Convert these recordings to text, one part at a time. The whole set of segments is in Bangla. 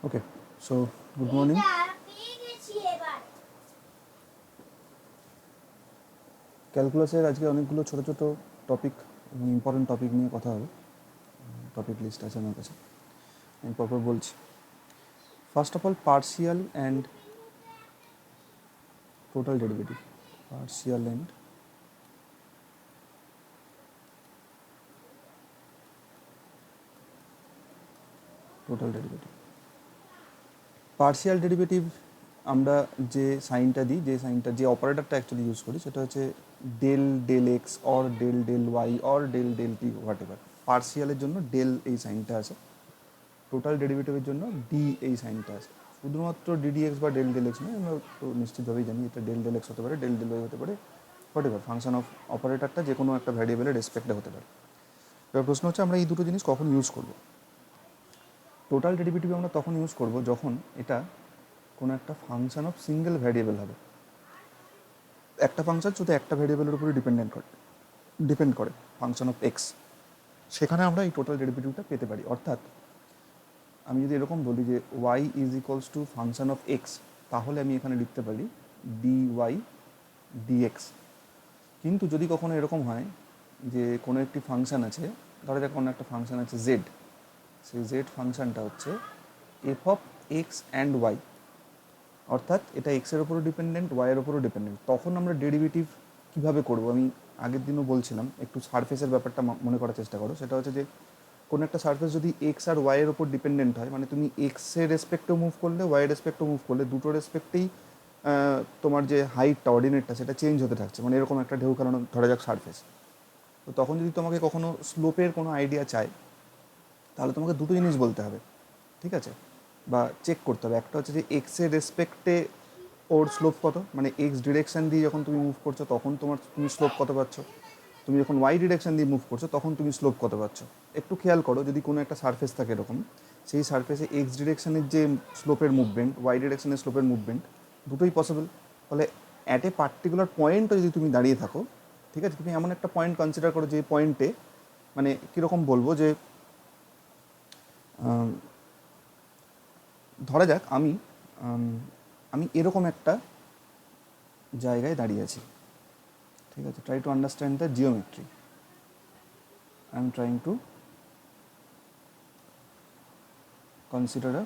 ওকে, সো গুড মর্নিং। ক্যালকুলাসের আজকে অনেকগুলো ছোটো ছোটো টপিক এবং ইম্পর্টেন্ট টপিক নিয়ে কথা হবে। টপিক লিস্ট আছে আমার কাছে, আমি পরপর বলছি। First of all, partial and total derivative. Partial and total derivative. Partial derivative আমরা যে সাইনটা দিই, যে অপারেটরটা অ্যাকচুয়ালি ইউজ করি, সেটা হচ্ছে del x or del y or del t, whatever. পার্শিয়ালের জন্য ডেল এই সাইনটা আছে, টোটাল ডেরিভেটিভের জন্য ডি এই সাইনটা আছে। শুধুমাত্র ডিডি এক্স বা ডেল এক্স নয়, আমরা তো নিশ্চিতভাবেই জানি এটা ডেল এক্স হতে পারে, ডেল ওয়াই হতে পারে, হোয়াট এভার। ফাংশন অফ অপারেটরটা যে কোনো একটা ভ্যারিয়েবলের রেসপেক্টে হতে পারে। এবার প্রশ্ন হচ্ছে আমরা এই দুটো জিনিস কখন ইউজ করব। টোটাল ডেরিভেটিভ আমরা তখন ইউজ করব যখন এটা কোনো একটা ফাংশন অফ সিঙ্গেল ভ্যারিয়েবল হবে। একটা ফাংশন শুধু একটা ভ্যারিয়েবলের উপরে ডিপেন্ড করে ফাংশন অফ এক্স, সেখানে আমরা এই টোটাল ডেরিভেটিভটা পেতে পারি। অর্থাৎ আমি যদি এরকম বলি যে y is equals to function of x, তাহলে আমি এখানে লিখতে পারি ডি ওয়াই ডিএক্স। কিন্তু যদি কখনো এরকম হয় যে কোনো একটি ফাংশান আছে, ধরা যাক কোনো একটা ফাংশান আছে জেড, সেই জেড ফাংশানটা হচ্ছে F of x and Y, অর্থাৎ এটা এক্সের ওপরও ডিপেন্ডেন্ট, ওয়াইয়ের ওপরও ডিপেন্ডেন্ট। তখন আমরা ডেরিভেটিভ কীভাবে করবো, আমি আগের দিনও বলছিলাম, একটু সারফেসের ব্যাপারটা মনে করার চেষ্টা করো। সেটা হচ্ছে যে কোনো একটা সারফেস যদি এক্স আর ওয়াইয়ের ওপর ডিপেন্ডেন্ট হয়, মানে তুমি এক্সের রেসপেক্টেও মুভ করলে, ওয়াইয়ের রেসপেক্টেও মুভ করলে, দুটো রেসপেক্টেই তোমার যে হাইটটা, অর্ডিনেটটা, সেটা চেঞ্জ হতে থাকছে, মানে এরকম একটা ঢেউ খেলানো ধরা যাক সারফেস। তো তখন যদি তোমাকে কখনো স্লোপের কোনো আইডিয়া চায়, তাহলে তোমাকে দুটো জিনিস বলতে হবে, ঠিক আছে, বা চেক করতে হবে। একটা হচ্ছে যে এক্সের রেসপেক্টে ওর স্লোপ কত, মানে এক্স ডিরেকশান দিয়ে যখন তুমি মুভ করছো তখন তুমি স্লোপ কত পাচ্ছ, তুমি যখন ওয়াই ডিরেকশান দিয়ে মুভ করছো তখন তুমি স্লোপ কত পাচ্ছ। একটু খেয়াল করো, যদি কোনো একটা সারফেস থাকে এরকম, সেই সারফেসে এক্স ডিরেকশানের যে স্লোপের মুভমেন্ট, ওয়াই ডিরেকশানের স্লোপের মুভমেন্ট, দুটোই পসিবল। ফলে অ্যাট এ পার্টিকুলার পয়েন্টও যদি তুমি দাঁড়িয়ে থাকো, ঠিক আছে, তুমি এমন একটা পয়েন্ট কনসিডার করো যে পয়েন্টে, মানে কীরকম বলবো, যে ধরা যাক আমি এরকম একটা জায়গায় দাঁড়িয়ে আছি, ঠিক আছে। Try to understand the geometry. I am trying to consider a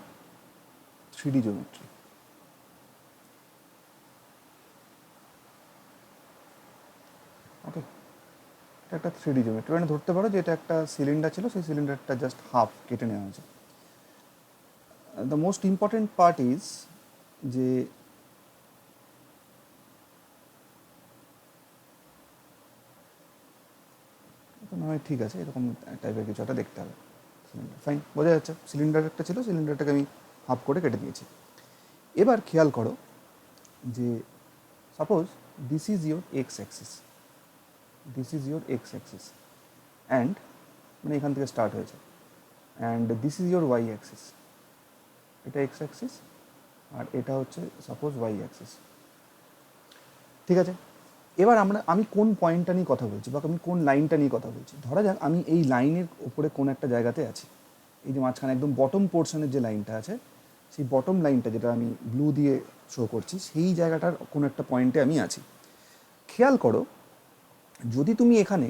3D geometry. Okay, এটা একটা 3D জিওমেট্রি। মানে ধরতে পারো যে এটা একটা সিলিন্ডার ছিল, সেই সিলিন্ডারটা জাস্ট হাফ কেটে নেওয়া হয়েছে। The most important part is যে নয়, ঠিক আছে, এরকম টাইপের কিছু একটা দেখতে হবে। সিলিন্ডার, ফাইন, বোঝা যাচ্ছে সিলিন্ডার একটা ছিল, সিলিন্ডারটাকে আমি হাফ করে কেটে দিয়েছি। এবার খেয়াল করো যে suppose this is your x axis, and মানে এখান থেকে স্টার্ট হয়েছে, and this is your y axis. এটা এক্স অ্যাক্সিস আর এটা হচ্ছে সাপোজ ওয়াই অ্যাক্সিস, ঠিক আছে। এবার আমি কোন পয়েন্টটা নিয়ে কথা বলছি বা আমি কোন লাইনটা নিয়ে কথা বলছি। ধরা যাক আমি এই লাইনের উপরে কোন একটা জায়গাতে আছি, এই যে মাঝখানে একদম বটম পোর্শনের যে লাইনটা আছে, সেই বটম লাইনটা যেটা আমি ব্লু দিয়ে শো করছি, সেই জায়গাটার কোনো একটা পয়েন্টে আমি আছি। খেয়াল করো, যদি তুমি এখানে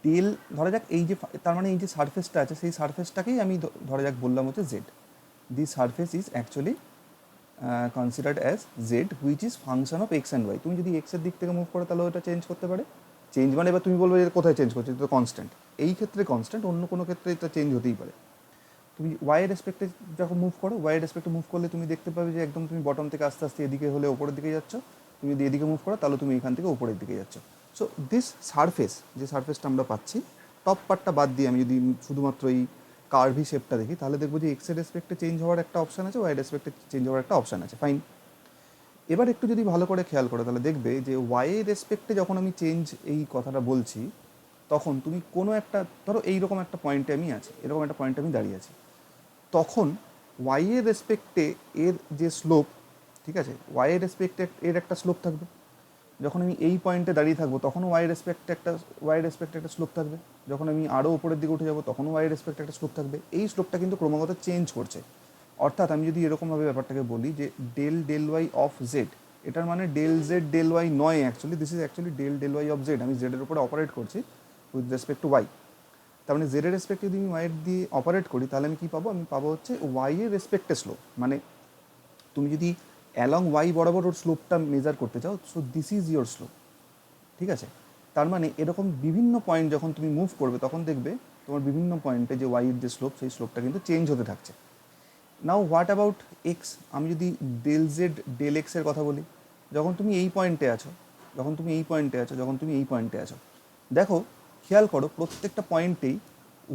ডেল, ধরা যাক এই যে, তার মানে এই যে সারফেসটা আছে, সেই সারফেসটাকেই আমি ধরা যাক বললাম হচ্ছে z. This surface is actually considered as z, which is function of x and y. তুমি যদি এক্সের দিক থেকে মুভ করো তাহলে ওটা চেঞ্জ করতে পারে। চেঞ্জ মানে এবার তুমি বলবে যে কোথায় চেঞ্জ করছে, এটা তো কনস্ট্যান্ট। এই ক্ষেত্রে কনস্ট্যান্ট, অন্য কোনো ক্ষেত্রে এটা চেঞ্জ হতেই পারে। তুমি ওয়াইয়ের রেসপেক্টে যখন মুভ করো, ওয়াইয়ের রেসপেক্টে মুভ করলে তুমি দেখতে পাবে যে একদম তুমি বটম থেকে আস্তে আস্তে এদিকে হলে ওপরের দিকে যাচ্ছ। তুমি যদি এদিকে মুভ করো তাহলে তুমি এখান থেকে উপরের দিকে যাচ্ছ। সো দিস সারফেস, যে সারফেসটা আমরা পাচ্ছি, টপ পার্টটা বাদ দিয়ে আমি যদি শুধুমাত্র এই কার্ভি শেপটা দেখি, তাহলে দেখবো যে এক্সের রেসপেক্টে চেঞ্জ হওয়ার একটা অপশান আছে, ওয়াইয়ের রেসপেক্টে চেঞ্জ হওয়ার একটা অপশান আছে, ফাইন। এবার একটু যদি ভালো করে খেয়াল করো তাহলে দেখবে যে ওয়াইয়ের রেসপেক্টে যখন আমি চেঞ্জ এই কথাটা বলছি, তখন তুমি কোনো একটা, ধরো এইরকম একটা পয়েন্টে আমি আছি, এরকম একটা পয়েন্টে আমি দাঁড়িয়ে আছি, তখন ওয়াইয়ের রেসপেক্টে এর যে স্লোপ, ঠিক আছে, ওয়াইয়ের রেসপেক্টে এর একটা স্লোপ থাকবে। যখন আমি এই পয়েন্টে দাঁড়িয়ে থাকবো তখনও ওয়াইয়ের রেসপেক্টে একটা স্লোপ থাকবে। যখন আমি আরও উপরের দিকে উঠে যাবো তখনও ওয়াইয়ের রেসপেক্টে একটা স্লোপ থাকবে। এই স্লোপটা কিন্তু ক্রমাগত চেঞ্জ করছে। অর্থাৎ আমি যদি এরকমভাবে ব্যাপারটাকে বলি যে del del y of z, এটার মানে ডেল জেড ডেল ওয়াই নয়, actually this is actually del del y of z. আমি জেডের উপরে অপারেট করছি উইথ রেসপেক্ট টু ওয়াই। তার মানে জেডের রেসপেক্টে যদি আমি ওয়াইয়ের দিয়ে অপারেট করি তাহলে আমি কী পাবো? আমি পাবো হচ্ছে ওয়াইয়ের রেসপেক্টে স্লোপ। মানে তুমি যদি অ্যালং ওয়াই বরাবর ওর স্লোপটা মেজার করতে চাও, so this is your slope. ঠিক আছে? তার মানে এরকম বিভিন্ন পয়েন্ট যখন তুমি মুভ করবে তখন দেখবে তোমার বিভিন্ন পয়েন্টে যে ওয়াইয়ের যে স্লোপ, সেই স্লোপটা কিন্তু চেঞ্জ হতে থাকছে। Now what about x? আমি যদি ডেল জেড ডেল এক্সের কথা বলি, যখন তুমি এই পয়েন্টে আছো, যখন তুমি এই পয়েন্টে আছো, যখন তুমি এই পয়েন্টে আছো, দেখো খেয়াল করো প্রত্যেকটা পয়েন্টেই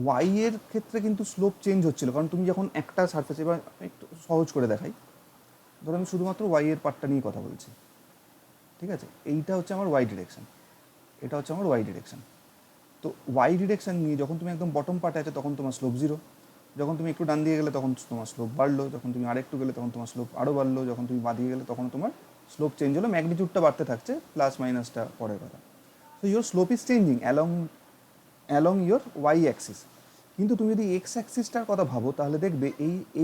ওয়াইয়ের ক্ষেত্রে কিন্তু স্লোপ চেঞ্জ হচ্ছিলো। কারণ তুমি যখন একটা সারফেস, এবার একটু সহজ করে দেখাই, ধরো আমি শুধুমাত্র ওয়াইয়ের পার্টটা নিয়ে কথা বলছি। ঠিক আছে? এইটা হচ্ছে আমার ওয়াই ডিরেকশন, এটা হচ্ছে আমার ওয়াই ডিরেকশন। তো ওয়াই ডিরেকশন নিয়ে যখন তুমি একদম বটম পার্টে আছো তখন তোমার স্লোপ 0, যখন তুমি একটু ডান দিয়ে গেলে তখন তোমার স্লোপ বাড়লো, যখন তুমি আরেকটু গেলে তখন তোমার স্লোপ আরও বাড়লো, যখন তুমি বাঁ দিয়ে গেলে তখন তোমার স্লোপ চেঞ্জ হলো, ম্যাগনিটিউডটা বাড়তে থাকছে, প্লাস মাইনাসটা পরের কথা। So your slope is changing along your y axis. কিন্তু তুমি যদি এক্স অ্যাক্সিসটার কথা ভাবো তাহলে দেখবে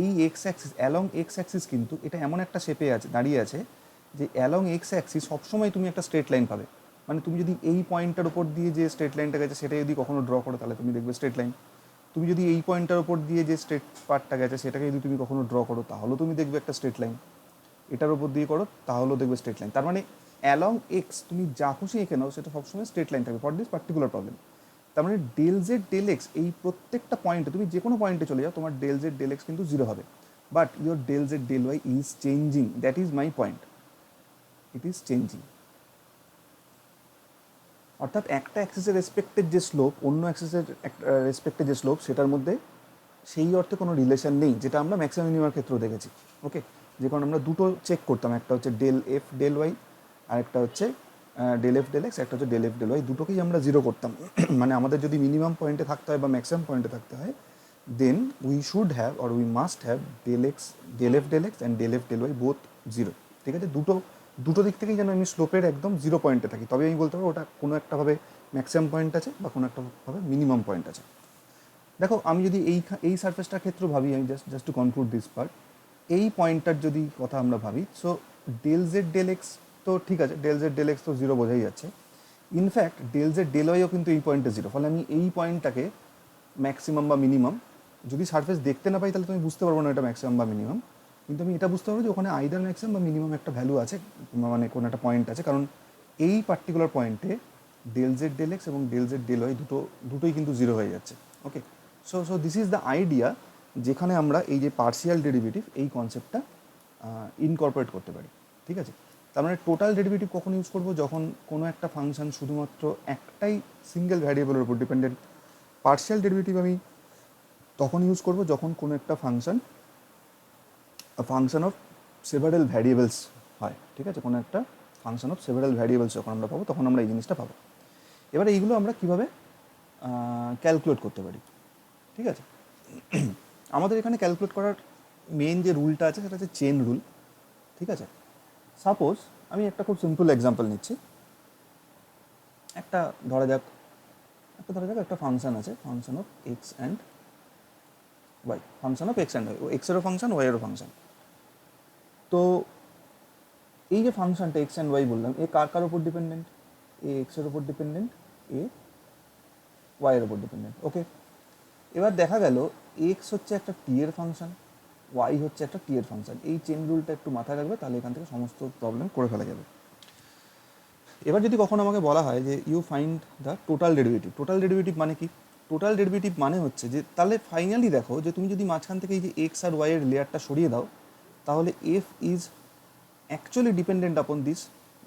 এই x Axis, along x Axis কিন্তু এটা এমন একটা শেপে আছে, দাঁড়িয়ে আছে যে অ্যালং এক্স অ্যাক্সিস সবসময় তুমি একটা স্ট্রেট লাইন পাবে। মানে তুমি যদি এই পয়েন্টটার উপর দিয়ে যে স্ট্রেট লাইনটা গেছে সেটা যদি কখনো ড্র করো তাহলে তুমি দেখবে স্ট্রেট লাইন। তুমি যদি এই পয়েন্টটার উপর দিয়ে যে স্ট্রেট পার্টটা গেছে সেটাকে যদি তুমি কখনো ড্র করো তাহলেও তুমি দেখবে একটা স্ট্রেট লাইন। এটার উপর দিয়ে করো তাহলেও দেখবে স্ট্রেট লাইন। তার মানে অ্যালং এক্স তুমি যা খুশি এঁকে নাও সেটা সবসময় স্ট্রেট লাইন থাকবে ফর দিস পার্টিকুলার প্রবলেম। তার মানে ডেল জেড ডেল এক্স এই প্রত্যেকটা পয়েন্টে তুমি যে কোনো পয়েন্টে চলে যাও তোমার ডেল জেড ডেল এক্স কিন্তু 0 হবে, but your del z del y is changing, that is my point, it is changing. অর্থাৎ একটা অ্যাক্সিসের রেসপেক্টের যে স্লোপ অন্য অ্যাক্সিসের রেসপেক্টের যে স্লোপ সেটার মধ্যে সেই অর্থে কোনো রিলেশন নেই, যেটা আমরা ম্যাক্সিমাম মিনিমার ক্ষেত্রেও দেখেছি। ওকে, যে কারণ আমরা দুটো চেক করতাম, একটা হচ্ছে ডেল এফ ডেল ওয়াই আর একটা হচ্ছে ডেল এফ ডেল এক্স, একটা হচ্ছে ডেল এফ ডেল ওয়াই, দুটোকেই আমরা 0 করতাম। মানে আমাদের যদি মিনিমাম পয়েন্টে থাকতে হয় বা ম্যাক্সিমাম পয়েন্টে থাকতে হয়, then we should have or we must have del x del f del x and del f del y both 0। ঠিক আছে? দুটো দিক থেকেই যেন আমি স্লোপের একদম 0 পয়েন্টে থাকি, তবে আমি বলতে পারবো ওটা কোনো একটাভাবে ম্যাক্সিমাম পয়েন্ট আছে বা কোনো একটাভাবে মিনিমাম পয়েন্ট আছে। দেখো আমি যদি এই সারফেসটার ক্ষেত্রে ভাবি, আমি just to conclude this part, এই পয়েন্টটার যদি কথা আমরা ভাবি, so del z del x তো ঠিক আছে, ডেল জেড ডেল এক্স তো 0 বোঝাই যাচ্ছে। ইনফ্যাক্ট ডেল জেড ডেল ওয়াইও কিন্তু এই পয়েন্টে 0, ফলে আমি এই পয়েন্টটাকে ম্যাক্সিমাম বা মিনিমাম যদি সারফেস দেখতে না পাই তাহলে তুমি বুঝতে পারবো না এটা ম্যাক্সিমাম বা মিনিমাম, কিন্তু আমি এটা বুঝতে পারবো যে ওখানে আইদার ম্যাক্সিমাম বা মিনিমাম একটা ভ্যালু আছে, মানে কোনো একটা পয়েন্ট আছে, কারণ এই পার্টিকুলার পয়েন্টে ডেল জেড ডেল এক্স এবং ডেল জেড ডেল ওয়াই দুটোই কিন্তু 0 হয়ে যাচ্ছে। Okay, so this is the idea যেখানে আমরা এই যে পার্শিয়াল ডেরিভেটিভ এই কনসেপ্টটা ইনকর্পোরেট করতে পারি। ঠিক আছে? তার মানে টোটাল ডেরিভেটিভ কখন ইউজ করবো? যখন কোনো একটা ফাংশন শুধুমাত্র একটাই সিঙ্গেল ভ্যারিয়েবলের উপর ডিপেন্ডেন্ট। পার্শিয়াল ডেরিভেটিভ আমি তখন ইউজ করবো যখন কোনো একটা ফাংশন অফ সেভারেল ভ্যারিয়েবলস হয়। ঠিক আছে? কোনো একটা ফাংশন অফ সেভারেল ভ্যারিয়েবলস যখন আমরা পাবো তখন আমরা এই জিনিসটা পাবো। এবারে এইগুলো আমরা কীভাবে ক্যালকুলেট করতে পারি? ঠিক আছে? আমাদের এখানে ক্যালকুলেট করার মেন যে রুলটা আছে সেটা হচ্ছে চেন রুল। ঠিক আছে? সাপোজ আমি একটা খুব সিম্পল এক্সাম্পল নিচ্ছি, একটা ধরা যাক একটা ফাংশন আছে, function of x and y, function of x and y, এক্সেরও ফাংশন ওয়াইয়েরও ফাংশন। তো এই যে ফাংশনটা এক্স অ্যান্ড ওয়াই বললাম, এ কার উপর ডিপেন্ডেন্ট? এ এক্সের উপর ডিপেন্ডেন্ট, এ ওয়াইয়ের উপর ডিপেন্ডেন্ট। ওকে, এবার দেখা গেল এক্স হচ্ছে একটা টি এর ফাংশন, ওয়াই হচ্ছে একটা টি এর ফাংশন। এই চেন রুলটা একটু মাথায় রাখবে, তাহলে এখান থেকে সমস্ত প্রবলেম করে ফেলা যাবে। এবার যদি কখনো আমাকে বলা হয় যে you find the total derivative মানে কি? টোটাল ডেরিভেটিভ মানে হচ্ছে যে তাহলে ফাইনালি দেখো যে তুমি যদি মাঝখান থেকে এই যে এক্স আর ওয়াই এর লেয়ারটা সরিয়ে দাও, তাহলে এফ ইজ অ্যাকচুয়ালি ডিপেন্ডেন্ট আপন দিস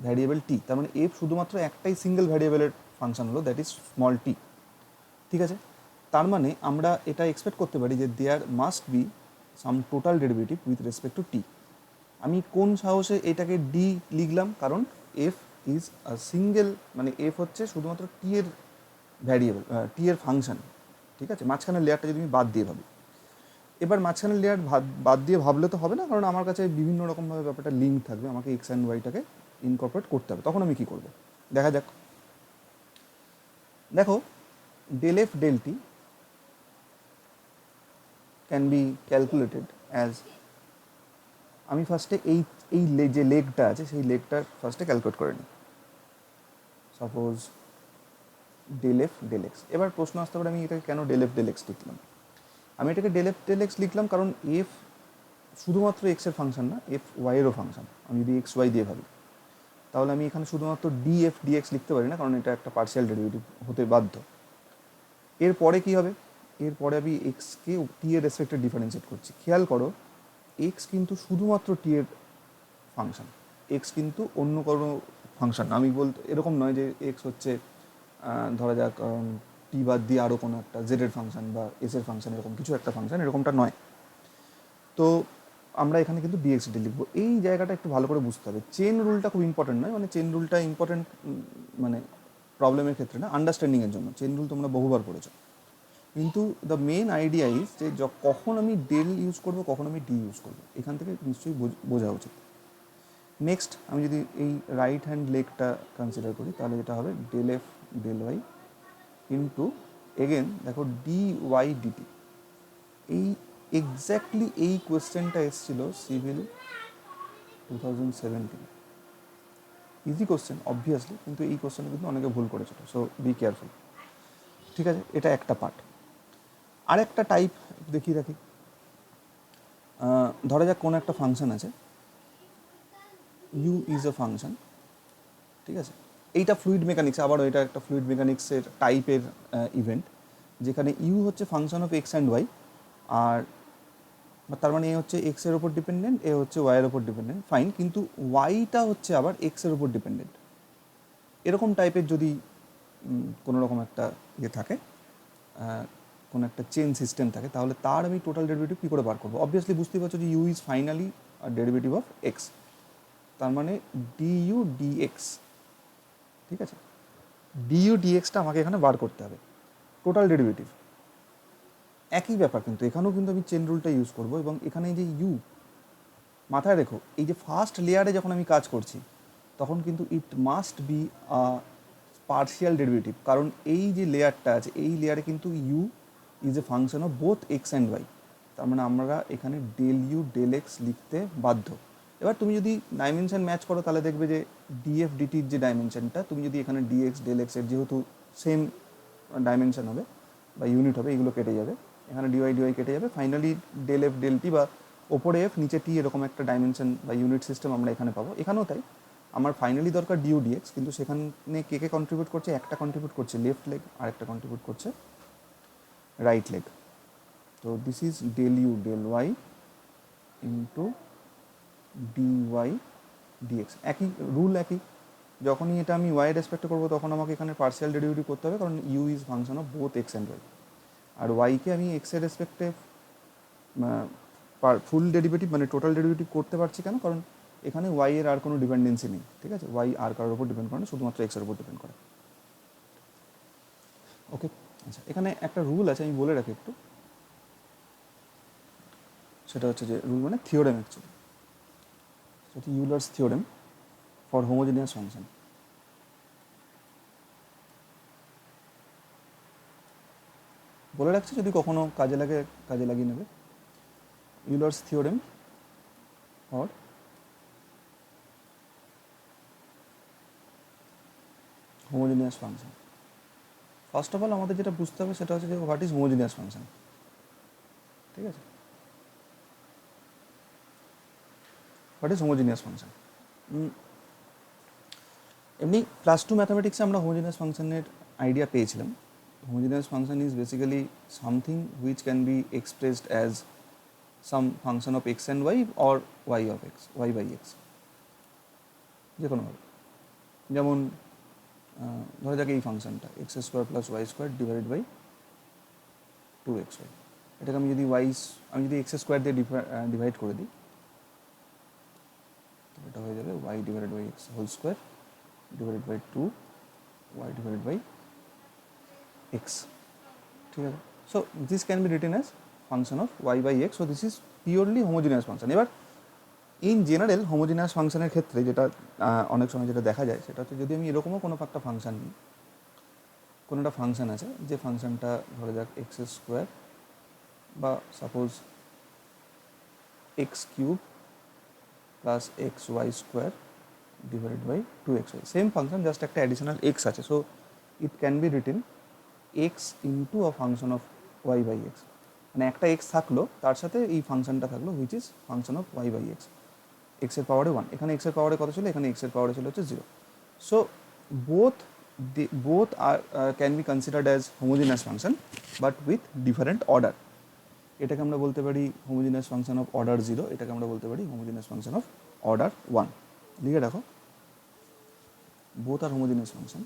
ভ্যারিয়েবল টি। তার মানে এফ শুধুমাত্র একটাই সিঙ্গেল ভ্যারিয়েবলের ফাংশন হলো, দ্যাট ইজ স্মল টি। ঠিক আছে? তার মানে আমরা এটা এক্সপেক্ট করতে পারি যে there must be some total derivative with respect to t. আমি কোন সাহসে এটাকে ডি লিখলাম? কারণ এফ ইজ আ সিঙ্গেল, মানে এফ হচ্ছে শুধুমাত্র টি এর ভ্যারিয়েবল, টি এর ফাংশন। ঠিক আছে? মাঝখানের লেয়ারটা যদি আমি বাদ দিয়ে ভাবি, এবার মাঝখানের লেয়ার বাদ দিয়ে ভাবলে তো হবে না, কারণ আমার কাছে বিভিন্ন রকমভাবে ব্যাপারটা লিঙ্ক থাকবে, আমাকে এক্স অ্যান্ড ওয়াইটাকে ইনকর্পোরেট করতে হবে। তখন আমি কী করবো দেখা যাক। দেখো del f del t can be calculated as আমি ফার্স্টে এই যে লেগটা আছে সেই লেগটা ফার্স্টে ক্যালকুলেট করে নিই। Suppose del f del x. এবার প্রশ্ন আসতে পারে আমি এটাকে কেন ডেল এফ ডেল এক্স লিখলাম। আমি এটাকে ডেল এফ ডেল এক্স লিখলাম কারণ এফ শুধুমাত্র এক্সের ফাংশন না, এফ ওয়াইয়েরও ফাংশন। আমি যদি এক্স ওয়াই দিয়ে ভাবি তাহলে আমি এখানে শুধুমাত্র ডি এফ ডি এক্স লিখতে পারি না, কারণ এটা একটা পার্শিয়াল ডেরিভেটিভ হতে বাধ্য। এরপরে কী হবে, এরপরে আমি এক্সকে টি এর রেসপেক্টে ডিফারেন্সিয়েট করছি। খেয়াল করো এক্স কিন্তু শুধুমাত্র টি এর ফাংশন, এক্স কিন্তু অন্য কোনো ফাংশন। আমি বলতে এরকম নয় যে এক্স হচ্ছে ধরা যাক টি বাদ দিয়ে আরও কোনো একটা জেডের ফাংশন বা এসের ফাংশন, এরকম কিছু একটা ফাংশন, এরকমটা নয়। তো আমরা এখানে কিন্তু ডিএক্সডি লিখবো। এই জায়গাটা একটু ভালো করে বুঝতে হবে। চেন রুলটা খুব ইম্পর্টেন্ট নয়, মানে চেন রুলটা ইম্পর্টেন্ট মানে প্রবলেমের ক্ষেত্রে না, আন্ডারস্ট্যান্ডিংয়ের জন্য। চেন রুল তোমরা বহুবার পড়েছো, কিন্তু দ্য মেন আইডিয়া ইজ যে কখন আমি ডেল ইউজ করবো, কখন আমি ডি ইউজ করবো, এখান থেকে নিশ্চয়ই বোঝা উচিত। নেক্সট আমি যদি এই রাইট হ্যান্ড লেগটা কনসিডার করি তাহলে যেটা হবে del f del y into again দেখো ডি ওয়াই ডিটি। এই এক্স্যাক্টলি এই কোয়েশ্চেনটা এসেছিল সিভিল 2017। ইজি কোশ্চেন অবভিয়াসলি, কিন্তু এই কোশ্চেনে কিন্তু অনেকে ভুল করেছিল, সো বি কেয়ারফুল। ঠিক আছে, এটা একটা পার্ট। আর একটা টাইপ দেখিয়ে রাখি। ধরা যাক কোনো একটা ফাংশন আছে, ইউ ইজ এ ফাংশন, ঠিক আছে। এইটা ফ্লুইড মেকানিক্স, আবারও এটা একটা ফ্লুইড মেকানিক্সের টাইপের ইভেন্ট, যেখানে ইউ হচ্ছে function of x and y. আর তার মানে এ হচ্ছে এক্সের ওপর ডিপেন্ডেন্ট, এ হচ্ছে ওয়াইয়ের ওপর ডিপেন্ডেন্ট, ফাইন। কিন্তু ওয়াইটা হচ্ছে আবার এক্সের ওপর ডিপেন্ডেন্ট। এরকম টাইপের যদি কোনো রকম একটা ইয়ে থাকে, কোনো একটা চেন সিস্টেম থাকে, তাহলে তার আমি টোটাল ডেরিভেটিভ কী করে বার করবো। অবভিয়াসলি বুঝতেই পারছো যে u is finally derivative of x, তার মানে ডিইউ ডিএক্স। ঠিক আছে, ডিইউ ডিএক্সটা আমাকে এখানে বার করতে হবে, টোটাল ডেরিভেটিভ। একই ব্যাপার, কিন্তু এখানেও কিন্তু আমি চেন রুলটা ইউজ করবো। এবং এখানে এই যে ইউ, মাথায় রেখো এই যে ফার্স্ট লেয়ারে যখন আমি কাজ করছি তখন কিন্তু it must be partial derivative, কারণ এই যে লেয়ারটা আছে এই লেয়ারে কিন্তু u is a function of both x and y. তার মানে আমরা এখানে ডেল ইউ ডেল এক্স লিখতে বাধ্য। এবার তুমি যদি ডাইমেনশন ম্যাচ করো তাহলে দেখবে যে ডিএফ ডিটির যে ডাইমেনশনটা, তুমি যদি এখানে ডিএক্স ডেল এক্সের যেহেতু সেম ডাইমেনশন হবে বা ইউনিট হবে, এগুলো কেটে যাবে, এখানে ডিওয়াই ডিওয়াই কেটে যাবে, finally del f del t বা ওপরে এফ নিচে টি, এরকম একটা ডাইমেনশন বা ইউনিট সিস্টেম আমরা এখানে পাবো। এখানেও তাই, আমার ফাইনালি দরকার ডিউ ডিএক্স, কিন্তু সেখানে কে কে কন্ট্রিবিউট করছে, একটা কন্ট্রিবিউট করছে লেফট লেগ, আর একটা কন্ট্রিবিউট করছে রাইট লেগ। তো this is del u del y into d y dx. একই রুল, একই। যখনই এটা আমি ওয়াই রেসপেক্ট করবো তখন আমাকে এখানে পার্শিয়াল ডেরিভেটিভ করতে হবে, কারণ u is function of both x and y. আর ওয়াইকে আমি এক্সের রেসপেক্টে ফুল ডেরিভেটিভ মানে টোটাল ডেরিভেটিভ করতে পারছি কেন, কারণ এখানে ওয়াই এর আর কোনো ডিপেন্ডেন্সি নেই। ঠিক আছে, ওয়াই আর কারোর উপর ডিপেন্ড করে না, শুধুমাত্র এক্সের উপর ডিপেন্ড করে। ওকে, আচ্ছা, এখানে একটা রুল আছে, আমি বলে রাখি একটু। সেটা হচ্ছে যে রুল মানে থিওরেম, অ্যাকচুয়ালি সেটা হচ্ছে Euler's theorem for homogeneous function. বলে রাখছি, যদি কখনো কাজে লাগে কাজে লাগিয়ে নেবে। Euler's theorem for homogeneous function. First of all আমাদের যেটা বুঝতে হবে সেটা হচ্ছে যে হোয়াট ইজ হোমোজেনিয়াস ফাংশন। ঠিক আছে, হোয়াট ইজ হোমোজেনিয়াস ফাংশন। এমনি ক্লাস 2 ম্যাথামেটিক্সে আমরা হোমোজেনিয়াস ফাংশনের আইডিয়া পেয়েছিলাম। Homogeneous function is basically something which can be expressed as some function of x and y or y of x, y by x, যে কোনোভাবে। যেমন ধরা যাক এই ফাংশনটা x square plus y square divided by 2xy। এটাকে আমি যদি এক্স স্কোয়ার দিয়ে ডিভাইড করে দিই, এটা হয়ে যাবে y divided by x whole square divided by 2y divided by x. ঠিক আছে, so this can be written as function of y by x. So this is purely homogeneous function. এবার ইন জেনারেল হোমোজিনিয়াস ফাংশনের ক্ষেত্রে যেটা অনেক সময় যেটা দেখা যায় সেটা হচ্ছে, যদি আমি এরকমও কোনো একটা ফাংশন নিই, কোনো একটা ফাংশন আছে যে ফাংশনটা ধরা যাক এক্স স্কোয়ার বা suppose x cube plus x y square divided by 2xy, same function, just একটা অ্যাডিশনাল এক্স আছে, so it can be written x into a function of y by x, মানে একটা এক্স থাকলো তার সাথে এই ফাংশনটা থাকলো which is function of y by x, এক্সের পাওয়ারে 1, এখানে এক্সের পাওয়ারে কত ছিল, এখানে এক্সের পাওয়ারে ছিল হচ্ছে 0, so both are can be considered as homogeneous function but with different order. এটাকে আমরা বলতে পারি হোমোজিনিয়াস ফাংশন অফ অর্ডার 0, এটাকে আমরা বলতে পারি হোমোজিনিয়াস ফাংশন অফ অর্ডার 1। লিখে রাখো, both are homogeneous function.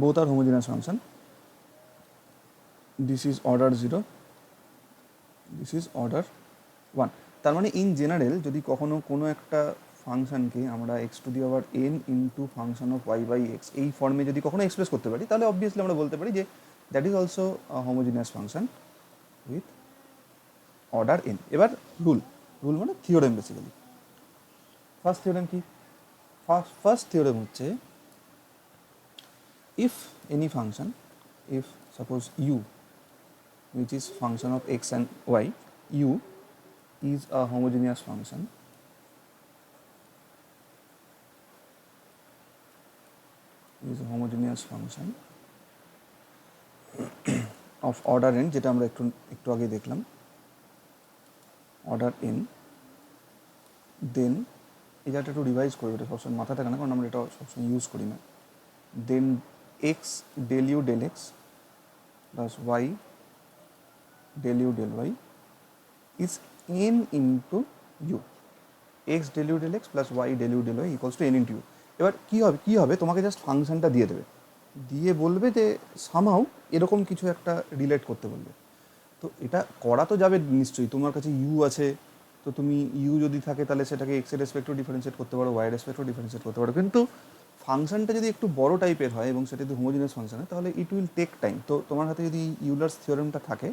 both are homogeneous function. This is order 0, this is order 1। তার মানে ইন জেনারেল যদি কখনো কোনো একটা ফাংশনকে আমরা x to the power n into function of y by x এই ফর্মে যদি কখনো এক্সপ্রেস করতে পারি, তাহলে অবভিয়াসলি আমরা বলতে পারি যে that is also homogeneous function with order N. এবার রুল মানে থিওরেম বেসিক্যালি। ফার্স্ট থিওরেম কি? ফার্স্ট থিওরেম হচ্ছে if any function, if suppose u which is function of x and y, u is a homogeneous function, is a homogeneous function of order n, যেটা আমরা একটু আগে দেখলাম, order n, then এই জায়গাটা একটু রিভাইজ করি, এটা সবসময় মাথা থাকে না কারণ আমরা এটা সবসময় ইউজ করি না। then x del u del x plus y del u del y is n into u, x del u del x plus y del u del y equals to n into u। এবার কি হবে তোমাকে জাস্ট ফাংশনটা দিয়ে দেবে, দিয়ে বলবে যে সামহাউ এরকম কিছু একটা রিলেট করতে বলবে। তো এটা করা তো যাবে নিশ্চয়ই, তোমার কাছে ইউ আছে, তো তুমি ইউ যদি থাকে তাহলে সেটাকে এক্স এর রেসপেক্টও ডিফারেন্সিয়েট করতে পারো, ওয়াই এর রেসপেক্টও ডিফারেন্সিয়েট করতে পারো, কিন্তু ফাংশনটা যদি একটু বড় টাইপের হয় এবং সেটা যদি হোমোজিনিয়াস ফাংশন হয় তাহলে ইট উইল টেক টাইম। তো তোমার হাতে যদি ইউলার্স থিওরেমটা থাকে,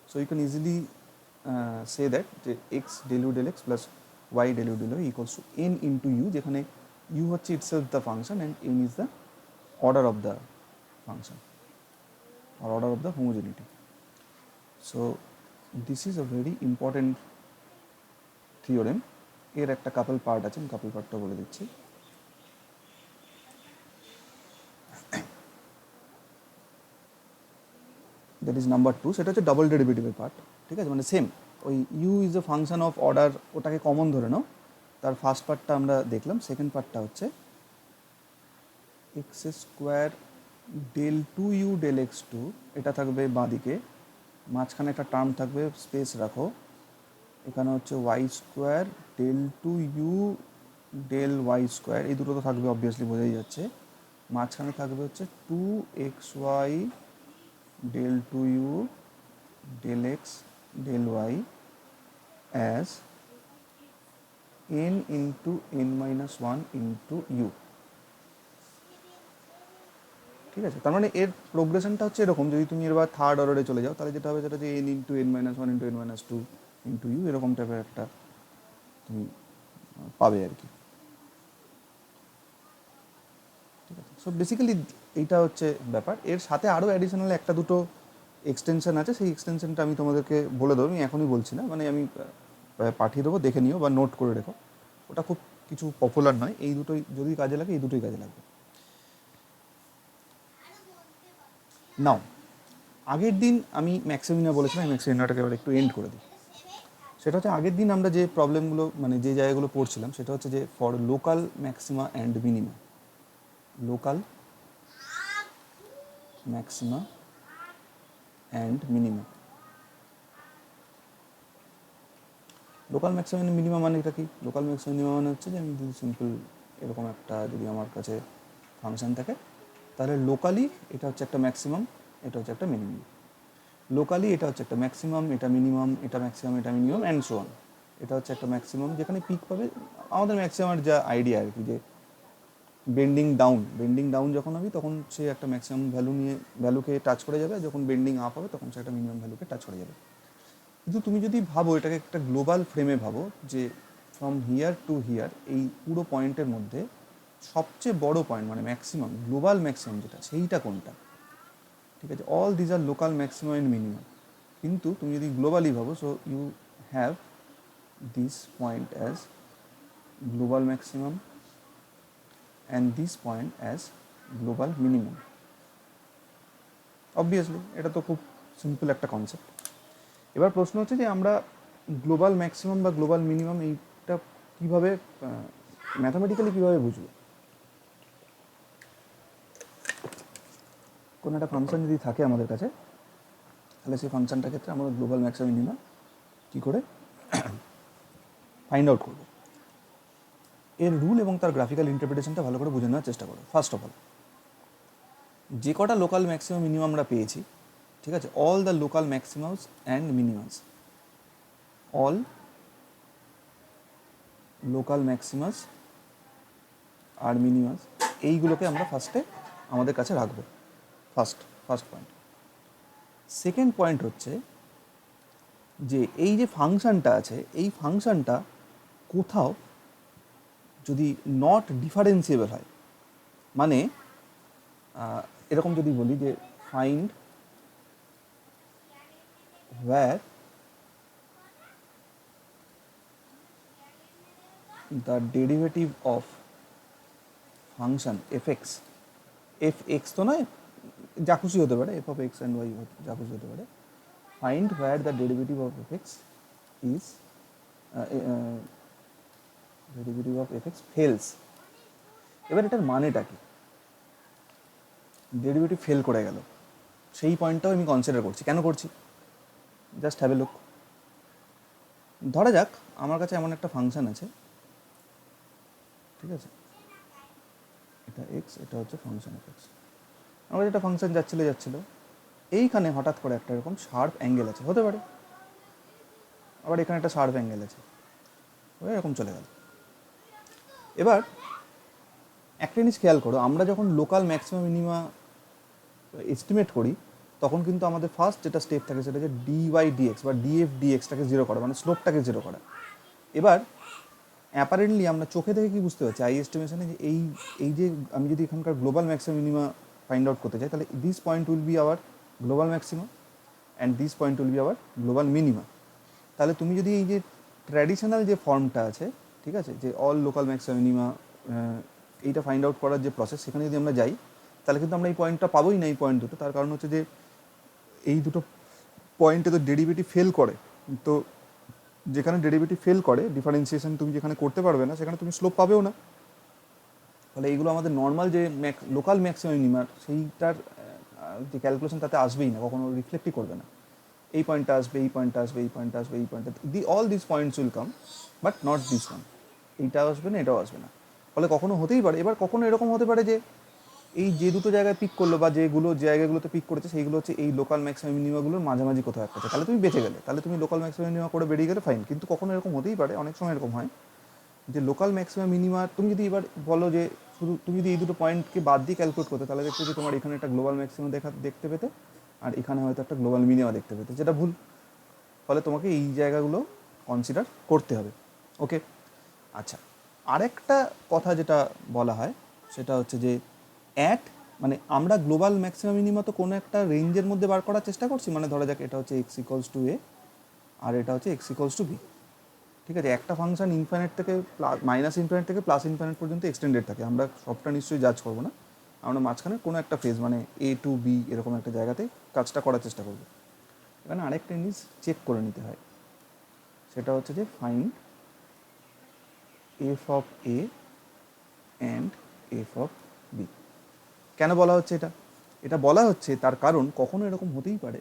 so you can easily say that যে x del u del x plus y del u del y equals to n into u, যেখানে ইউ হচ্ছে itself the function and n is the order of the function or order of the homogeneity. So this is a very important theorem. এর একটা কাপল পার্ট আছে, আমি কাপল পার্টটা বলে দিচ্ছি। দ্যাট ইজ নাম্বার 2, সেটা হচ্ছে ডাবল ডেরিভেটিভের পার্ট, ঠিক আছে, মানে সেম ওই u is a function of order, ওটাকে কমন ধরে নাও, তার ফার্স্ট পার্টটা আমরা দেখলাম, সেকেন্ড পার্টটা হচ্ছে x square del two u del x two, এটা থাকবে বাঁদিকে, মাঝখানে একটা টার্ম থাকবে, স্পেস রাখো, এখানে হচ্ছে y square del two u del y square, এই দুটো তো থাকবে অবভিয়াসলি, বোঝাই যাচ্ছে, মাঝখানে থাকবে হচ্ছে 2xy del two u del x del y as n into n minus 1 into u. ঠিক আছে, তার মানে এর প্রোগ্রেশনটা হচ্ছে এরকম, যদি তুমি এবার থার্ড অর্ডারে চলে যাও তাহলে যেটা হবে সেটা হচ্ছে n into n minus 1 into n minus 2 into u, এরকম টাইপের একটা তুমি পাবে আর কি। ঠিক আছে, সো বেসিক্যালি এইটা হচ্ছে ব্যাপার। এর সাথে আরও অ্যাডিশনাল একটা দুটো এক্সটেনশন আছে, সেই এক্সটেনশনটা আমি তোমাদেরকে বলে দেবো, আমি এখনই বলছি না, মানে আমি পাঠিয়ে দেবো, দেখে নিও বা নোট করে রেখো, ওটা খুব কিছু পপুলার নয়, এই দুটোই যদি কাজে লাগে, এই দুটোই কাজে লাগবে। নাও আগের দিন আমি ম্যাক্সিমিনা বলেছিলাম, ম্যাক্সিমিনাটাকে এবার একটু এন্ড করে দিই। সেটা হচ্ছে আগের দিন আমরা যে প্রবলেমগুলো মানে যে জায়গাগুলো পড়ছিলাম, সেটা হচ্ছে যে for local maxima and minima, local maxima and minima. Local maxima and minima মানে এটা কি? লোকাল ম্যাক্সিমা মিনিমা মানে হচ্ছে যে আমি যদি সিম্পল এরকম একটা যদি আমার কাছে ফাংশন থাকে, তাহলে লোকালি এটা হচ্ছে একটা ম্যাক্সিমাম, এটা হচ্ছে একটা মিনিমাম, লোকালি এটা হচ্ছে একটা ম্যাক্সিমাম, এটা মিনিমাম, এটা ম্যাক্সিমাম, এটা মিনিমাম অ্যান্ড সো অন। এটা হচ্ছে একটা ম্যাক্সিমাম যেখানে পিক পাবে, আমাদের ম্যাক্সিমামের যা আইডিয়া আর কি, যে বেন্ডিং ডাউন যখন হবে তখন সে একটা ম্যাক্সিমাম ভ্যালুকে টাচ করে যাবে, যখন বেন্ডিং আপ হবে তখন সে একটা মিনিমাম ভ্যালুকে টাচ করে যাবে। কিন্তু তুমি যদি ভাবো এটাকে একটা গ্লোবাল ফ্রেমে ভাবো, যে ফ্রম হিয়ার টু হিয়ার এই পুরো পয়েন্টের মধ্যে সবচেয়ে বড় পয়েন্ট মানে ম্যাক্সিমাম, গ্লোবাল ম্যাক্সিমাম যেটা, সেইটা কোনটা? ঠিক আছে, all these are local maximum and minimum, কিন্তু তুমি যদি গ্লোবালি ভাবো, so you have this point as global maximum and this point as global minimum. Obviously এটা তো খুব সিম্পল একটা কনসেপ্ট। এবার প্রশ্ন হচ্ছে যে আমরা গ্লোবাল ম্যাক্সিমাম বা গ্লোবাল মিনিমাম এইটা কীভাবে ম্যাথামেটিক্যালি কীভাবে বুঝবো? কোনো একটা ফাংশন যদি থাকে আমাদের কাছে, তাহলে সেই ফাংশনটার ক্ষেত্রে আমরা গ্লোবাল ম্যাক্সিমাম মিনিমাম কী করে ফাইন্ড আউট করবো? এর রুল এবং তার গ্রাফিক্যাল ইন্টারপ্রিটেশনটা ভালো করে বুঝে নেওয়ার চেষ্টা করো। ফার্স্ট অফ অল, যে কটা লোকাল ম্যাক্সিমাম মিনিমাম আমরা পেয়েছি, ঠিক আছে, all the local maximums and minimums, all local maximas আর মিনিমাস, এইগুলোকে আমরা ফার্স্টে আমাদের কাছে রাখবো। First point. সেকেন্ড পয়েন্ট হচ্ছে যে এই যে ফাংশনটা আছে, এই ফাংশনটা কোথাও যদি নট ডিফারেন্সিয়েবল হয়, মানে এরকম যদি বলি যে find where the derivative of function fx, fx তো নয়, যা খুশি হতে পারে, f of x and y যা খুশি হতে পারে, find where the derivative of fx is derivative of fx fails। এবার এটার মানেটা কি? ডেরিভেটিভ ফেল করে গেল, সেই পয়েন্টটাও আমি কনসিডার করছি। কেন করছি? Just have a look. ধরা যাক আমার কাছে এমন একটা ফাংশন আছে, ঠিক আছে, এটা এক্স, এটা হচ্ছে ফাংশন অফ এক্স। আমার একটা ফাংশন যাচ্ছিল, এইখানে হঠাৎ করে একটা এরকম শার্প অ্যাঙ্গেল আছে, হতে পারে আবার এখানে একটা শার্প অ্যাঙ্গেল আছে, এরকম চলে গেল। এবার একটা জিনিস খেয়াল করো, আমরা যখন লোকাল ম্যাক্সিমাম মিনিমা এস্টিমেট করি, তখন কিন্তু আমাদের ফার্স্ট যেটা স্টেপ থাকে সেটা হচ্ছে ডিওয়াই ডিএক্স বা ডিএফ ডিএক্সটাকে জিরো করা, মানে স্লোপটাকে জিরো করা। এবার অ্যাপারেন্টলি আমরা চোখে থেকে কি বুঝতে পারছি আই এস্টিমেশনে, যে এই যে আমি যদি এখানকার global maximum minima find out করতে চাই, তাহলে this point will be hour global maximum and this point will be hour global minima. তাহলে তুমি যদি এই যে ট্র্যাডিশনাল যে ফর্মটা আছে, ঠিক আছে, যে অল লোকাল ম্যাক্সিমাম মিনিমা এইটা ফাইন্ড আউট করার যে প্রসেস, সেখানে যদি আমরা যাই, তাহলে কিন্তু আমরা এই পয়েন্টটা পাবোই না, এই পয়েন্ট দুটো। তার কারণ হচ্ছে যে এই দুটো পয়েন্টে তো ডেরিভেটিভ ফেল করে, তো যেখানে ডেরিভেটিভ ফেল করে, ডিফারেন্সিয়েশন তুমি যেখানে করতে পারবে না, সেখানে তুমি স্লোপ পাবেও না। ফলে এইগুলো আমাদের নর্মাল যে লোকাল ম্যাক্সিমাম মিনিমার, সেইটার যে ক্যালকুলেশন তাতে আসবেই না, কখনো রিফ্লেক্টই করবে না। এই পয়েন্টটা আসবে, এই পয়েন্টটা আসবে, এই পয়েন্টটা আসবে, এই পয়েন্টটা, all this points will come, but not this one. এইটাও আসবে না, এটাও আসবে না। ফলে কখনো হতেই পারে, এবার কখনো এরকম হতে পারে যে এই যে দুটো জায়গায় পিক করলো বা যেগুলো জায়গাগুলোতে পিক করেছে, সেইগুলো হচ্ছে এই লোকাল ম্যাক্সিমাম মিনিমাগুলোর মাঝামাঝি কোথাও একটা, তাহলে তুমি বেঁচে গেলে, তাহলে তুমি লোকাল ম্যাক্সিমাম মিনিমা করে বেরিয়ে গেলে ফাইন। কিন্তু কখনো এরকম হতেই পারে, অনেক সময় এরকম হয় যে লোকাল ম্যাক্সিমাম মিনিমা তুমি যদি এবার বলো যে শুধু তুমি যদি এই দুটো পয়েন্টকে বাদ দিয়ে ক্যালকুলেট করতে, তাহলে দেখতে যে তোমার এখানে একটা গ্লোবাল ম্যাক্সিমাম দেখতে পেতে, আর এখানে হয়তো একটা গ্লোবাল মিনিমা দেখতে পেতে, যেটা ভুল। ফলে তোমাকে এই জায়গাগুলো কনসিডার করতে হবে। ওকে, আচ্ছা, আরেকটা কথা যেটা বলা হয় সেটা হচ্ছে যে মানে আমরা গ্লোবাল ম্যাক্সিমাম মিনিমা তো কোনো একটা রেঞ্জের মধ্যে বার করার চেষ্টা করছি। মানে ধরা যাক এটা হচ্ছে এক্স ইকলস টু এ আর এটা হচ্ছে এক্স ইকলস টু বি, ঠিক আছে। একটা ফাংশন ইনফাইনাইট থেকে মাইনাস ইনফাইনাইট থেকে প্লাস ইনফাইনাইট পর্যন্ত এক্সটেন্ডেড থাকে, আমরা সবটা নিশ্চয়ই জাজ করবো না, আমরা মাঝখানে কোনো একটা ফেজ মানে এ টু বি এরকম একটা জায়গাতে কাজটা করার চেষ্টা করবো। এখানে আরেকটা জিনিস চেক করে নিতে হয়, সেটা হচ্ছে যে find f of a and f of b. কেন বলা হচ্ছে এটা বলা হচ্ছে তার কারণ কখনো এরকম হতেই পারে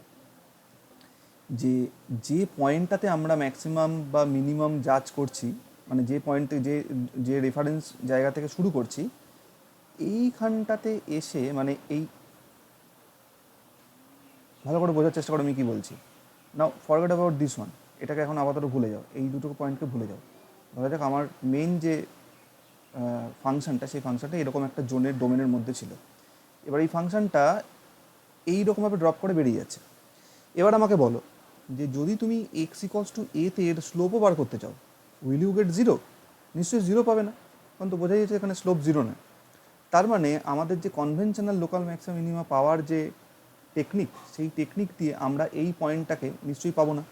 যে পয়েন্টটাতে আমরা ম্যাক্সিমাম বা মিনিমাম জাজ করছি, মানে যে পয়েন্টে যে রেফারেন্স জায়গা থেকে শুরু করছি, এইখানটাতে এসে, মানে এই ভালো করে বোঝার চেষ্টা করো আমি কী বলছি। নাও ফরগেট অ্যাবাউট দিস ওয়ান, এটাকে এখন আপাতত ভুলে যাও, এই দুটো পয়েন্টকে ভুলে যাও। ধরা যাক আমার মেন যে ফাংশনটা, সেই ফাংশনটা এরকম একটা ডোমেনের মধ্যে ছিল। এবার এই ফাংশনটা এইরকমভাবে ড্রপ করে বেরিয়ে যাচ্ছে। এবার আমাকে বলো যে যদি তুমি এক্স ইকলস টু এতে এর স্লোপও বার করতে চাও, উইল ইউ গেট জিরো? নিশ্চয়ই জিরো পাবে না, কারণ তো বোঝাই যাচ্ছে এখানে স্লোপ জিরো নয়। তার মানে আমাদের যে কনভেনশনাল লোকাল ম্যাক্সিমাম মিনিমা পাওয়ার যে টেকনিক, সেই টেকনিক দিয়ে আমরা এই পয়েন্টটাকে নিশ্চয়ই পাবো না।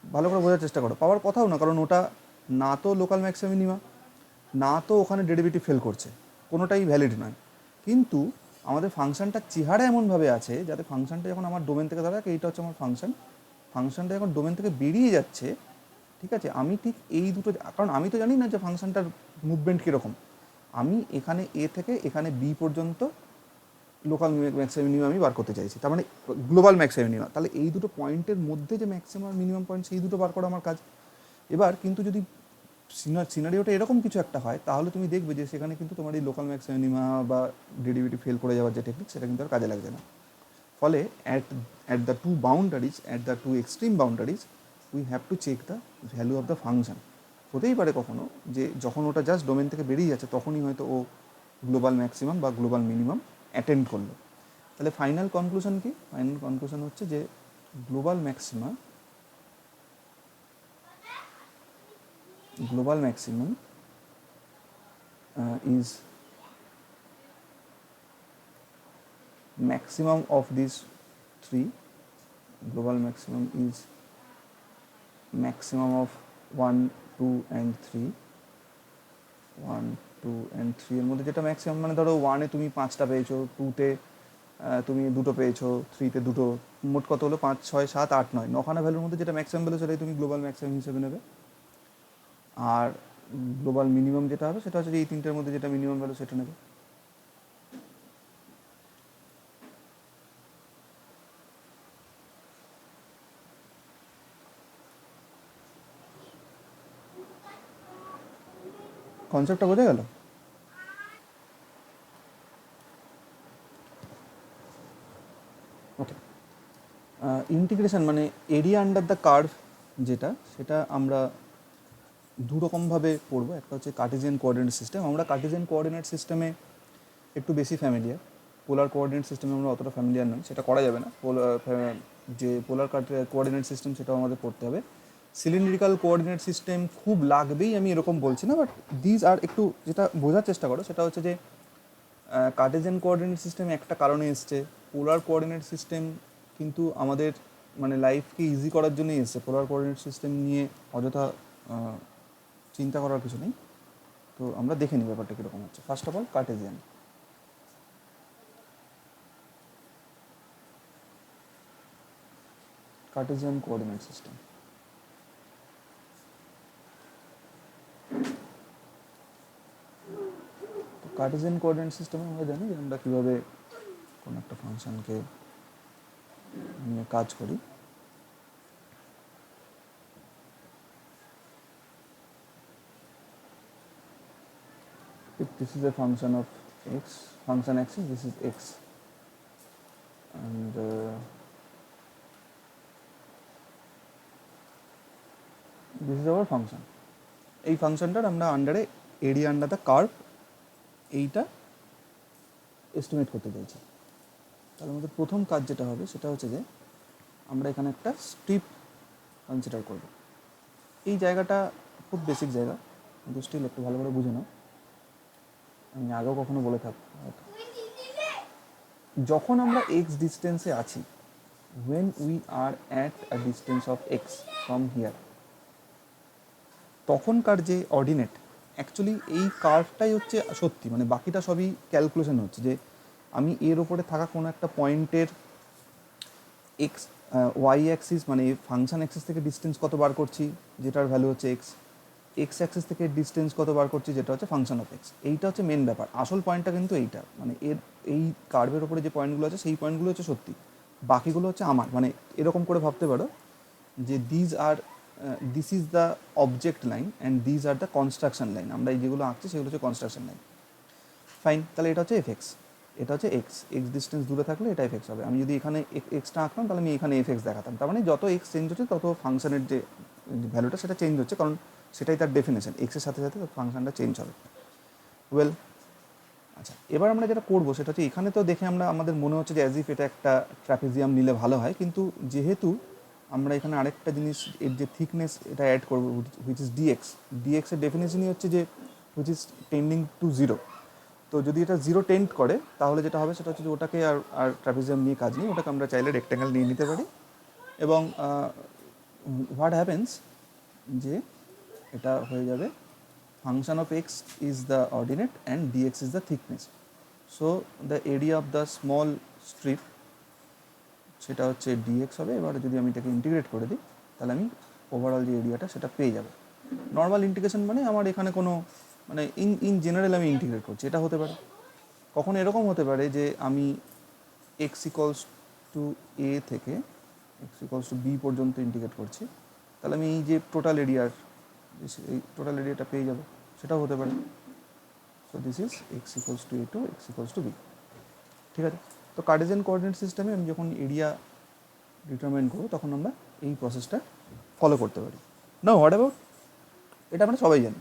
ভালো করে বোঝার চেষ্টা করো, পাওয়ার কথাও না, কারণ ওটা না তো লোকাল ম্যাক্সিমাম মিনিমা, না তো ওখানে ডেরিভেটিভ ফেল করছে, কোনোটাই ভ্যালিড নয়। কিন্তু আমাদের ফাংশনটা চেহারা এমনভাবে আছে যাতে ফাংশনটা যখন আমার ডোমেন থেকে, ধরা এইটা হচ্ছে আমার ফাংশনটা যখন ডোমেন থেকে বেরিয়ে যাচ্ছে, ঠিক আছে, আমি ঠিক এই দুটো, কারণ আমি তো জানি না যে ফাংশনটার মুভমেন্ট কীরকম, আমি এখানে এ থেকে এখানে বি পর্যন্ত লোকাল ম্যাক্সিমাম মিনিমাম আমি বার করতে চাইছি, তার মানে গ্লোবাল ম্যাক্সিমাম মিনিমাম। তাহলে এই দুটো পয়েন্টের মধ্যে যে ম্যাক্সিমাম মিনিমাম পয়েন্ট, সেই দুটো বার করা আমার কাজ। এবার কিন্তু যদি সিনারিওটা এরকম কিছু একটা হয়, তাহলে তুমি দেখবে যে সেখানে কিন্তু তোমার এই লোকাল ম্যাক্সিমাম মিনিমা বা ডেরিভেটিভ ফেল করে যাওয়ার যে টেকনিক, সেটা কিন্তু আর কাজে লাগছে না। ফলে at the two boundaries, at the two extreme boundaries, we have to check the value of the function. হতেই পারে কখনো যে যখন ওটা জাস্ট ডোমেন থেকে বেরিয়ে যাচ্ছে, তখনই হয়তো ও গ্লোবাল ম্যাক্সিমাম বা গ্লোবাল মিনিমাম অ্যাটেন্ড করলো। তাহলে ফাইনাল কনক্লুশন কি? ফাইনাল কনক্লুশন হচ্ছে যে global maximum is maximum of these three. Global maximum is maximum of 1, 2 and 3. 1, 2 and 3 এর মধ্যে যেটা ম্যাক্সিমাম, মানে ধরো 1-এ তুমি 5টা পেয়েছো, 2-তে তুমি 2টো পেয়েছো, 3-তে 2টো, মোট কত হলো? 5, 6, 7, 8, 9, 9খানা ভ্যালুর মধ্যে যেটা ম্যাক্সিমাম ভ্যালু, সেটাই তুমি গ্লোবাল ম্যাক্সিমাম হিসেবে নেবে। আর গ্লোবাল মিনিমাম যেটা হবে, সেটা হচ্ছে যে এই তিনটের মধ্যে যেটা মিনিমাম ভ্যালু, সেটা নেবে। কনসেপ্টটা বোঝা গেল? ওকে, ইন্টিগ্রেশন মানে এরিয়া আন্ডার দ্য কার্ভ যেটা, সেটা আমরা দুরকমভাবে পড়বো। একটা হচ্ছে কার্টেসিয়ান কোঅর্ডিনেট সিস্টেম। আমরা কার্টেসিয়ান কোঅর্ডিনেট সিস্টেমে একটু বেশি ফ্যামিলিয়ার, পোলার কোঅর্ডিনেট সিস্টেমে আমরা অতটা ফ্যামিলিয়ার নই, সেটা করা যাবে না। যে পোলার কোঅর্ডিনেট সিস্টেম, সেটাও আমাদের পড়তে হবে। সিলিন্ড্রিক্যাল কোঅর্ডিনেট সিস্টেম খুব লাগবেই আমি এরকম বলছি না, বাট দিজ আর একটু যেটা বোঝার চেষ্টা করো, সেটা হচ্ছে যে কার্টেসিয়ান কোঅর্ডিনেট সিস্টেম একটা কারণে এসছে, পোলার কোঅর্ডিনেট সিস্টেম কিন্তু আমাদের মানে লাইফকে ইজি করার জন্যই এসছে। পোলার কোঅর্ডিনেট সিস্টেম নিয়ে অযথা চিন্তা করার কিছু নেই। তো আমরা দেখে নিই ব্যাপারটা কীরকম হচ্ছে। First of all Cartesian coordinate system. তো কার্টেসিয়ান কোঅর্ডিনেট সিস্টেমে আমরা জানি যে আমরা কীভাবে কোনো একটা ফাংশনকে নিয়ে কাজ করি। If this is a function of x, function axis, this is x, and this is our function. এই ফাংশনটার আমরা আন্ডারে এরিয়া আন্ডার দ্য কার্ভ এইটা এস্টিমেট করতে চাইছি। তাহলে আমাদের প্রথম কাজ যেটা হবে, সেটা হচ্ছে যে আমরা এখানে একটা স্ট্রিপ কনসিডার করব। এই জায়গাটা খুব বেসিক জায়গা, কিন্তু স্টিল একটু ভালো করে বুঝে নাও, আমি আগেও কখনো বলে থাকবো। যখন আমরা এক্স ডিস্টেন্সে আছি, when we are at a distance of x from here, তখনকার যে অর্ডিনেট, অ্যাকচুয়ালি এই কার্ভটাই হচ্ছে সত্যি, মানে বাকিটা সবই ক্যালকুলেশন হচ্ছে যে আমি এর ওপরে থাকা কোনো একটা পয়েন্টের এক্স ওয়াই অ্যাক্সিস, মানে ফাংশন অ্যাক্সিস থেকে ডিস্টেন্স কত বার করছি, যেটার ভ্যালু হচ্ছে এক্স অ্যাক্সিস থেকে ডিস্টেন্স কত বার করছি, যেটা হচ্ছে ফাংশন অফ এক্স। এইটা হচ্ছে মেন ব্যাপার, আসল পয়েন্টটা কিন্তু এইটা, মানে এই কার্ভের ওপরে যে পয়েন্টগুলো আছে, সেই পয়েন্টগুলো হচ্ছে সত্যি, বাকিগুলো হচ্ছে আমার। মানে এরকম করে ভাবতে পারো যে this is the object line and these are the construction line. আমরা এই যেগুলো আঁকছি, সেগুলো হচ্ছে কনস্ট্রাকশন লাইন। ফাইন, তাহলে এটা হচ্ছে এফএক্স, এটা হচ্ছে এক্স ডিস্টেন্স দূরে থাকলে এটা এফএক্স হবে। আমি যদি এখানে এক্সটা আঁকতাম, তাহলে আমি এখানে এফএক্স দেখাতাম। তার মানে যত এক্স চেঞ্জ হচ্ছে, তত ফাংশনের যে ভ্যালুটা, সেটা চেঞ্জ হচ্ছে, কারণ সেটাই তার ডেফিনেশন, এক্সের সাথে সাথে ফাংশনটা চেঞ্জ হবে। ওয়েল, আচ্ছা, এবার আমরা যেটা করবো, সেটা হচ্ছে এখানে তো দেখে আমাদের মনে হচ্ছে যে অ্যাজ ইফ এটা একটা ট্র্যাপিজিয়াম নিলে ভালো হয়, কিন্তু যেহেতু আমরা এখানে আরেকটা জিনিস, এর যে থিকনেস, এটা অ্যাড করবো, হুইচ ইজ ডিএক্স। ডিএক্সের ডেফিনেশনই হচ্ছে যে হুইচ ইজ টেন্ডিং টু 0। তো যদি এটা জিরো টেন্ট করে তাহলে যেটা হবে সেটা হচ্ছে যে ওটাকে আর ট্রাপিজিয়াম নিয়ে কাজ নেই, ওটাকে আমরা চাইলে রেক্ট্যাঙ্গেল নিয়ে নিতে পারি। এবং হোয়াট হ্যাপেন্স যে এটা হয়ে যাবে function of x is the ordinate and dx is the thickness. So the area of the small strip সেটা হচ্ছে ডিএক্স হবে। এবার যদি আমি এটাকে ইন্টিগ্রেট করে দিই তাহলে আমি ওভারঅল যে এরিয়াটা সেটা পেয়ে যাবো। নর্মাল ইন্টিগ্রেশন মানে আমার এখানে কোনো মানে ইন জেনারেল আমি ইন্টিগ্রেট করছি, এটা হতে পারে। কখন এরকম হতে পারে যে আমি এক্স ইকলস টু এ থেকে এক্স ইকলস টু বি পর্যন্ত ইন্টিগ্রেট করছি, তাহলে আমি এই যে টোটাল এরিয়াটা পেয়ে যাবো, সেটাও হতে পারে। So this is x equals to a to x equals to b. ঠিক আছে, তো কার্টেসিয়ান কোঅর্ডিনেট সিস্টেমে আমি যখন এরিয়া ডিটারমাইন করবো তখন আমরা এই প্রসেসটা ফলো করতে পারি। না হোয়াট অ্যাবাউট, এটা আমরা সবাই জানি,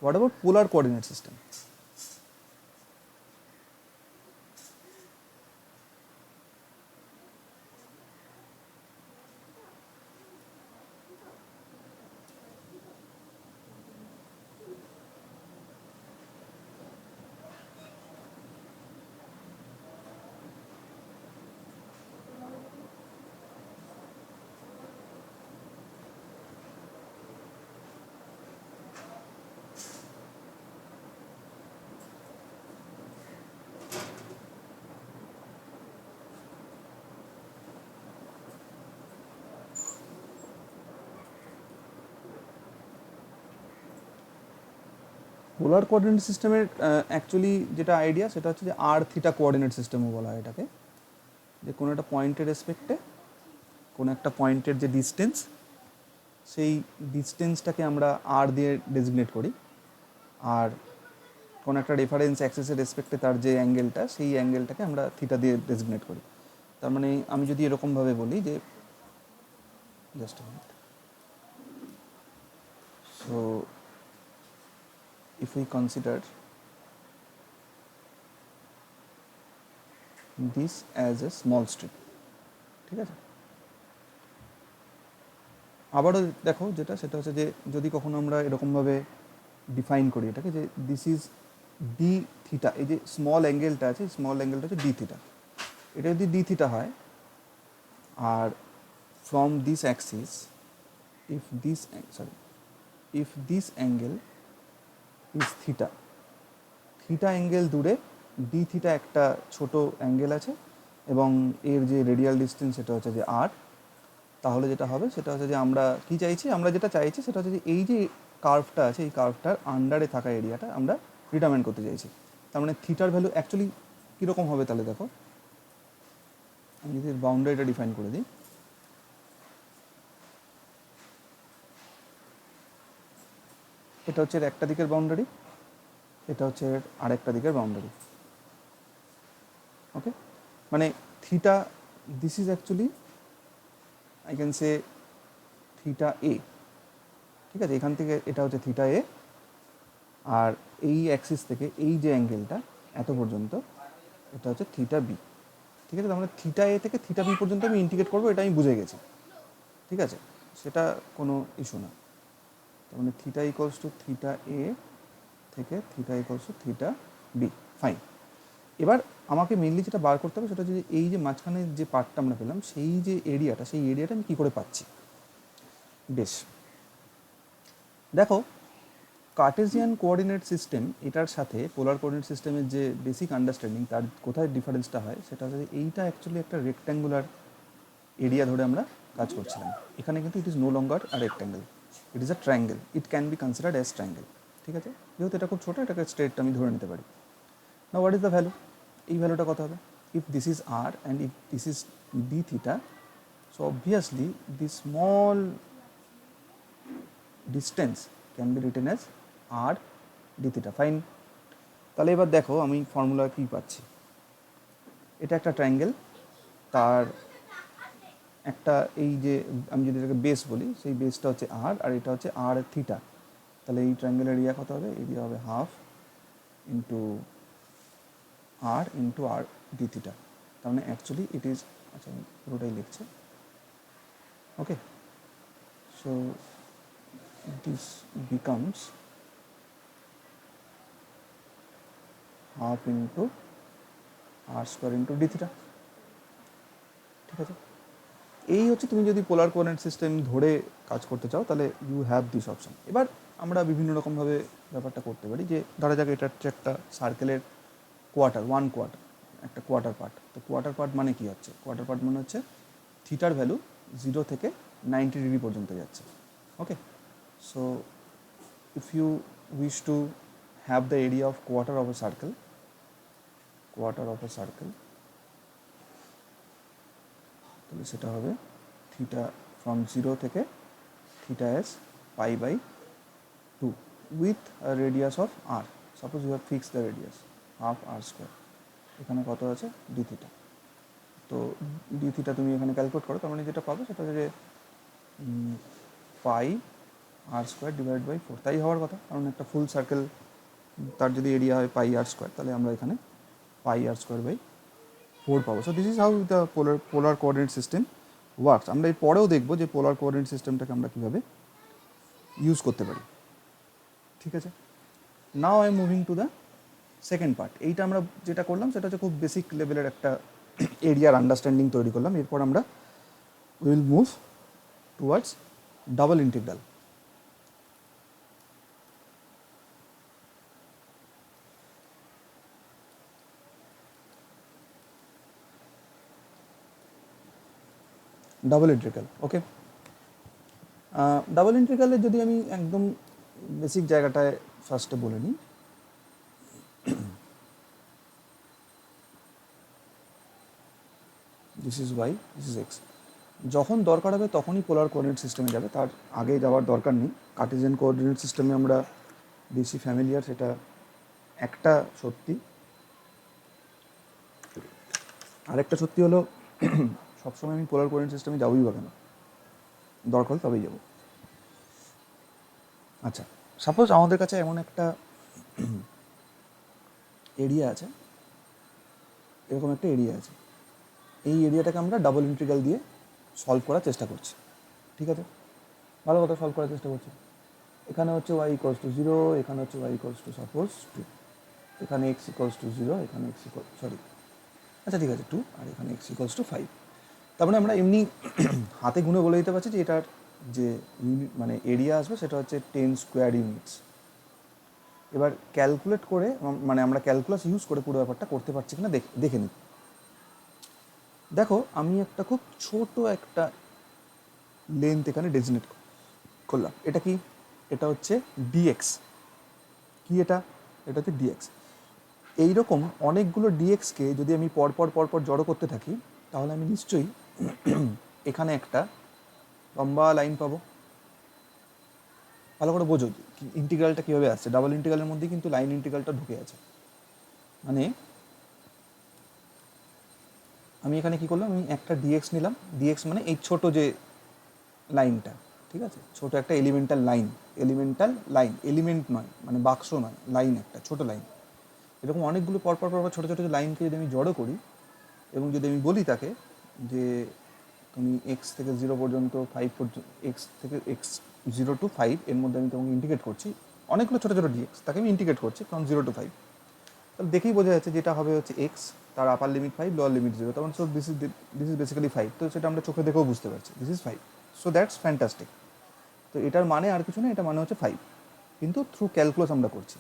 what about polar coordinate system? Polar coordinate সিস্টেমের অ্যাকচুয়ালি যেটা আইডিয়া সেটা হচ্ছে যে আর থিটা কোঅর্ডিনেট সিস্টেমও বলা হয় এটাকে। যে কোনো একটা পয়েন্টের রেসপেক্টে কোনো একটা পয়েন্টের যে ডিস্টেন্স, সেই ডিস্টেন্সটাকে আমরা আর দিয়ে ডেজিগনেট করি, আর কোনো একটা রেফারেন্স অ্যাক্সেসের রেসপেক্টে তার যে অ্যাঙ্গেলটা, সেই অ্যাঙ্গেলটাকে আমরা থিটা দিয়ে ডেজিগনেট করি। তার মানে আমি যদি এরকমভাবে বলি যে just a minute, so if we consider this as a small strip, ঠিক আছে। আবারও দেখো যেটা সেটা হচ্ছে যে যদি কখনো আমরা এরকমভাবে ডিফাইন করি এটাকে যে দিস ইজ ডি থিটা, এই যে স্মল অ্যাঙ্গেলটা আছে, স্মল অ্যাঙ্গেলটা হচ্ছে ডি থিটা, এটা যদি ডি থিটা হয়, are from this Axis if this angle is theta, theta angle দূরে ডি থিটা একটা ছোট অ্যাঙ্গেল আছে এবং এর যে রেডিয়াল ডিস্টেন্স সেটা হচ্ছে যে আর, তাহলে যেটা হবে সেটা হচ্ছে যে আমরা কি চাইছি, আমরা যেটা চাইছি সেটা হচ্ছে যে এই যে কার্ভটা আছে এই কার্ভটার আন্ডারে থাকা এরিয়াটা আমরা ডিটারমাইন করতে চাইছি। তার মানে থিটার ভ্যালু অ্যাকচুয়ালি কীরকম হবে তাহলে দেখো, আমি যদি বাউন্ডারিটা ডিফাইন করে দিই, এটা হচ্ছে একটা দিকের বাউন্ডারি, এটা হচ্ছে আরেকটা দিকের বাউন্ডারি। ওকে, মানে theta, this is actually I can say theta a, ঠিক আছে। এখান থেকে এটা হচ্ছে থিটা এ, আর এই অ্যাক্সিস থেকে এই যে অ্যাঙ্গেলটা এত পর্যন্ত এটা হচ্ছে থিটা বি, ঠিক আছে। তার মানে থিটা এ থেকে থিটা বি পর্যন্ত আমি ইন্টিগ্রেট করবো, এটা আমি বুঝে গেছি, ঠিক আছে, সেটা কোনো ইস্যু না। তার মানে theta equals to theta a থেকে theta equals to theta b, fine. এবার আমাকে মেনলি যেটা বার করতে হবে সেটা হচ্ছে যে এই যে মাঝখানে যে পার্টটা আমরা পেলাম সেই যে এরিয়াটা, সেই এরিয়াটা আমি কী করে পাচ্ছি। বেশ, দেখো কার্টেসিয়ান কোঅর্ডিনেট সিস্টেম এটার সাথে পোলার কোঅর্ডিনেট সিস্টেমের যে বেসিক আন্ডারস্ট্যান্ডিং, তার কোথায় ডিফারেন্সটা হয় সেটা হচ্ছে এইটা অ্যাকচুয়ালি একটা রেক্ট্যাঙ্গুলার এরিয়া ধরে আমরা কাজ করছিলাম। এখানে কিন্তু it is no longer a rectangle, it is a triangle, it can be considered as triangle, ঠিক আছে। যেহেতু এটা খুব ছোটো, এটাকে স্ট্রেট আমি ধরে নিতে পারি। না হোয়াট ইজ দ্য ভ্যালু, এই ভ্যালুটা কত হবে, if this is r and if this is d theta, so obviously this small distance can be written as r d theta, fine. তাহলে এবার দেখো আমি ফর্মুলা কী পাচ্ছি, এটা একটা ট্রায়াঙ্গেল, তার একটা এই যে আমি যদি এটাকে বেস বলি, সেই বেসটা হচ্ছে আর, আর এটা হচ্ছে আর থিটা, তাহলে এই ট্রায়াঙ্গেলের এরিয়া কত হবে, এরিয়া হবে half into r d theta. তার মানে অ্যাকচুয়ালি ইট ইজ, আচ্ছা আমি পুরোটাই লিখছি, okay. So this becomes half into r square into d theta. ঠিক আছে, এই হচ্ছে তুমি যদি পোলার কোঅর্ডিনেট সিস্টেম ধরে কাজ করতে চাও তাহলে ইউ হ্যাভ দিস অপশন। এবার আমরা বিভিন্ন রকমভাবে ব্যাপারটা করতে পারি, যে ধরা যাক এটা হচ্ছে একটা সার্কেলের কোয়ার্টার, ওয়ান কোয়ার্টার, একটা কোয়ার্টার পার্ট। তো কোয়ার্টার পার্ট মানে কি হচ্ছে? কোয়ার্টার পার্ট মানে হচ্ছে থিটার ভ্যালু 0 থেকে 90 ডিগ্রি পর্যন্ত যাচ্ছে। Okay, so if you wish to have the area of quarter of a circle, তাহলে সেটা হবে থিটা ফ্রম 0 থেকে theta as pi by 2 with radius of r. Suppose you have fix the radius half r square, এখানে কত আছে ডি থিটা। তো ডি থিটা তুমি এখানে ক্যালকুলেট করো, তার মানে যেটা পাবে সেটা হচ্ছে যে পাই আর স্কোয়ার ডিভাইড বাই 4। তাই হওয়ার কথা, কারণ একটা ফুল সার্কেল তার যদি এরিয়া হয় পাই আর স্কোয়ার, তাহলে আমরা এখানে পাই আর স্কোয়ার বাই 4 পাবো। So this is how the polar coordinate system works. আমরা এর পরেও দেখবো যে পোলার কোঅর্ডিনেট সিস্টেমটাকে আমরা কীভাবে ইউজ করতে পারি। ঠিক আছে, now I am moving to the second part. এইটা আমরা যেটা করলাম সেটা হচ্ছে খুব বেসিক লেভেলের একটা এরিয়ার আন্ডারস্ট্যান্ডিং তৈরি করলাম। এরপর আমরা will move towards double integral. Double integral, okay. Double ইন্টিগ্রালের যদি আমি একদম বেসিক জায়গাটায় ফার্স্টে বলে নিই, this is Y, this is x. যখন দরকার হবে তখনই পোলার কোঅর্ডিনেট সিস্টেমে যাবে, তার আগে যাওয়ার দরকার নেই। কার্টেসিয়ান কোঅর্ডিনেট সিস্টেমে আমরা বেশি ফ্যামিলিয়ার, সেটা একটা সত্যি। আরেকটা সত্যি হলো সবসময় আমি পোলার কোঅর্ডিনেট সিস্টেমে যাবোই বা কেন, দরকার হলে তবেই যাবো। আচ্ছা, সাপোজ আমাদের কাছে এমন একটা এরিয়া আছে, এরকম একটা এরিয়া আছে, এই এরিয়াটাকে আমরা ডাবল ইন্টিগ্রাল দিয়ে সলভ করার চেষ্টা করছি। ঠিক আছে, ভালো কথা, সলভ করার চেষ্টা করছি। এখানে হচ্ছে ওয়াই ইকোয়ালস টু 0, এখানে হচ্ছে ওয়াই ইকোয়ালস টু সাপোজ 2, এখানে এক্স ইকোয়ালস টু 0, এখানে এক্স ইকোয়াল আচ্ছা ঠিক আছে 2, আর এখানে এক্স ইকোয়ালস টু 5। তারপরে আমরা এমনি হাতে গুনে বলে দিতে পারছি যে এটার যে ইউনিট মানে এরিয়া আসবে সেটা হচ্ছে 10 স্কোয়ার ইউনিটস। এবার ক্যালকুলেট করে মানে আমরা ক্যালকুলাস ইউজ করে পুরো ব্যাপারটা করতে পারছি কিনা দেখে নিই। দেখো, আমি একটা খুব ছোট একটা লেন্থ এখানে ডেজিগনেট করলাম। এটা কি? এটা হচ্ছে ডিএক্স। কি এটা? এটা হচ্ছে ডিএক্স। এইরকম অনেকগুলো ডিএক্সকে যদি আমি পরপর জড়ো করতে থাকি, তাহলে আমি নিশ্চয়ই এখানে একটা লম্বা লাইন পাবো। ভালো করে বোঝো ইন্টিগ্রালটা কীভাবে আসছে। ডাবল ইন্টিগ্রালের মধ্যে কিন্তু লাইন ইন্টিগ্রালটা ঢুকে আছে। মানে আমি এখানে কি করলাম, আমি একটা ডিএক্স নিলাম। ডিএক্স মানে এই ছোট যে লাইনটা, ঠিক আছে, ছোট একটা এলিমেন্টাল লাইন, এলিমেন্ট নয়, মানে বাক্স নয়, লাইন, একটা ছোট লাইন। এরকম অনেকগুলো পরপর ছোটো ছোটো লাইনকে যদি আমি জড়ো করি এবং যদি আমি বলি তাকে যে তুমি এক্স থেকে 0 পর্যন্ত 5 পর্যন্ত, এক্স থেকে এক্স 0 to 5 এর মধ্যে আমি তোমাকে ইন্টিগ্রেট করছি, অনেকগুলো ছোটো ছোটো ডিএক্স, তাকে আমি ইন্টিগ্রেট করছি ফ্রম 0 to 5। তাহলে দেখেই বোঝা যাচ্ছে যেটা হবে হচ্ছে এক্স, তার আপার লিমিট 5, লোয়ার লিমিট 0, তখন সো দিস ইজ বেসিক্যালি 5। তো সেটা আমরা চোখে দেখেও বুঝতে পারছি this is 5। So that's fantastic. তো এটার মানে আর কিছু না, এটা মানে হচ্ছে 5, কিন্তু থ্রু ক্যালকুলাস আমরা করছি।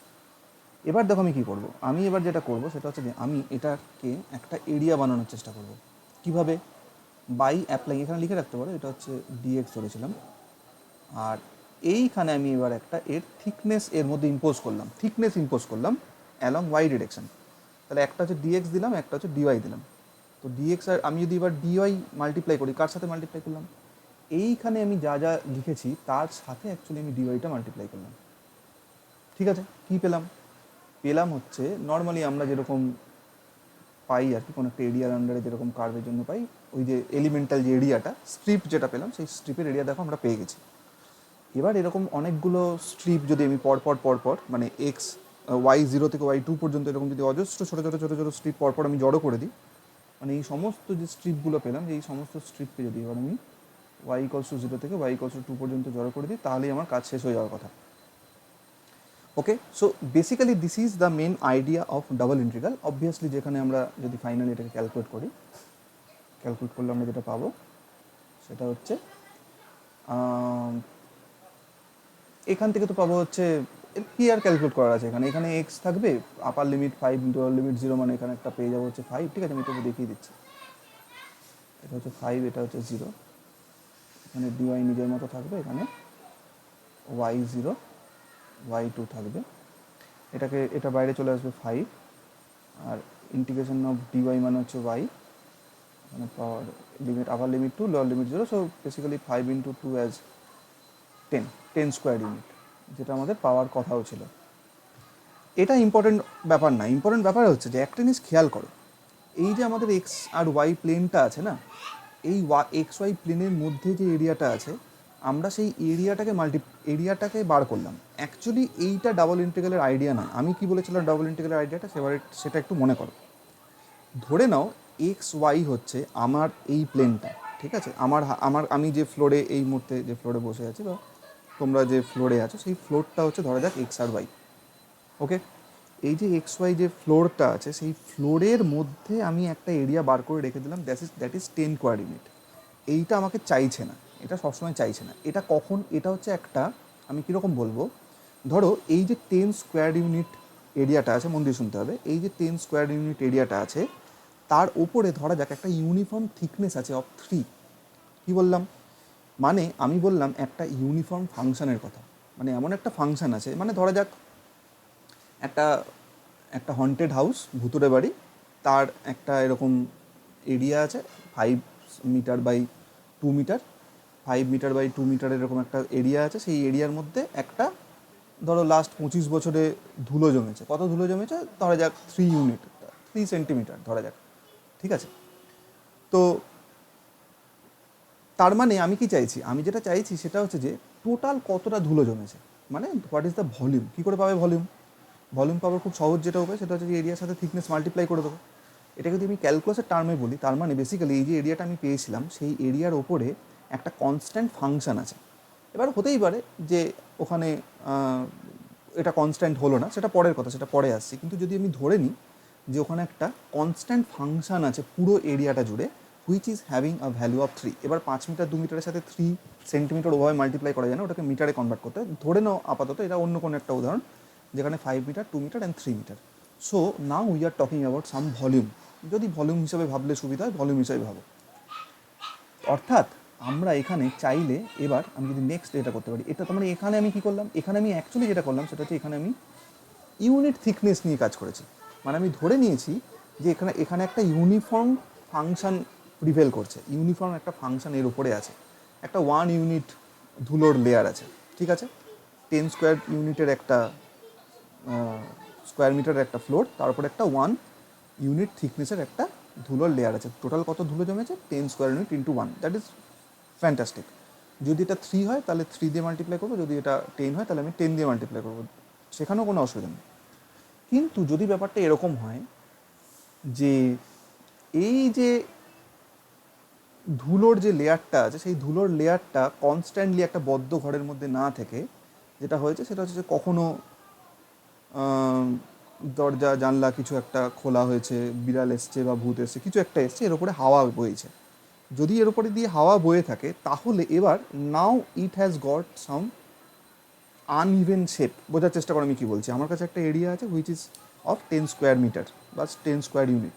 এবার দেখো আমি কী করবো। আমি এবার যেটা করবো সেটা হচ্ছে যে আমি এটাকে একটা এরিয়া বানানোর চেষ্টা করব। কিভাবে? বাই অ্যাপ্লাই, এখানে লিখে রাখতে পারো, এটা হচ্ছে ডিএক্স ধরেছিলাম, আর এইখানে আমি এবার একটা এর থিকনেস এর মধ্যে ইম্পোজ করলাম অ্যালং ওয়াই ডিরেকশন। তাহলে একটা হচ্ছে ডিএক্স দিলাম, একটা হচ্ছে ডিওয়াই দিলাম। তো ডিএক্স আর আমি যদি এবার ডিওয়াই মাল্টিপ্লাই করি, কার সাথে মাল্টিপ্লাই করলাম? এইখানে আমি যা যা লিখেছি তার সাথে অ্যাকচুয়ালি আমি ডিওয়াইটা মাল্টিপ্লাই করলাম। ঠিক আছে, কী পেলাম হচ্ছে নর্মালি আমরা যেরকম পাই আর কি, কোনো একটা এরিয়ার আন্ডারে যেরকম কার্ভের জন্য পাই, ওই যে এলিমেন্টাল যে এরিয়াটা, স্ট্রিপ যেটা পেলাম, সেই স্ট্রিপের এরিয়া দেখো আমরা পেয়ে গেছি। এবার এরকম অনেকগুলো স্ট্রিপ যদি আমি পরপর মানে এক্স ওয়াই 0 থেকে ওয়াই 2 পর্যন্ত এরকম যদি অজস্র ছোটো ছোটো স্ট্রিপ পরপর আমি জড়ো করে দিই, মানে এই সমস্ত যে স্ট্রিপগুলো পেলাম, এই সমস্ত স্ট্রিপকে যদি এবার আমি y = 0 থেকে y = 2 পর্যন্ত জড়ো করে দিই, তাহলেই আমার কাজ শেষ হয়ে যাওয়ার কথা। Okay, so basically this is the main idea of double integral. Obviously যেখানে আমরা যদি ফাইনালি এটাকে ক্যালকুলেট করলে আমরা যেটা পাবো সেটা হচ্ছে এখান থেকে তো পাবো হচ্ছে কি আর ক্যালকুলেট করার আছে, এখানে এক্স থাকবে, আপার লিমিট 5 লোয়ার লিমিট 0, মানে এখানে একটা পেয়ে যাবো হচ্ছে 5। ঠিক আছে, আমি তোকে দেখিয়ে দিচ্ছি। এটা হচ্ছে 5, এটা হচ্ছে 0, এখানে ডিওয়াই নিজের মতো থাকবে, এখানে y0 y2 থাকবে, এটা বাইরে চলে আসবে 5, আর ইন্টিগ্রেশন অফ ডিওয়াই মানে হচ্ছে y, এখানে পাওয়ার limit upper limit 2 lower limit 0, so basically 5 into 2 as 10 square unit, যেটা আমাদের পাওয়ার কথাও ছিল। এটা ইম্পর্টেন্ট ব্যাপার না, ইম্পর্টেন্ট ব্যাপার হচ্ছে যে একটা জিনিস খেয়াল করো, এই যে আমাদের এক্স আর ওয়াই প্লেনটা আছে না, এই এক্স ওয়াই প্লেনের মধ্যে যে এরিয়াটা আছে, আমরা সেই এরিয়াটাকে বার করলাম। অ্যাকচুয়ালি এইটা ডাবল ইন্টিগ্রালের আইডিয়া না। আমি কি বলেছিলাম ডাবল ইন্টিগ্রালের আইডিয়াটা, সেটা একটু মনে করো। ধরে নাও এক্স ওয়াই হচ্ছে আমার এই প্লেনটা, ঠিক আছে, আমি যে ফ্লোরে এই মুহূর্তে যে ফ্লোরে বসে আছি, বা তোমরা যে ফ্লোরে আছো সেই ফ্লোরটা হচ্ছে ধরা যাক এক্স আর ওয়াই। ওকে, এই যে এক্স ওয়াই যে ফ্লোরটা আছে, সেই ফ্লোরের মধ্যে আমি একটা এরিয়া বার করে রেখে দিলাম, দ্যাট ইজ 10 স্কোয়ার ইউনিট। এইটা আমাকে চাইছে না, এটা সবসময় চাইছে না। এটা হচ্ছে একটা, আমি কীরকম বলবো, ধরো এই যে 10 স্কোয়ার ইউনিট এরিয়াটা আছে, মন দিয়ে শুনতে হবে, এই যে 10 স্কোয়ার ইউনিট এরিয়াটা আছে, তার ওপরে ধরা যাক একটা ইউনিফর্ম থিকনেস আছে অফ 3। কী বললাম, মানে আমি বললাম একটা ইউনিফর্ম ফাংশনের কথা, মানে এমন একটা ফাংশন আছে, মানে ধরা যাক একটা হন্টেড হাউস, ভুতুড়ে বাড়ি, তার একটা এরকম এরিয়া আছে 5 meter by 2 meter, 5 meter by 2 meter এরকম একটা এরিয়া আছে। সেই এরিয়ার মধ্যে একটা, ধরো লাস্ট 25 বছরে ধুলো জমেছে। কত ধুলো জমেছে, ধরা যাক 3 ইউনিট, 3 সেন্টিমিটার ধরা যাক, ঠিক আছে। তো তার মানে আমি কি চাইছি, আমি যেটা চাইছি সেটা হচ্ছে যে টোটাল কতটা ধুলো জমেছে, মানে হোয়াট ইজ দ্য ভলিউম। কী করে পাবে ভলিউম পাওয়ার খুব সহজ যেটা উপায়, সেটা হচ্ছে যে এরিয়ার সাথে থিকনেস মাল্টিপ্লাই করে দেবো। এটা যদি আমি ক্যালকুলাসের টার্মে বলি, তার মানে বেসিক্যালি এই যে এরিয়াটা আমি পেয়েছিলাম, সেই এরিয়ার ওপরে একটা কনস্ট্যান্ট ফাংশন আছে। এবার হতেই পারে যে ওখানে এটা কনস্ট্যান্ট হলো না, সেটা পরের কথা, সেটা পরে আসছে। কিন্তু যদি আমি ধরে নিই যে ওখানে একটা কনস্ট্যান্ট ফাংশন আছে পুরো এরিয়াটা জুড়ে, which is having a value of 3। এবার 5 মিটার 2 মিটারের সাথে 3 সেন্টিমিটার ওভাবে মাল্টিপ্লাই করা যায় না, ওটাকে মিটারে কনভার্ট করতে হয়। ধরে নাও আপাতত এটা অন্য কোনো একটা উদাহরণ, যেখানে 5 meter 2 meter and 3 meter. So now we are talking about some volume. যদি ভলিউম হিসাবে ভাবলে সুবিধা হয়, ভলিউম হিসাবে ভাবো। অর্থাৎ আমরা এখানে চাইলে, এবার আমি যদি নেক্সট এটা করতে পারি, এটা মানে এখানে আমি কী করলাম, এখানে আমি অ্যাকচুয়ালি যেটা করলাম সেটা হচ্ছে এখানে আমি ইউনিট থিকনেস নিয়ে কাজ করেছি। মানে আমি ধরে নিয়েছি যে এখানে একটা ইউনিফর্ম ফাংশন প্রিভেল করছে, ইউনিফর্ম একটা ফাংশন এর উপরে আছে, একটা 1 ইউনিট ধুলোর লেয়ার আছে, ঠিক আছে। 10 স্কোয়ার ইউনিটের একটা স্কোয়ার মিটারের একটা ফ্লোর, তারপরে একটা 1 ইউনিট থিকনেসের একটা ধুলোর লেয়ার আছে। টোটাল কত ধুলো জমেছে, 10 square unit into 1, that is fantastic. যদি এটা 3 হয় তাহলে 3 দিয়ে মাল্টিপ্লাই করবো, যদি এটা 10 হয় তাহলে আমি 10 দিয়ে মাল্টিপ্লাই করবো, সেখানেও কোনো অসুবিধা নেই। কিন্তু যদি ব্যাপারটা এরকম হয় যে এই যে ধুলোর যে লেয়ারটা আছে, সেই ধুলোর লেয়ারটা কনস্ট্যান্টলি একটা বদ্ধ ঘরের মধ্যে না থেকে যেটা হয়েছে সেটা হচ্ছে যে কখনো দরজা জানলা কিছু একটা খোলা হয়েছে, বিড়াল এসছে বা ভূত এসছে, কিছু একটা এসছে, এর উপরে হাওয়া বইছে। যদি এর উপরে দিয়ে হাওয়া বয়ে থাকে, তাহলে এবার now it has got some uneven shape. বোঝার চেষ্টা করো আমি কী বলছি। আমার কাছে একটা এরিয়া আছে which is of 10 square meter বা 10 স্কোয়ার ইউনিট,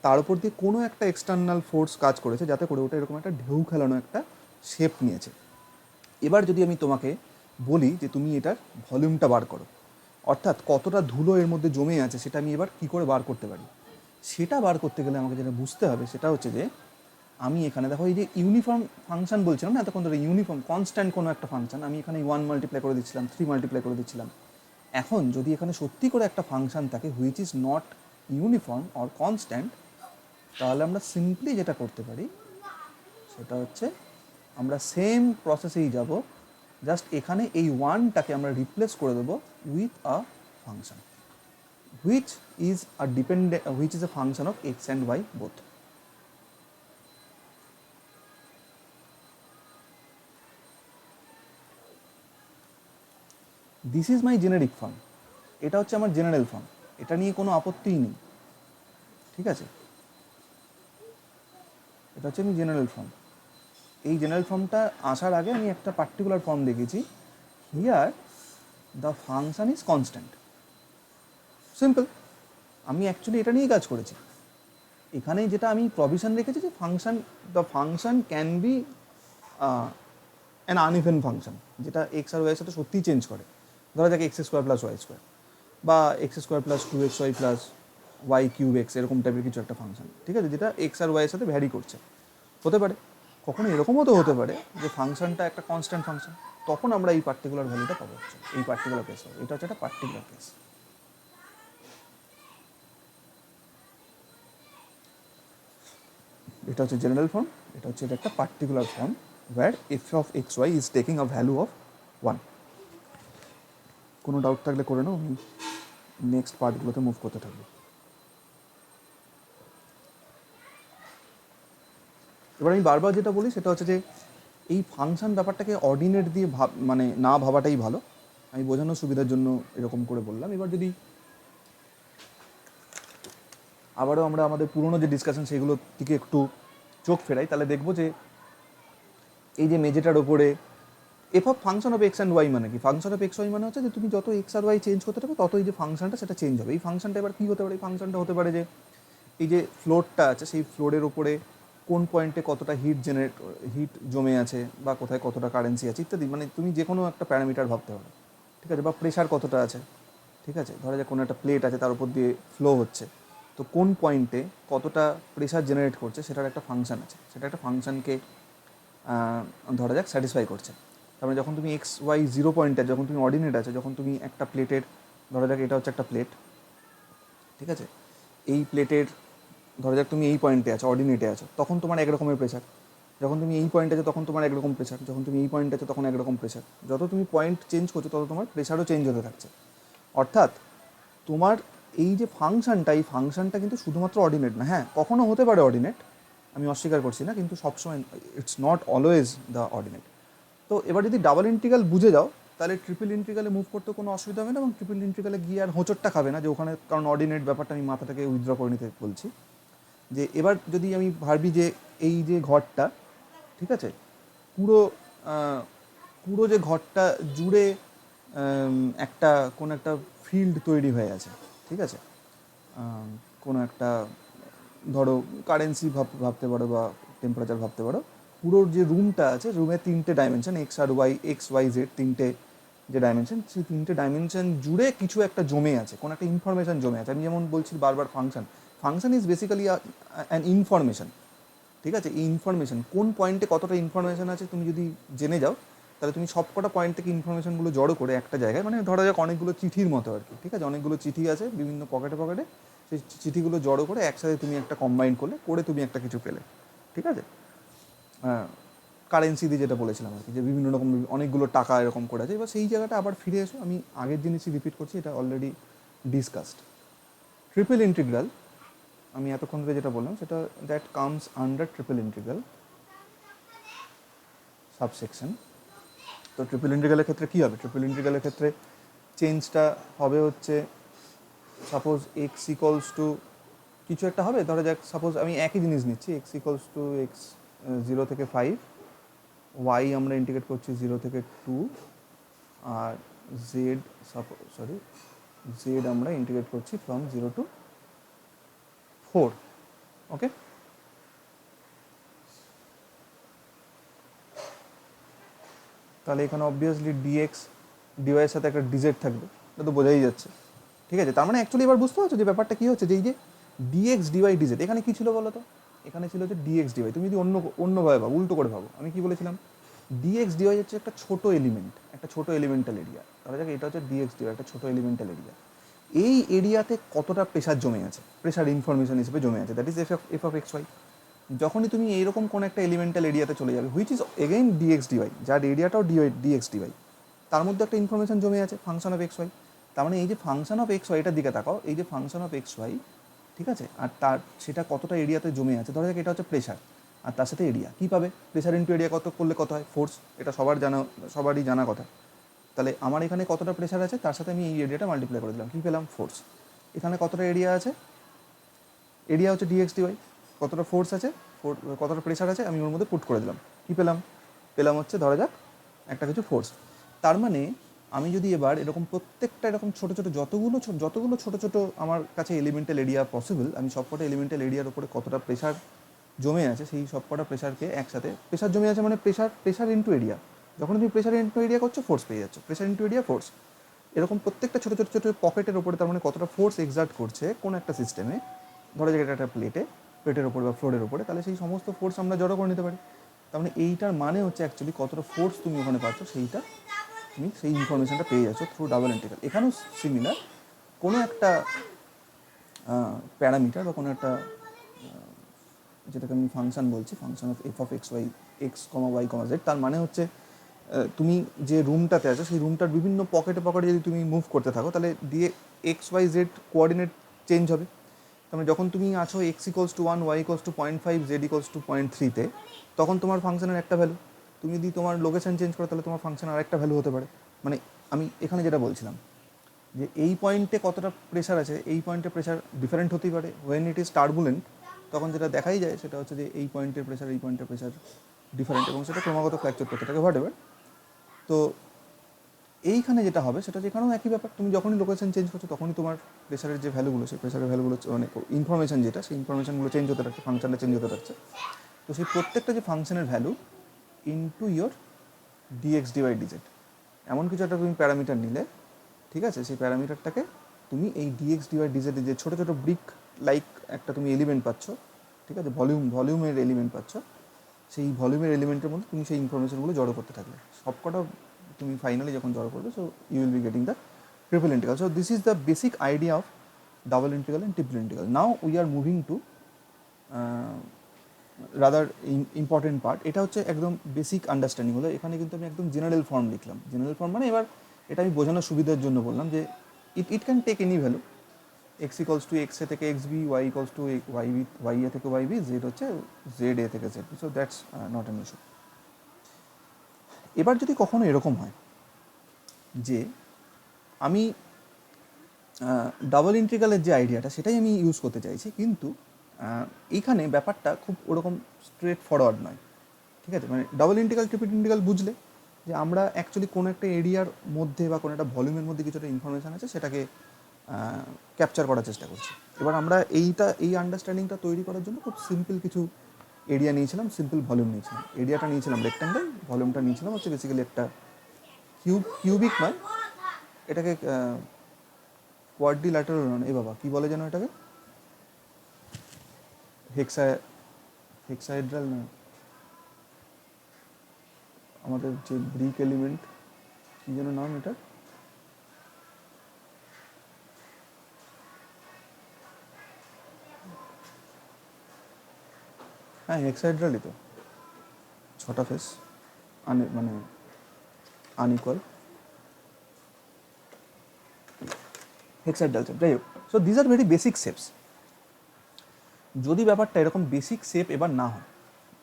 তার উপর দিয়ে কোনো একটা এক্সটার্নাল ফোর্স কাজ করেছে যাতে করে ওটা এরকম একটা ঢেউ খেলানো একটা শেপ নিয়েছে। এবার যদি আমি তোমাকে বলি যে তুমি এটার ভলিউমটা বার করো, অর্থাৎ কতটা ধুলো এর মধ্যে জমে আছে, সেটা আমি এবার কী করে বার করতে পারি, সেটা বার করতে গেলে আমাকে যেটা বুঝতে হবে সেটা হচ্ছে যে আমি এখানে দেখো এই যে ইউনিফর্ম ফাংশন বলছিলাম না এতক্ষণ ধরে, ইউনিফর্ম কনস্ট্যান্ট কোনো একটা ফাংশন, আমি এখানে 1 মাল্টিপ্লাই করে দিচ্ছিলাম, 3 মাল্টিপ্লাই করে দিচ্ছিলাম। এখন যদি এখানে সত্যি করে একটা ফাংশন থাকে which is not uniform or constant, তাহলে আমরা সিম্পলি যেটা করতে পারি সেটা হচ্ছে আমরা সেম প্রসেসেই যাব, জাস্ট এখানে এই 1টাকে আমরা রিপ্লেস করে দেবো with a function which is a function of x and y both. This is my generic form, এটা হচ্ছে আমার জেনারেল ফর্ম, এটা নিয়ে কোনো আপত্তিই নেই, ঠিক আছে? এটা হচ্ছে আমি জেনারেল ফর্ম। এই জেনারেল ফর্মটা আসার আগে আমি একটা পার্টিকুলার ফর্ম দেখেছি, here the function is constant. Simple, আমি অ্যাকচুয়ালি এটা নিয়েই কাজ করেছি। এখানে যেটা আমি প্রভিশন রেখেছি যে the function can be an uneven function, যেটা এক্স আর ওয়াইয়ের সাথে সত্যিই চেঞ্জ করে। ধরা যাক x square plus y square, বা x square plus 2xy plus y cube x, এরকম টাইপের কিছু একটা ফাংশন, ঠিক আছে, যেটা এক্স আর ওয়াইয়ের সাথে ভ্যারি করছে। হতে পারে কখনো এরকমও তো হতে পারে যে ফাংশনটা একটা কনস্ট্যান্ট ফাংশন, তখন আমরা এই পার্টিকুলার ভ্যালুটা পাবো, হচ্ছে এই পার্টিকুলার কেস হবে, এটা হচ্ছে একটা পার্টিকুলার কেস। এটা হচ্ছে জেনারেল ফর্ম, এটা হচ্ছে একটা particular form where f of xy is taking a value of 1. কোনো ডাউট থাকলে করে নাও, আমি নেক্সট পার্টগুলোতে মুভ করতে থাকবো। এবার আমি বারবার যেটা বলি সেটা হচ্ছে যে এই ফাংশন ব্যাপারটাকে অর্ডিনেট দিয়ে মানে না ভাবাটাই ভালো। আমি বোঝানোর সুবিধার জন্য এরকম করে বললাম। এবার যদি আবারও আমরা আমাদের পুরনো যে ডিসকাশন সেগুলোর দিকে একটু চোখ ফেরাই, তাহলে দেখবো যে এই যে মেঝেটার ওপরে f of function of x and y মানে কি? ফাংশন অফ এক্স ওয়াই মানে হচ্ছে যে তুমি যত এক্স আর ওয়াই চেঞ্জ করতে থাকবে তত এই যে ফাংশনটা সেটা চেঞ্জ হবে। এই ফাংশনটা এবার কী হতে পারে? এই ফাংশনটা হতে পারে যে এই যে ফ্লোরটা আছে সেই ফ্লোরের ওপরে কোন পয়েন্টে কতটা হিট জমে আছে, বা কোথায় কতটা কারেন্সি আছে ইত্যাদি, মানে তুমি যে কোনো একটা প্যারামিটার ভাবতে পারো, ঠিক আছে, বা প্রেশার কতটা আছে, ঠিক আছে, ধরা যাক কোনো একটা প্লেট আছে তার উপর দিয়ে ফ্লো হচ্ছে, তো কোন পয়েন্টে কতটা প্রেশার জেনারেট করছে সেটার একটা ফাংশন আছে, সেটা একটা ফাংশনকে ধরা যাক স্যাটিসফাই করছে। তারপরে যখন তুমি এক্স ওয়াই 0 পয়েন্টে, যখন তুমি অর্ডিনেট আছে, যখন তুমি একটা প্লেটের, ধরা যাক এটা হচ্ছে একটা প্লেট, ঠিক আছে, এই প্লেটের ধরা যাক তুমি এই পয়েন্টে আছো, অর্ডিনেটে আছো, তখন তোমার একরকমের প্রেশার। যখন তুমি এই পয়েন্টে আছো তখন তোমার একরকম প্রেশার, যখন তুমি এই পয়েন্টে আছো তখন একরকম প্রেশার। যত তুমি পয়েন্ট চেঞ্জ করছো তত তোমার প্রেশারও চেঞ্জ হতে থাকছে। অর্থাৎ তোমার এই যে ফাংশনটা, এই ফাংশনটা কিন্তু শুধুমাত্র অর্ডিনেট না, হ্যাঁ কখনো হতে পারে অর্ডিনেট, আমি অস্বীকার করছি না, কিন্তু সবসময় it's not always the ordinate. তো এবার যদি ডাবল ইন্টিগ্রাল বুঝে যাও তাহলে ট্রিপল ইন্টিগ্রালে মুভ করতে কোনো অসুবিধা হবে না, এবং ট্রিপল ইন্টিগ্রালে গিয়ে আর হোঁচটটা খাবে না যে ওখানে, কারণ অর্ডিনেট ব্যাপারটা আমি মাথা থেকে উইথড্র করে নিতে বলছি। যে এবার যদি আমি ভাবি যে এই যে ঘরটা, ঠিক আছে, পুরো পুরো যে ঘরটা জুড়ে একটা কোনো একটা ফিল্ড তৈরি হয়ে আছে, ঠিক আছে, কোনো একটা ধরো কারেন্সি ভাবতে পারো বা টেম্পারেচার ভাবতে পারো, পুরো যে রুমটা আছে, রুমের 3টে ডাইমেনশন এক্স আর ওয়াই, এক্স ওয়াই জেড 3টে যে ডাইমেনশন, সেই 3টে ডাইমেনশন জুড়ে কিছু একটা জমে আছে, কোনো একটা ইনফরমেশান জমে আছে। আমি যেমন বলছি বারবার function is basically an information, ঠিক আছে। এই ইনফরমেশান কোন পয়েন্টে কতটা ইনফরমেশান আছে তুমি যদি জেনে যাও, তাহলে তুমি সব কটা পয়েন্ট থেকে ইনফরমেশানগুলো জড়ো করে একটা জায়গায়, মানে ধরা যাক অনেকগুলো চিঠির মতো আর কি, ঠিক আছে, অনেকগুলো চিঠি আছে বিভিন্ন পকেটে, সেই চিঠিগুলো জড়ো করে একসাথে তুমি একটা কম্বাইন করে তুমি একটা কিছু পেলে, ঠিক আছে। কারেন্সি দিয়ে যেটা বলেছিলাম আর কি, যে বিভিন্ন রকম অনেকগুলো টাকা এরকম করে আছে। এবার সেই জায়গাটা আবার ফিরে এসো, আমি আগের জিনিসই রিপিট করছি, এটা অলরেডি ডিসকাসড। ট্রিপল ইন্টিগ্রাল, আমি এতক্ষণ ধরে যেটা বললাম সেটা that comes under triple integral subsection. তো ট্রিপল ইন্টিগ্রালের ক্ষেত্রে কী হবে? ট্রিপল ইন্টিগ্রালের ক্ষেত্রে চেঞ্জটা হবে হচ্ছে, সাপোজ এক্স ইকলস টু কিছু একটা হবে, ধরা যাক সাপোজ আমি একই জিনিস নিচ্ছি, এক্স ইকলস টু এক্স 0 থেকে 5, ওয়াই আমরা ইন্টিগ্রেট করছি 0 থেকে 2, আর জেড জেড আমরা ইন্টিগ্রেট করছি ফ্রম 0 to 4, ওকে। তাহলে এখানে অবভিয়াসলি ডিএক্স ডিওয়াইয়ের সাথে একটা ডিজেড থাকবে, এটা তো বোঝাই যাচ্ছে, ঠিক আছে। তার মানে অ্যাকচুয়ালি এবার বুঝতে পারছো যে ব্যাপারটা কী হচ্ছে, যে এই যে ডিএক্স ডিওয়াই ডিজেড, এখানে কী ছিল বলো তো? এখানে ছিল যে ডিএক্স ডিওয়াই। তুমি যদি অন্যভাবে ভাবো, উল্টো করে ভাবো, আমি কি বলেছিলাম? ডিএক্স ডিওয়াই হচ্ছে একটা ছোটো এলিমেন্ট, একটা ছোটো এলিমেন্টাল এরিয়া। ধরা যাক এটা হচ্ছে ডিএক্স ডিওয়াই, একটা ছোটো এলিমেন্টাল এরিয়া। এই এরিয়াতে কতটা প্রেশার জমে আছে, প্রেশার ইনফরমেশন হিসেবে জমে আছে, that is f of x y. যখনই তুমি এইরকম কোনো একটা এলিমেন্টাল এরিয়াতে চলে যাবে, which is again dx dy, যার এরিয়াটাও ডিএক্স ডিওয়াই, তার মধ্যে একটা ইনফরমেশন জমে আছে ফাংশন অফ এক্স ওয়াই। তার মানে এই যে ফাংশন অফ এক্স ওয়াই, এটার দিকে তাকাও, এই যে ফাংশন অফ এক্স ওয়াই, ঠিক আছে, আর তার সেটা কতটা এরিয়াতে জমে আছে, ধরা যাক এটা হচ্ছে প্রেশার, আর তার সাথে এরিয়া কী পাবে? প্রেশার ইন্টু এরিয়া কত করলে কত হয়? ফোর্স, এটা সবারই জানা কথা, তাহলে আমার এখানে কতটা প্রেশার আছে তার সাথে আমি এই এরিয়াটা মাল্টিপ্লাই করে দিলাম, কী পেলাম? ফোর্স। এখানে কতটা এরিয়া আছে? এরিয়া হচ্ছে ডিএক্স ডিওয়াই। কতটা ফোর্স আছে, কতটা প্রেশার আছে আমি ওর মধ্যে পুট করে দিলাম, কী পেলাম? পেলাম হচ্ছে ধরা যাক একটা কিছু ফোর্স। তার মানে আমি যদি এবার এরকম প্রত্যেকটা এরকম ছোটো ছোটো যতগুলো ছোটো ছোটো আমার কাছে এলিমেন্টাল এরিয়া পসিবল, আমি সবকটা এলিমেন্টাল এরিয়ার উপরে কতটা প্রেশার জমে আছে সেই সবকটা প্রেশারকে একসাথে, প্রেশার জমে আছে মানে প্রেশার ইন্টু এরিয়া, যখন তুমি প্রেশার ইন্টু এরিয়া করছো ফোর্স পেয়ে যাচ্ছ, প্রেশার ইন্টু এরিয়া ফোর্স। এরকম প্রত্যেকটা ছোটো ছোটো ছোটো পকেটের ওপরে তার মানে কতটা ফোর্স এক্সার্ট করছে কোন একটা সিস্টেমে, ধরো যে এটা একটা প্লেটের ওপরে বা ফ্লোরের ওপরে, তাহলে সেই সমস্ত ফোর্স আমরা জড়ো করে নিতে পারি। তার মানে এইটার মানে হচ্ছে অ্যাকচুয়ালি কতটা ফোর্স তুমি ওখানে পাচ্ছ সেইটা তুমি সেই ইনফরমেশনটা পেয়ে যাচ্ছ থ্রু ডাবল ইন্টিগ্রাল। এখানেও সিমিলার, কোনো একটা প্যারামিটার বা কোনো একটা যেটাকে আমি ফাংশন বলছি, function of f of x y, x comma y comma z, তার মানে হচ্ছে তুমি যে রুমটাতে আছো সেই রুমটার বিভিন্ন পকেটে যদি তুমি মুভ করতে থাকো তাহলে দিয়ে x y z coordinate change হবে। তার মানে যখন তুমি আছো x equals to 1, y equals to 0.5, z equals to 0.3-তে, তখন তোমার ফাংশনের একটা ভ্যালু। তুমি যদি তোমার লোকেশন চেঞ্জ করো তাহলে তোমার ফাংশন আর একটা ভ্যালু হতে পারে। মানে আমি এখানে যেটা বলছিলাম যে এই পয়েন্টে কতটা প্রেশার আছে, এই পয়েন্টে প্রেশার ডিফারেন্ট হতেই পারে। ওয়েন ইট ইজ টার্বুলেন্ট তখন যেটা দেখাই যায় সেটা হচ্ছে যে এই পয়েন্টের প্রেশার এই পয়েন্টের প্রেশার ডিফারেন্ট, এবং সেটা ক্রমাগত ফ্ল্যাকচুয়েট করতে থাকে হোয়াট এভার। তো এইখানে যেটা হবে সেটা যেখানেও একই ব্যাপার, তুমি যখনই লোকেশন চেঞ্জ করছো তখনই তোমার প্রেশারের যে ভ্যালুগুলো, সেই প্রেশারের ভ্যালুগুলো মানে ইনফরমেশন যেটা, সেই ইনফরমেশনগুলো চেঞ্জ হতে থাকছে, ফাংশনটা চেঞ্জ হতে থাকছে। তো সেই প্রত্যেকটা যে ফাংশনের value into your dx dy dz, এমন কিছু একটা তুমি প্যারামিটার নিলে, ঠিক আছে, সেই প্যারামিটারটাকে তুমি এই ডিএক্স ডিওয়াই ডিজেড যে ছোটো ছোটো ব্রিক লাইক একটা তুমি এলিমেন্ট পাচ্ছ, ঠিক আছে, ভলিউমের এলিমেন্ট পাচ্ছ, সেই ভলিউমের এলিমেন্টের মধ্যে তুমি সেই ইনফরমেশনগুলো জড়ো করতে থাকবে। সবকটা তুমি ফাইনালি যখন জড়ো করবে, so you will be getting the triple integral. So this is the basic idea of double integral and triple integral. Now we are moving to rather important part. এটা হচ্ছে একদম বেসিক আন্ডারস্ট্যান্ডিং হলো। এখানে কিন্তু আমি একদম জেনারেল ফর্ম লিখলাম। জেনারেল ফর্ম মানে এবার এটা আমি বোঝানোর সুবিধার জন্য বললাম যে it can take any value, x equals to x a থেকে x b, y equals to y a থেকে ওয়াই বি, জেড হচ্ছে জেড এ থেকে z b. So that's not an issue. এবার যদি কখনো এরকম হয় যে আমি ডাবল ইন্টিগ্রালের যে আইডিয়াটা সেটাই আমি ইউজ করতে চাইছি, কিন্তু এইখানে ব্যাপারটা খুব ওরকম স্ট্রেট ফরওয়ার্ড নয়, ঠিক আছে। মানে ডাবল ইন্টিগ্রাল ট্রিপল ইন্টিগ্রাল বুঝলে যে আমরা অ্যাকচুয়ালি কোনো একটা এরিয়ার মধ্যে বা কোনো একটা ভলিউমের মধ্যে কিছু একটা ইনফরমেশান আছে সেটাকে ক্যাপচার করার চেষ্টা করছি। এবার আমরা এই আন্ডারস্ট্যান্ডিংটা তৈরি করার জন্য খুব সিম্পল কিছু এরিয়া নিয়েছিলাম, সিম্পল ভলিউম নিয়েছিলাম। এরিয়াটা নিয়েছিলাম রেক্ট্যাঙ্গেল, ভলিউমটা নিয়েছিলাম হচ্ছে বেসিক্যালি একটা কিউবিক নয়, এটাকে কোয়াড্রিল্যাটারাল নয়, এ বাবা কী বলে যেন এটাকে, হেক্সাহেড্রাল নয়, আমাদের যে ব্রিক এলিমেন্ট কী যেন নাম এটা, হ্যাঁ হেক্সাহেড্রালই তো, 6টা ফেস মানে আনইকুয়াল হেক্সাহেড্রাল শেপ, যাই হোক। So these are very basic shapes. যদি ব্যাপারটা এরকম বেসিক শেপ এবার না হয়,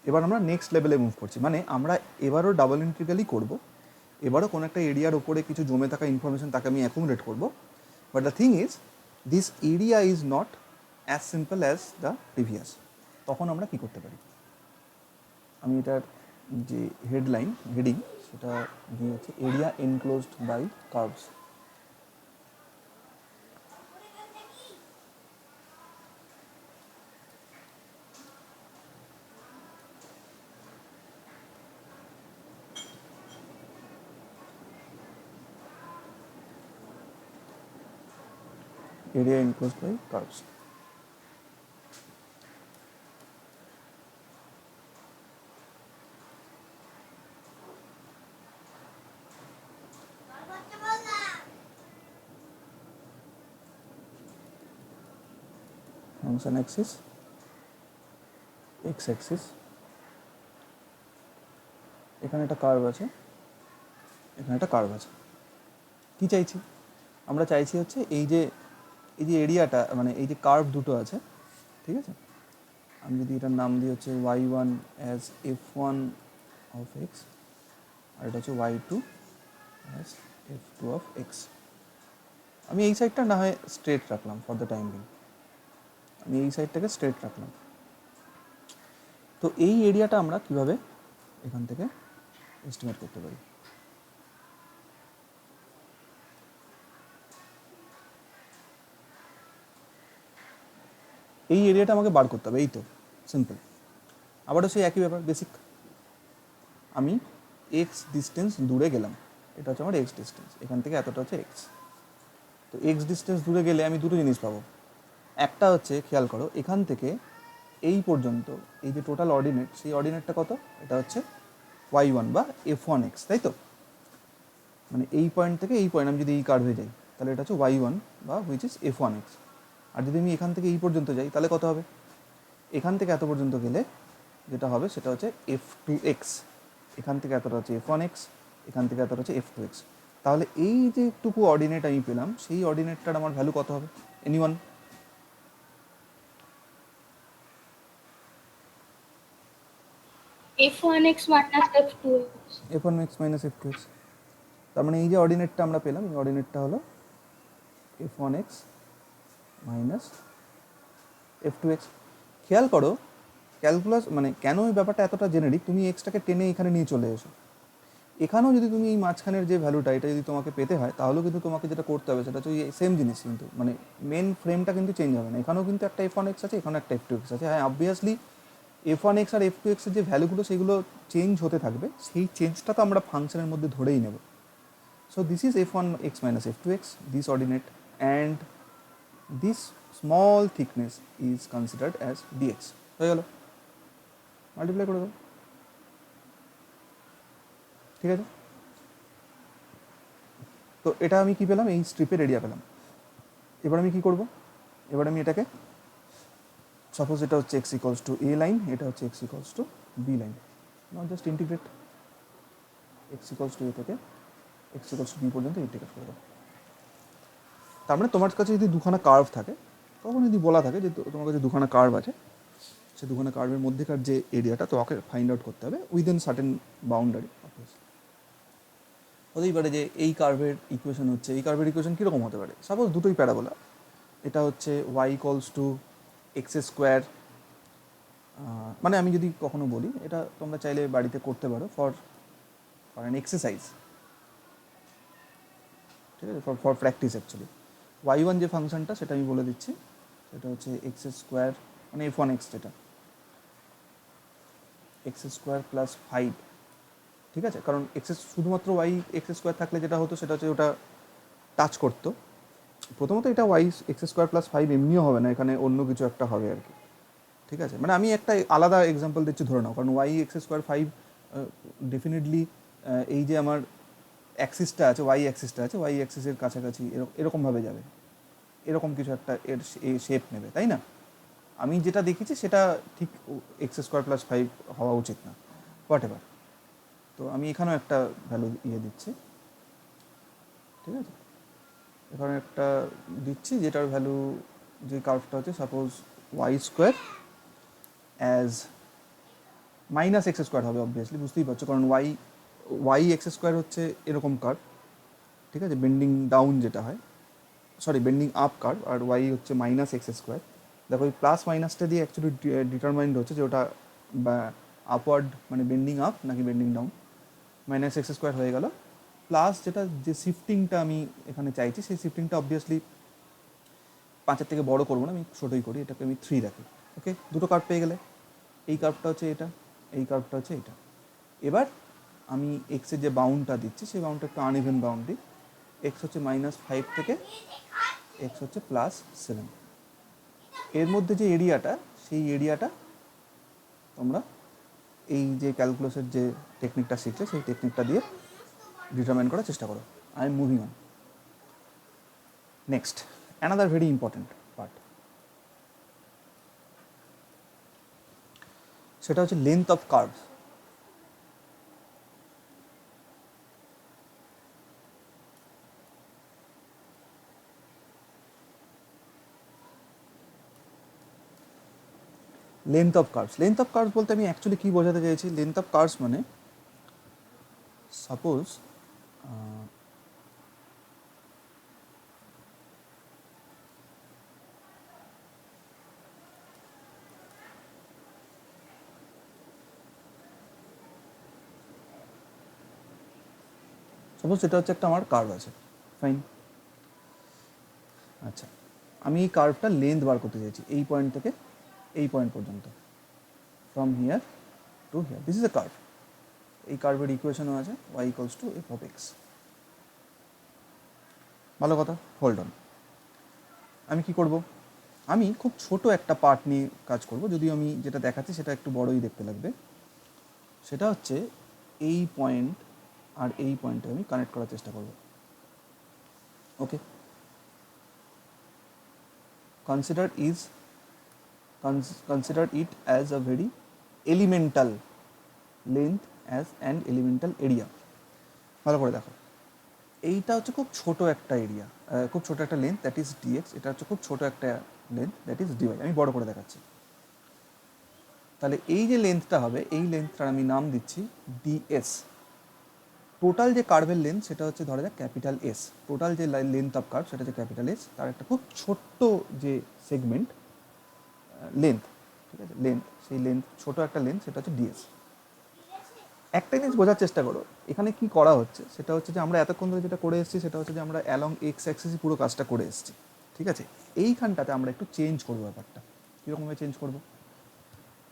এবার আমরা নেক্সট লেভেলে মুভ করছি, মানে আমরা এবারও ডাবল ইন্টিগ্রালই করবো, এবারও কোনো একটা এরিয়ার ওপরে কিছু জমে থাকা ইনফরমেশন তাকে আমি অ্যাকুমুলেট করবো। But the thing is this area is not as simple as the previous. তখন আমরা কী করতে পারি, আমি এটার যে হেডিং সেটা দিয়ে হচ্ছে area enclosed by curves. Area enclosed by curves. Function axis, x axis, এখানে একটা কার্ভ আছে, এখানে একটা কার্ভ আছে। কী চাইছি আমরা, চাইছি হচ্ছে এই যে এরিয়াটা, মানে এই যে কার্ভ দুটো আছে, ঠিক আছে, আমি যদি এটার নাম দিই হচ্ছে y1 as f1 of x, আর এটা হচ্ছে y2 as f2 of x. আমি এই সাইডটা না হয় স্ট্রেট রাখলাম ফর দ্য টাইম বিং, আমি এই সাইডটাকে স্ট্রেট রাখলাম। তো এই এরিয়াটা আমরা কিভাবে এখান থেকে এস্টিমেট করতে পারি? এই এরিয়াটা আমাকে বার করতে হবে, এই তো সিম্পল। আবারও সেই একই ব্যাপার, বেসিক। আমি এক্স ডিস্টেন্স দূরে গেলাম, এটা হচ্ছে আমার এক্স ডিস্টেন্স, এখান থেকে এতটা হচ্ছে এক্স। তো এক্স ডিস্টেন্স দূরে গেলে আমি দুটো জিনিস পাবো। একটা হচ্ছে, খেয়াল করো, এখান থেকে এই পর্যন্ত এই যে টোটাল অর্ডিনেট, সেই অর্ডিনেটটা কত? এটা হচ্ছে y1 বা f1x, তাই তো? মানে এই পয়েন্ট থেকে এই পয়েন্ট, আমি যদি এই কার্ভে যাই তাহলে এটা হচ্ছে y1 বা হুইচ ইজ f1x। আর যদি আমি এখান থেকে এই পর্যন্ত যাই তাহলে কত হবে? এখান থেকে এত পর্যন্ত গেলে যেটা হবে সেটা হচ্ছে f2x। এখান থেকে এতটা হচ্ছে f1x, এখান থেকে এতটা হচ্ছে f2x। তাহলে এই যে একটুকু অর্ডিনেট আমি পেলাম, সেই অর্ডিনেটটার আমার ভ্যালু কত হবে? Anyone? f1x minus f2x। f1x minus f2x। তার মানে এই যে অর্ডিনেটটা আমরা পেলাম, এই অর্ডিনেটটা হলো f1x মাইনাস f2x। খেয়াল করো, ক্যালকুলাস মানে কেন এই ব্যাপারটা এতটা জেনারিক, তুমি এক্সটাকে টেনে এখানে নিয়ে চলে এসো। এখানেও যদি তুমি এই মাঝখানের যে ভ্যালুটা, এটা যদি তোমাকে পেতে হয়, তাহলেও কিন্তু তোমাকে যেটা করতে হবে সেটা হচ্ছে সেম জিনিস, কিন্তু মানে মেন ফ্রেমটা কিন্তু চেঞ্জ হবে না। এখানেও কিন্তু একটা f1x আছে, এখানেও একটা f2x আছে। হ্যাঁ, অবভিয়াসলি f1x আর f2x এর যে ভ্যালুগুলো সেগুলো চেঞ্জ হতে থাকবে, সেই চেঞ্জটা তো আমরা ফাংশনের মধ্যে ধরেই নেব। So this is f1x minus f2x, this ordinate, and this small thickness is considered as dx. হয়ে গেল, মাল্টিপ্লাই করে দাও, ঠিক আছে? তো এটা আমি কি পেলাম? এই স্ট্রিপের এরিয়া পেলাম। এবার আমি কি করব? এবার আমি এটাকে, সাপোজ এটা হচ্ছে x equals to a line, এটা হচ্ছে x equals to b line. Now just integrate x equals to a থেকে x ইকুয়ালস টু b পর্যন্ত ইন্টিগ্রেট করে দাও। তার মানে তোমার কাছে যদি দুখানা কার্ভ থাকে, তখন যদি বলা থাকে যে তোমার কাছে দুখানা কার্ভ আছে, সে দুখানা কার্ভের মধ্যেকার যে এরিয়াটা তোমাকে ফাইন্ড আউট করতে হবে উইদিন সার্টেন বাউন্ডারি। হতেই পারে যে এই কার্ভের ইকুয়েশন হচ্ছে, এই কার্ভের ইকুয়েশন কীরকম হতে পারে? সাপোজ দুটোই প্যারাবোলা, এটা হচ্ছে y equals to x square. মানে আমি যদি কখনো বলি, এটা তোমরা চাইলে বাড়িতে করতে পারো ফর অ্যান এক্সারসাইজ, ঠিক আছে, ফর প্র্যাকটিস অ্যাকচুয়ালি। y1 যে ফাংশনটা সেটা আমি বলে দিচ্ছি, সেটা হচ্ছে এক্স স্কোয়ার মানে f1x, যেটা এক্স স্কোয়ার প্লাস 5, ঠিক আছে? কারণ এক্স শুধুমাত্র y এক্স স্কোয়ার থাকলে যেটা হতো সেটা হচ্ছে ওটা টাচ করতো। প্রথমত এটা y এক্স স্কোয়ার প্লাস 5 এমনিও হবে না, এখানে অন্য কিছু একটা হবে আর কি, ঠিক আছে? মানে আমি একটা আলাদা এক্সাম্পল দিচ্ছি, ধরে নাও, কারণ y এক্স স্কোয়ার 5 ডেফিনেটলি এই যে আমার অ্যাক্সিসটা আছে, y অ্যাক্সিসটা আছে, y অ্যাক্সিসের কাছাকাছি এরকমভাবে যাবে, এরকম কিছু একটা এর শেপ নেবে, তাই না? আমি যেটা দেখেছি সেটা ঠিক এক্স স্কোয়ার প্লাস 5 হওয়া উচিত না, হোয়াট এভার। তো আমি এখানেও একটা ভ্যালু দিচ্ছি, ঠিক আছে? এখানে একটা দিচ্ছি যেটার ভ্যালু, যে কার্ভটা হচ্ছে suppose y square as minus x square হবে, অবভিয়াসলি বুঝতেই পারছো, কারণ ওয়াই এক্স স্কোয়ার হচ্ছে এরকম কার্ভ, ঠিক আছে, বেন্ডিং ডাউন যেটা হয়, সরি বেন্ডিং আপ কার্ভ, আর ওয়াই হচ্ছে মাইনাস এক্স স্কোয়ার। দেখো এই প্লাস মাইনাসটা দিয়ে অ্যাকচুয়ালি ডিটারমাইন্ড হচ্ছে যে ওটা বা আপওয়ার্ড মানে বেন্ডিং আপ নাকি bending down. Minus x square হয়ে গেল, প্লাস যেটা যে শিফটিংটা আমি এখানে চাইছি, সেই শিফটিংটা অবভিয়াসলি 5-এর থেকে বড় করবো না, আমি ছোটোই করি, এটাকে আমি 3 রাখি। ওকে, দুটো কার্ভ পেয়ে গেলে, এই কার্ভটা হচ্ছে এটা, এই কার্ভটা হচ্ছে এটা। এবার আমি এক্সের যে বাউন্ডটা দিচ্ছি সেই বাউন্ডটা একটু আনইভেন বাউন্ড দিই। এক্স হচ্ছে -5 থেকে এক্স হচ্ছে +7। এর মধ্যে যে এরিয়াটা, সেই এরিয়াটা তোমরা এই যে ক্যালকুলাসের যে টেকনিকটা শিখলে সেই টেকনিকটা দিয়ে ডিটারমাইন করার চেষ্টা করো। I am moving on next, another very important part, সেটা হচ্ছে length of curve. Length of curves, length of curves বলতে আমি অ্যাকচুয়ালি কী বোঝাতে চাইছি? লেন্থ অফ কার্ভস মানে সাপোজ সাপোজ সেটা হচ্ছে একটা আমার কার্ভ আছে, ফাইন। আচ্ছা, আমি এই কার্ভটা লেন্থ বার করতে চাইছি এই পয়েন্ট থেকে এই পয়েন্ট পর্যন্ত, from here to here, this is a curve. এই কার্ভের ইকুয়েশনও আছে y equals to F of x. ভালো কথা, হোল্ড অন। আমি কি করব, আমি খুব ছোট একটা পার্ট নিয়ে কাজ করব, যদিও আমি যেটা দেখাচ্ছি সেটা একটু বড়ই দেখতে লাগবে। সেটা হচ্ছে এই পয়েন্ট আর এই পয়েন্টে আমি কানেক্ট করার চেষ্টা করব। ওকে, consider it as a very elemental length as an elemental area। ভালো করে দেখো, এইটা হচ্ছে খুব ছোট একটা এরিয়া, খুব ছোট একটা লেন্থ, দ্যাট ইজ ডিএক্স। এটা হচ্ছে খুব ছোট একটা লেন্থ, দ্যাট ইজ ডিওয়াই। আমি বড় করে দেখাচ্ছি। তাহলে এই যে লেন্থটা হবে, এই লেন্থটার আমি নাম দিচ্ছি ডিএস। টোটাল যে কার্ভের লেন্থ সেটা হচ্ছে ধরা যাক ক্যাপিটাল এস। টোটাল যে লেন্থ অফ কার্ভ সেটা হচ্ছে ক্যাপিটাল এস, তার একটা খুব ছোট্ট যে সেগমেন্ট লেন্থ, ঠিক আছে, লেন্থ, সেই লেন্থ, ছোট একটা লেন্থ, সেটা হচ্ছে ডিএস। একটা জিনিস বোঝার চেষ্টা করো, এখানে কি করা হচ্ছে সেটা হচ্ছে যে আমরা এতক্ষণ ধরে যেটা করে এসেছি সেটা হচ্ছে যে আমরা অ্যালং এক্স অ্যাক্সিসই পুরো কাজটা করে এসেছি, ঠিক আছে। এইখানটাতে আমরা একটু চেঞ্জ করবো ব্যাপারটা। কীরকমভাবে চেঞ্জ করবো?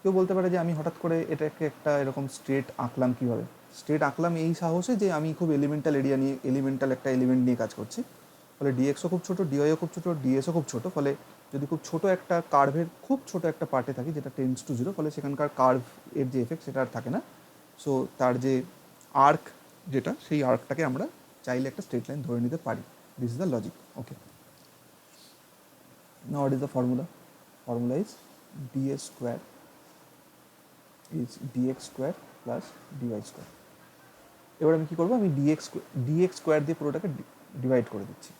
কেউ বলতে পারে যে আমি হঠাৎ করে এটাকে একটা এরকম স্ট্রেট আঁকলাম। কীভাবে স্ট্রেট আঁকলাম? এই সাহসে যে আমি খুব এলিমেন্টাল এরিয়া নিয়ে, এলিমেন্টাল একটা এলিমেন্ট নিয়ে কাজ করছি, ফলে ডিএক্সও খুব ছোটো, ডিওয়াইও খুব ছোটো, ডিএসও খুব ছোটো। ফলে যদি খুব ছোটো একটা কার্ভের খুব ছোটো একটা পার্টে থাকি যেটা টেন্ডস টু জিরো, ফলে সেখানকার কার্ভ এর যে এফেক্ট সেটা আর থাকে না। সো তার যে আর্ক, যেটা সেই আর্কটাকে আমরা চাইলে একটা স্ট্রেট লাইন ধরে নিতে পারি। This is the logic. Okay, now what is the formula? Formula is ds square is dx square plus dy square. এবার আমি কী করবো, আমি ডিএক্স স্কোয়ার দিয়ে পুরোটাকে ডিভাইড করে দিচ্ছি।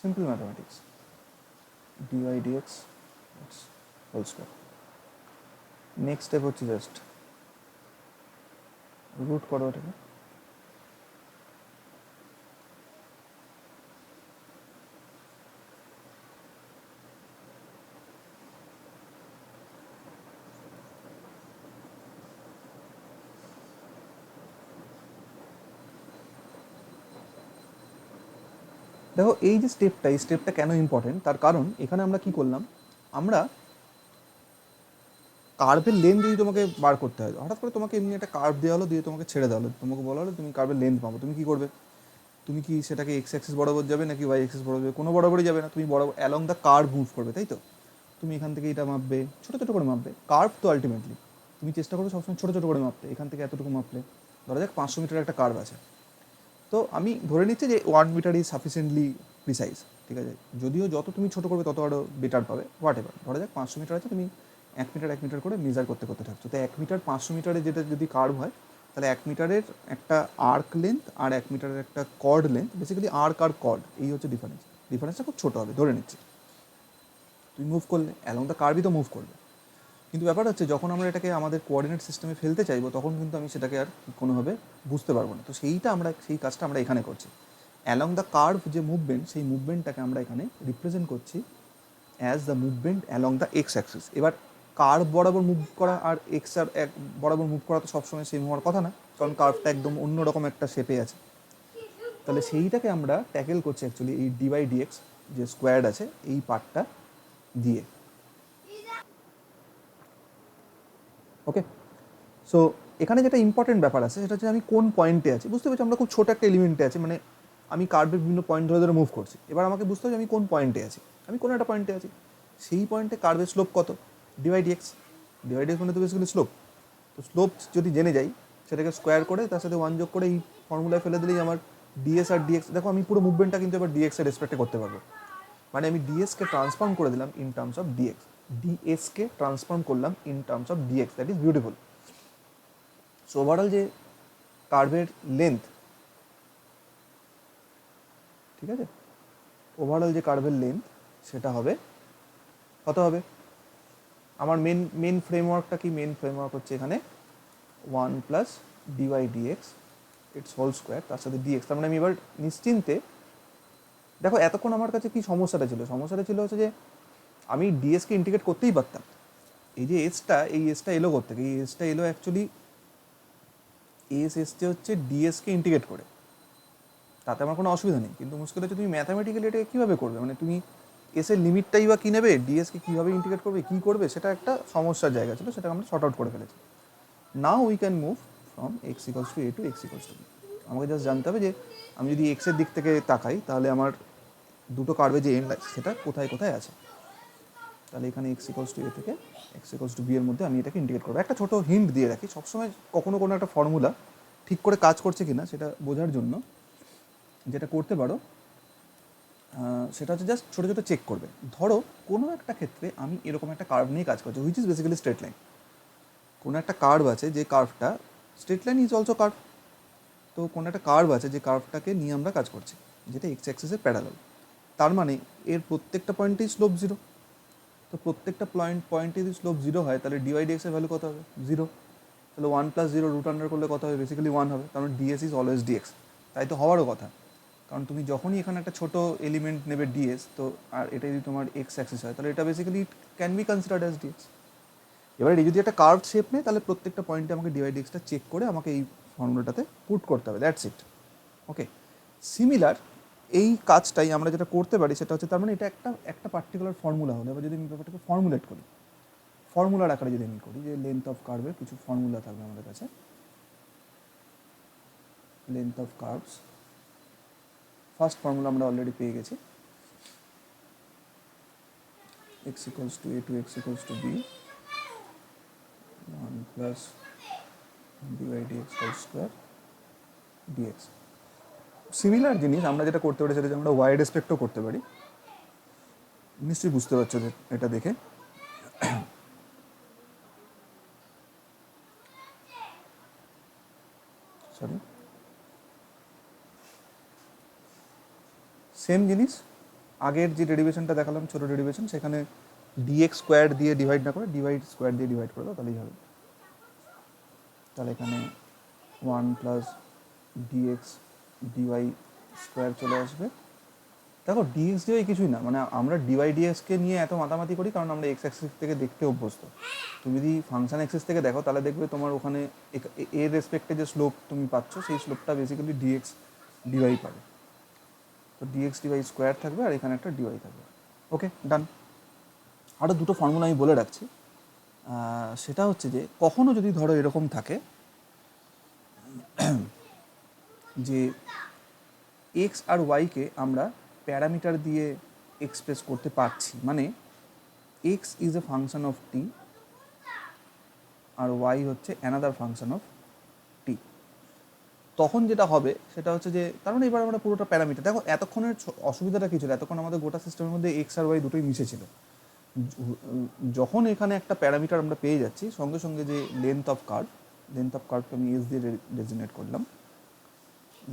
Simple mathematics, dy dx whole square. Next step হচ্ছে জাস্ট রুট করো এটাকে। দেখো এই যে স্টেপটা, এই স্টেপটা কেন ইম্পর্টেন্ট, তার কারণ এখানে আমরা কি করলাম, আমরা কার্ভের লেন্থ যদি তোমাকে বার করতে হয়, হঠাৎ করে তোমাকে এমনি একটা কার্ভ দেওয়া হলো, দিয়ে তোমাকে ছেড়ে দেওয়া হলো, তোমাকে বলা হলো তুমি কার্ভের লেন্থ পাবো, তুমি কী করবে? তুমি কি সেটাকে এক্স অ্যাক্সিস বরাবর যাবে নাকি ওয়াই অ্যাক্সিস বরাবর যাবে? কোনো বরাবরই যাবে না, তুমি বরাবর অ্যালং দ্য কার্ভ মুভ করবে, তাই তো? তুমি এখান থেকে এটা মাপবে, ছোটো ছোটো করে মাপবে। কার্ভ তো আলটিমেটলি তুমি চেষ্টা করবে সবসময় ছোটো ছোটো করে মাপতে। এখান থেকে এতটুকু মাপলে, ধরা যাক 500 মিটার একটা কার্ভ আছে, তো আমি ধরে নিচ্ছি যে 1 মিটার ইজ সাফিসিয়েন্টলি প্রিসাইজ, ঠিক আছে। যদিও যত তুমি ছোটো করবে তত আরও বেটার পাবে, হোয়াট এভার। ধরা যাক 500 মিটার আছে, তুমি 1 মিটার 1 মিটার করে মেজার করতে করতে থাকছো। তো 1 মিটার 500 মিটারে যেটা যদি কার্ভ হয়, তাহলে 1 মিটারের একটা আর্ক লেন্থ আর 1 মিটারের একটা কর্ড লেন্থ, বেসিক্যালি আর্ক আর কর্ড, এই হচ্ছে ডিফারেন্স। ডিফারেন্সটা খুব ছোটো হবে ধরে নিচ্ছি। তুমি মুভ করলে অ্যালং দ্য কার্ভই তো মুভ করবে, কিন্তু ব্যাপার হচ্ছে যখন আমরা এটাকে আমাদের কোঅর্ডিনেট সিস্টেমে ফেলতে চাইবো, তখন কিন্তু আমি সেটাকে আর কোনোভাবে বুঝতে পারবো না। তো সেই কাজটা আমরা এখানে করছি। অ্যালং দ্য কার্ভ যে মুভমেন্ট, সেই মুভমেন্টটাকে আমরা এখানে রিপ্রেজেন্ট করছি as the movement along the x Axis. এবার কার্ভ বরাবর মুভ করা আর এক্স আর এক বরাবর মুভ করা তো সবসময় সেম হওয়ার কথা না, কারণ কার্ভটা একদম অন্যরকম একটা শেপে আছে। তাহলে সেইটাকে আমরা ট্যাকেল করছি অ্যাকচুয়ালি এই ডিওয়াই ডিএক্স যে স্কোয়ার্ড আছে এই পার্টটা দিয়ে। ওকে, সো এখানে যেটা ইম্পর্টেন্ট ব্যাপার আছে সেটা হচ্ছে আমি কোন পয়েন্টে আছি। বুঝতে পারছি আমরা খুব ছোটো একটা এলিমেন্টে আছি, মানে আমি কার্ভের বিভিন্ন পয়েন্ট ধরে ধরে মুভ করছি। এবার আমাকে বুঝতে হবে আমি কোন পয়েন্টে আছি। আমি কোনো একটা পয়েন্টে আছি, সেই পয়েন্টে কার্ভের স্লোপ কত? Dy dx. ডিওয়াই ডিএক্স মানে তো বেসিক্যালি স্লোপ। তো স্লোপ যদি জেনে যাই, সেটাকে স্কোয়ার করে তার সাথে 1 যোগ করে এই ফর্মুলায় ফেলে দিলেই আমার ডিএস আর ডিএক্স, দেখো আমি পুরো মুভমেন্টটা কিন্তু এবার ডিএক্স এর রেসপেক্টে করতে পারবো। মানে আমি ডিএসকে ট্রান্সফর্ম করে দিলাম ইন টার্মস অফ ডিএক্স, ডিএসকে ট্রান্সফর্ম করলাম in terms of dx, that is beautiful. So overall যে কার্ভের লেন্থ, ঠিক আছে, ওভারঅল যে কার্ভের লেন্থ সেটা হবে কত হবে? আমার মেন ফ্রেমওয়ার্কটা কি? মেন ফ্রেমওয়ার্ক হচ্ছে এখানে 1 plus dy dx its whole square, তার সাথে ডিএক্স। তার মানে আমি এবার নিশ্চিন্তে, দেখো এতক্ষণ আমার কাছে কি সমস্যাটা ছিল? সমস্যাটা ছিল হচ্ছে যে আমি ডিএসকে ইন্টিগ্রেট করতেই পারতাম। এই যে এসটা, এই এসটা এলো কোত্থেকে? এই এসটা এলো অ্যাকচুয়ালি এস এসছে হচ্ছে ডিএসকে ইন্টিগ্রেট করে, তাতে আমার কোনো অসুবিধা নেই, কিন্তু মুশকিল হচ্ছে তুমি ম্যাথামেটিক্যালি এটা কীভাবে করবে, মানে তুমি এসের লিমিটটাই বা কী নেবে, ডিএসকে কীভাবে ইন্টিগ্রেট করবে, কী করবে, সেটা একটা সমস্যার জায়গা ছিল, সেটা আমরা শর্ট আউট করে ফেলেছি। Now we can move from x equals to a to x equals to b. আমাকে জাস্ট জানতে হবে যে আমি যদি এক্সের দিক থেকে তাকাই তাহলে আমার দুটো কার্ভে যে এন্ড আছে সেটা কোথায় কোথায় আছে। তাহলে এখানে এক্স ইকলস টু এ থেকে এক্স ইকলস টু বি এর মধ্যে আমি এটাকে ইন্টিগ্রেট করবো। একটা ছোট হিন্ট দিয়ে রাখি, সবসময় কখনো কোনো একটা ফর্মুলা ঠিক করে কাজ করছে কিনা সেটা বোঝার জন্য যেটা করতে পারো সেটা হচ্ছে জাস্ট ছোটো ছোটো চেক করবে। ধরো কোনো একটা ক্ষেত্রে আমি এরকম একটা কার্ভ নিয়ে কাজ করছি, which is basically straight line. কোনো একটা কার্ভ আছে যে কার্ভটা, straight line is also curve, তো কোনো একটা কার্ভ আছে যে কার্ভটাকে নিয়ে আমরা কাজ করছি, যেটা এক্স অ্যাক্সিসের প্যারালাল। তার মানে এর প্রত্যেকটা পয়েন্টেই স্লোপ জিরো। তো প্রত্যেকটা পয়েন্টে যদি স্লোপ জিরো হয় তাহলে ডিওয়াই ডিএক্স এর ভ্যালু কত হবে? জিরো। তাহলে 1 + 0 রুট আন্ডার করলে কত হবে? বেসিক্যালি 1 হবে, কারণ ডিএস ইজ অলওয়েজ ডিএক্স। তাই তো হওয়ারও কথা, কারণ তুমি যখনই এখানে একটা ছোটো এলিমেন্ট নেবে ডিএস, তো আর এটা যদি তোমার এক্স অ্যাক্সিস হয় তাহলে এটা basically can be considered as dx. এবার এই যদি একটা কার্ভ শেপ নেয় তাহলে প্রত্যেকটা পয়েন্টে আমাকে ডিওয়াই ডিএক্সটা চেক করে আমাকে এই ফর্মুলাটাতে পুট করতে হবে, দ্যাটস ইট। ওকে, সিমিলার এই কাজটাই আমরা যেটা করতে পারি সেটা হচ্ছে, তার মানে এটা একটা পার্টিকুলার ফর্মুলা হলো। এবার যদি আমি ব্যাপারটাকে ফর্মুলেট করি, ফর্মুলার আকারে যদি আমি করি, যে লেন্থ অফ কার্ভের কিছু ফর্মুলা থাকবে আমাদের কাছে, length of curves, first formula আমরা অলরেডি পেয়ে গেছি, x equals to a to x equals to b 1 plus dy dx whole square dx। Similar জিনিস আমরা যেটা করতে পারি সেটা আমরা ওয়াই রেসপেক্টও করতে পারি। নিশ্চয়ই বুঝতে পারছো যে এটা দেখে। সরি, সেম জিনিস, আগের যে ডেরিভেশনটা দেখালাম ছোটো ডেরিভেশন, সেখানে ডিএক্স স্কোয়ার দিয়ে ডিভাইড না করে ডিভাইড স্কোয়ার দিয়ে ডিভাইড করে দাও, তাহলেই হবে। তাহলে এখানে 1 প্লাস ডিএক্স ডিওয়াই স্কোয়ার চলে আসবে। দেখো ডিএক্স ডিওয়াই কিছুই না, মানে আমরা ডিওয়াই ডিএক্সকে নিয়ে এত মাতামাতি করি কারণ আমরা এক্স অ্যাক্সিস থেকে দেখতে অভ্যস্ত। তুমি যদি ফাংশন অ্যাক্সিস থেকে দেখো তাহলে দেখবে তোমার ওখানে এর রেসপেক্টে যে স্লোপ তুমি পাচ্ছ সেই স্লোপটা বেসিক্যালি ডিএক্স ডিওয়াই পাবে। তো ডিএক্স ডিওয়াই স্কোয়ার থাকবে আর এখানে একটা ডিওয়াই থাকবে। ওকে, ডান। আরও দুটো ফর্মুলা আমি বলে রাখছি, সেটা হচ্ছে যে কখনো যদি ধরো এরকম থাকে যে এক্স আর ওয়াইকে আমরা প্যারামিটার দিয়ে এক্সপ্রেস করতে পারছি, মানে x is a function of t আর ওয়াই হচ্ছে অ্যানাদার ফাংশন অফ টি, তখন যেটা হবে সেটা হচ্ছে যে, তার মানে এবার আমরা পুরোটা প্যারামিটার দেখো। এতক্ষণের অসুবিধাটা কী ছিল, এতক্ষণ আমাদের গোটা সিস্টেমের মধ্যে এক্স আর ওয়াই দুটোই মিশেছিল। যখন এখানে একটা প্যারামিটার আমরা পেয়ে যাচ্ছি, সঙ্গে সঙ্গে যে লেন্থ অফ কার্ভকে আমি এস দিয়ে ডেজিগনেট করলাম,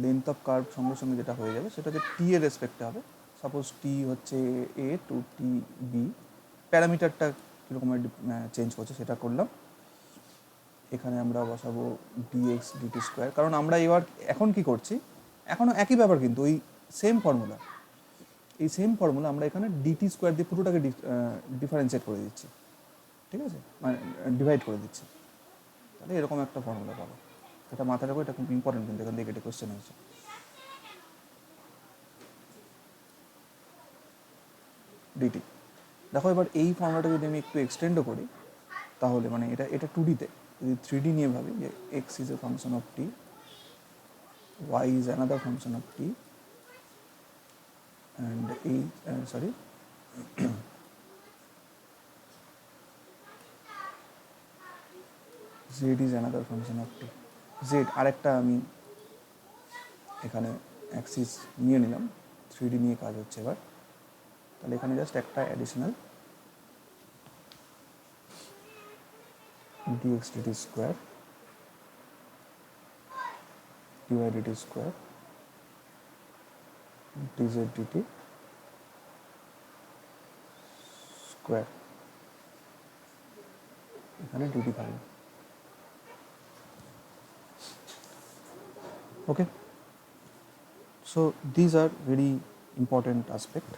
লেন্থ অফ কার্ভ সঙ্গে সঙ্গে যেটা হয়ে যাবে সেটা হচ্ছে টি এর রেসপেক্টে হবে। সাপোজ টি হচ্ছে এ টু টি বি, প্যারামিটারটা কীরকমের চেঞ্জ করছে সেটা করলাম। এখানে আমরা বসাবো ডিএক্স ডিটি স্কোয়ার, কারণ আমরা এখন কি করছি, এখনও একই ব্যাপার, কিন্তু ওই সেম ফর্মুলা, এই সেম ফর্মুলা আমরা এখানে ডিটি স্কোয়ার দিয়ে পুরোটাকে ডিফারেন্সিয়েট করে দিচ্ছি, ঠিক আছে, মানে ডিভাইড করে দিচ্ছি। তাহলে এরকম একটা ফর্মুলা পাবো, এটা মাথায় রাখবো, এটা খুব ইম্পর্টেন্ট, কিন্তু এখান থেকে এটা কোয়েশ্চেন হয়েছে। ডিটি দেখো, এবার এই ফর্মুলাটা যদি আমি একটু এক্সটেন্ডও করি তাহলে, মানে এটা 2Dতে, যদি 3D নিয়ে ভাবি যে x is a function of t, y is another function of t, and z is another function of t. Z আরেকটা আমি এখানে অ্যাক্সিস নিয়ে নিলাম, 3D নিয়ে কাজ হচ্ছে এবার। তাহলে এখানে জাস্ট একটা additional dx dt square dy dt square dz dt square, এখানে dt থাকবে। ওকে, so these are very important aspect.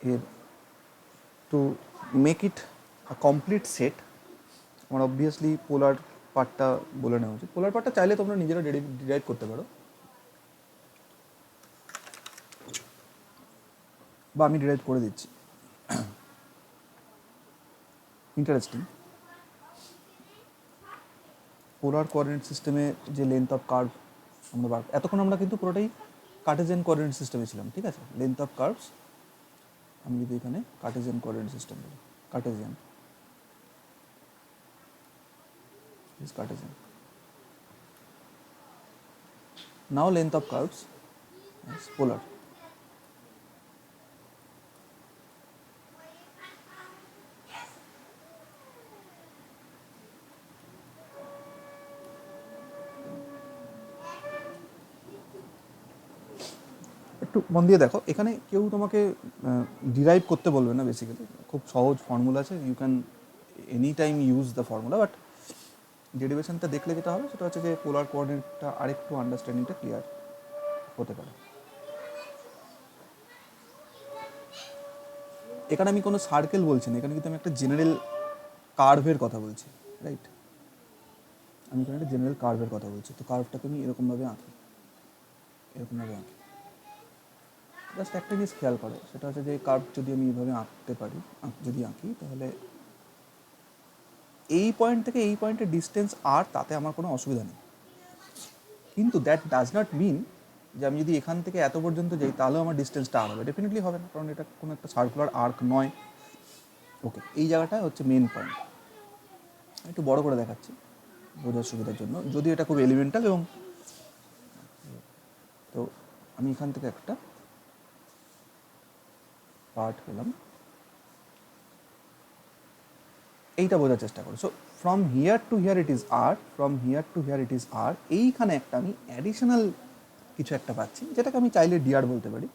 Here to make it a complete set, আমার অবভিয়াসলি পোলার পার্টটা বলে নেওয়া উচিত। পোলার পার্টটা চাইলে তোমরা নিজেরা ডিরাইভ করতে পারো, বা আমি ডিরাইভ করে দিচ্ছি। ইন্টারেস্টিং, পোলার কোঅর্ডিনেট সিস্টেমে যে লেন্থ অফ কার্ভ আমরা এতক্ষণ আমরা কিন্তু পুরোটাই কার্টেজিয়ান কোঅর্ডিনেট সিস্টেমে ছিলাম, ঠিক আছে। লেন্থ অফ কার্ভস আমি যদি এখানে কার্টেজিয়ান কোঅর্ডিনেট সিস্টেম বলি, Cartesian is Cartesian. Now length of curves is polar. একটু মন দিয়ে দেখো, এখানে কেউ তোমাকে ডিরাইভ করতে বলবে না, বেসিক্যালি খুব সহজ ফর্মুলা আছে, you can any time use the formula, but ডেরিভেশনটা দেখলে যেটা হবে সেটা হচ্ছে যে পোলার কোঅর্ডিনেটটা আরেকটু আন্ডারস্ট্যান্ডিংটা ক্লিয়ার হতে পারে। এখানে আমি কোনো সার্কেল বলছি না, এখানে কিন্তু আমি একটা জেনারেল কার্ভের কথা বলছি, রাইট। আমি এখানে একটা জেনারেল কার্ভের কথা বলছি, তো কার্ভটাকে আমি এরকমভাবে আঁকি, এরকমভাবে আঁকি। জাস্ট একটা জিনিস খেয়াল করো, সেটা হচ্ছে যে কার্ভ যদি আমি এইভাবে আঁকতে পারি, যদি আঁকি, তাহলে এই পয়েন্ট থেকে এই পয়েন্টের ডিস্টেন্স আর তাতে আমার কোনো অসুবিধা নেই, কিন্তু দ্যাট ডাজ নট মিন যে আমি যদি এখান থেকে এত পর্যন্ত যাই তাহলেও আমার ডিস্টেন্সটা আর হবে, ডেফিনেটলি হবে না, কারণ এটা কোনো একটা সার্কুলার আর্ক নয়। ওকে, এই জায়গাটা হচ্ছে মেন পয়েন্ট। একটু বড় করে দেখাচ্ছি বোঝার সুবিধার জন্য, যদি এটা খুব এলিমেন্টাল, এবং তো আমি এখান থেকে একটা পার্ট পেলাম, এইটা বোঝার চেষ্টা করো। So from here to here it is r, from here to here it is r, এইখানে একটা আমি অ্যাডিশনাল কিছু একটা পাচ্ছি, যেটাকে আমি চাইলে ডিআর বলতে পারি,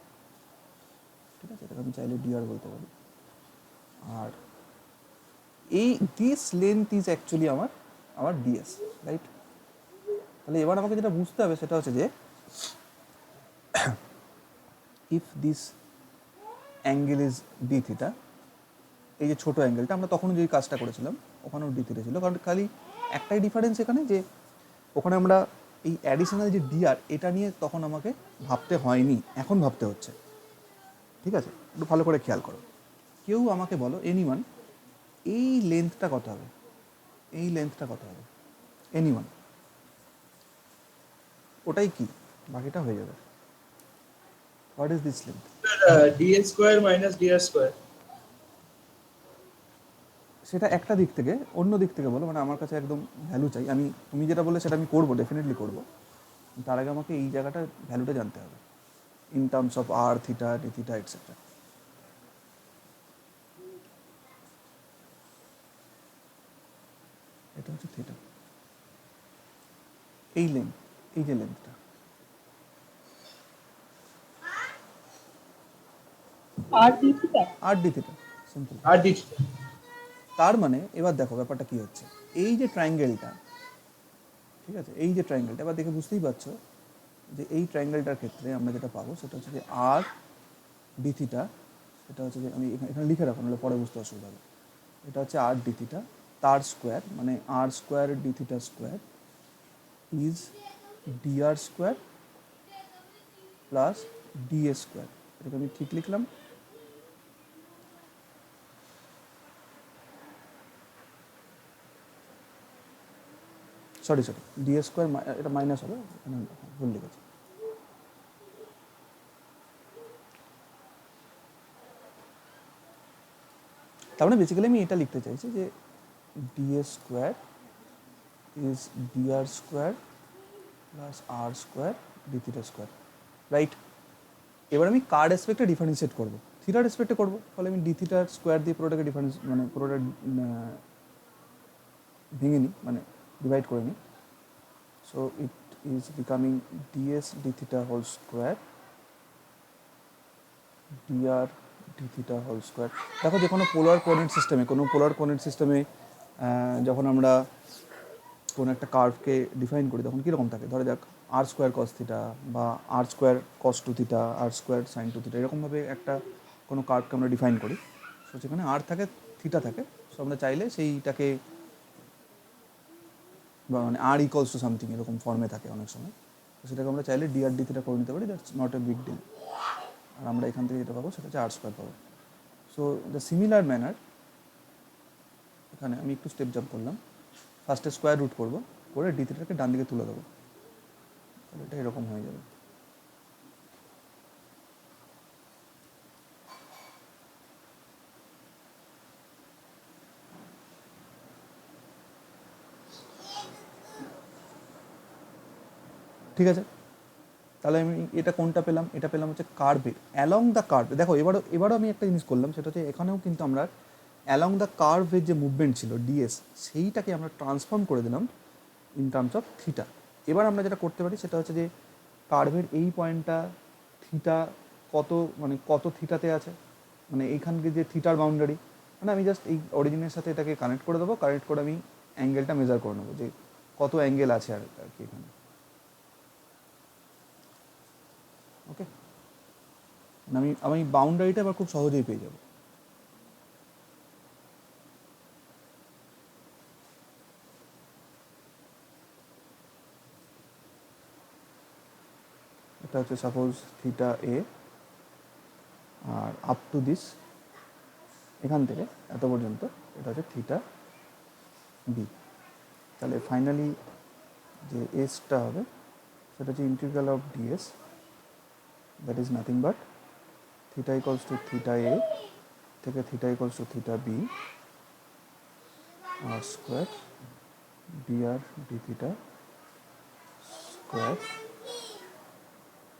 ঠিক আছে, এটাকে আমি চাইলে ডিআর বলতে পারি। আর এই দিস লেন্থ ইজ অ্যাকচুয়ালি আমার ডিএস, রাইট। তাহলে এবার আমাকে যেটা বুঝতে হবে সেটা হচ্ছে যে if this angle is d theta, এই যে ছোটো অ্যাঙ্গেলটা আমরা তখন যেই কাজটা করেছিলাম ওখানেও ডি থিটা ছিল, কারণ খালি একটাই ডিফারেন্স এখানে, যে ওখানে আমরা এই অ্যাডিশনাল যে ডিআর এটা নিয়ে তখন আমাকে ভাবতে হয়নি, এখন ভাবতে হচ্ছে, ঠিক আছে। একটু ভালো করে খেয়াল করো, কেউ আমাকে বলো, এনিওয়ান, এই লেন্থটা কত হবে, এই লেন্থটা কত হবে, এনিওয়ান, ওটাই কি, বাকিটা হয়ে যাবে। What is this length? dl square minus dr square. সেটা একটা দিক থেকে, অন্য দিক থেকে বলো, মানে আমার কাছে একদম ভ্যালু চাই, আমি তুমি যেটা বলে সেটা আমি করবো, ডেফিনেটলি করবো, তার আগে আমাকে এই জায়গাটা ভ্যালুটা জানতে হবে, in terms of r theta, d theta, etcetera. এটা হচ্ছে থিটা, এই লেন্থ, এই যে লেন্থটা, R d theta. R d theta, simple. r d theta. তার মানে এবার দেখো ব্যাপারটা কি হচ্ছে, এই যে ট্রায়াঙ্গেলটা, ঠিক আছে, এই যে ট্রায়াঙ্গেলটা, এবার দেখে বুঝতেই পারছো যে এই ট্রায়াঙ্গেলটার ক্ষেত্রে আমরা যেটা পাবো সেটা হচ্ছে যে আর ডি থিটা, সেটা হচ্ছে যে আমি এখানে লিখে রাখো, নাহলে পরে বুঝতে অসুবিধা হবে। এটা হচ্ছে আর ডি থিটা, তার স্কোয়ার, মানে r square d theta square is DR square plus da square. এটাকে আমি ঠিক লিখলাম, সরি ডিএ স্কোয়ার, এটা মাইনাস হবে, এখানে ভুল লিখেছি। তার মানে বেসিক্যালি আমি এটা লিখতে চাইছি যে DA square is DR square plus r square d theta square, right. এবার আমি কার রেসপেক্টে ডিফারেন্সিয়েট করবো, থিটার রেসপেক্টে করবো, ফলে আমি ডি থিটার স্কোয়ার দিয়ে পুরোটাকে ডিফারেন্স, মানে পুরোটা ভেঙে নিই, মানে ডিভাইড করে নিই। So it is becoming DS d theta whole square DR d theta whole square. দেখো যে কোনো পোলার কোঅর্ডিনেট সিস্টেমে যখন আমরা কোনো একটা কার্ভকে ডিফাইন করি তখন কীরকম থাকে, ধরে যাক আর স্কোয়ার কস থিটা, বা আর স্কোয়ার কস টু থিটা, আর স্কোয়ার সাইন টু থিটা, এরকমভাবে একটা কোনো কার্ভকে আমরা ডিফাইন করি। সো যেখানে আর থাকে, থিটা থাকে, সো আমরা চাইলে সেইটাকে বা মানে আর ইকলস টু সামথিং এরকম ফর্মে থাকে অনেক সময়, তো সেটাকে আমরা চাইলে ডি আর ডি থিটা করে নিতে পারি, that's not a big deal. আর আমরা এখান থেকে যেটা পাবো সেটা হচ্ছে আর স্কোয়ার পাবো। সো দ্য সিমিলার ম্যানার এখানে আমি একটু স্টেপ জাম্প করলাম, ফার্স্টে স্কোয়ার রুট করবো, করে ডি থিটাকে ডান দিকে তুলে দেবো, তাহলে এটা এরকম হয়ে যাবে। ঠিক আছে, তাহলে আমি এটা কোনটা পেলাম, এটা পেলাম হচ্ছে কার্ভের অ্যালং দ্য কার্ভ। দেখো এবারও আমি একটা জিনিস করলাম, সেটা হচ্ছে এখানেও কিন্তু আমরা অ্যালং দ্য কার্ভের যে মুভমেন্ট ছিল ডিএস, সেইটাকে আমরা ট্রান্সফর্ম করে দিলাম ইন টার্মস অফ থিটা। এবার আমরা যেটা করতে পারি সেটা হচ্ছে যে কার্ভের এই পয়েন্টটা থিটা কত থিটাতে আছে, মানে এইখানকে যে থিটার বাউন্ডারি, মানে আমি জাস্ট এই অরিজিনের সাথে এটাকে কানেক্ট করে দেবো, কানেক্ট করে আমি অ্যাঙ্গেলটা মেজার করে নেবো যে কত অ্যাঙ্গেল আছে আর কি এখানে। ওকে, আমি বাউন্ডারিটা আবার খুব সহজেই পেয়ে যাব। এটা হচ্ছে সাপোজ থিটা এ, আর আপ টু দিস এখান থেকে এত পর্যন্ত এটা হচ্ছে থিটা বি। তাহলে ফাইনালি যে এসটা হবে সেটা হচ্ছে integral of ds, that is nothing but theta equals to theta a থেকে theta equals to theta b r square b r d theta square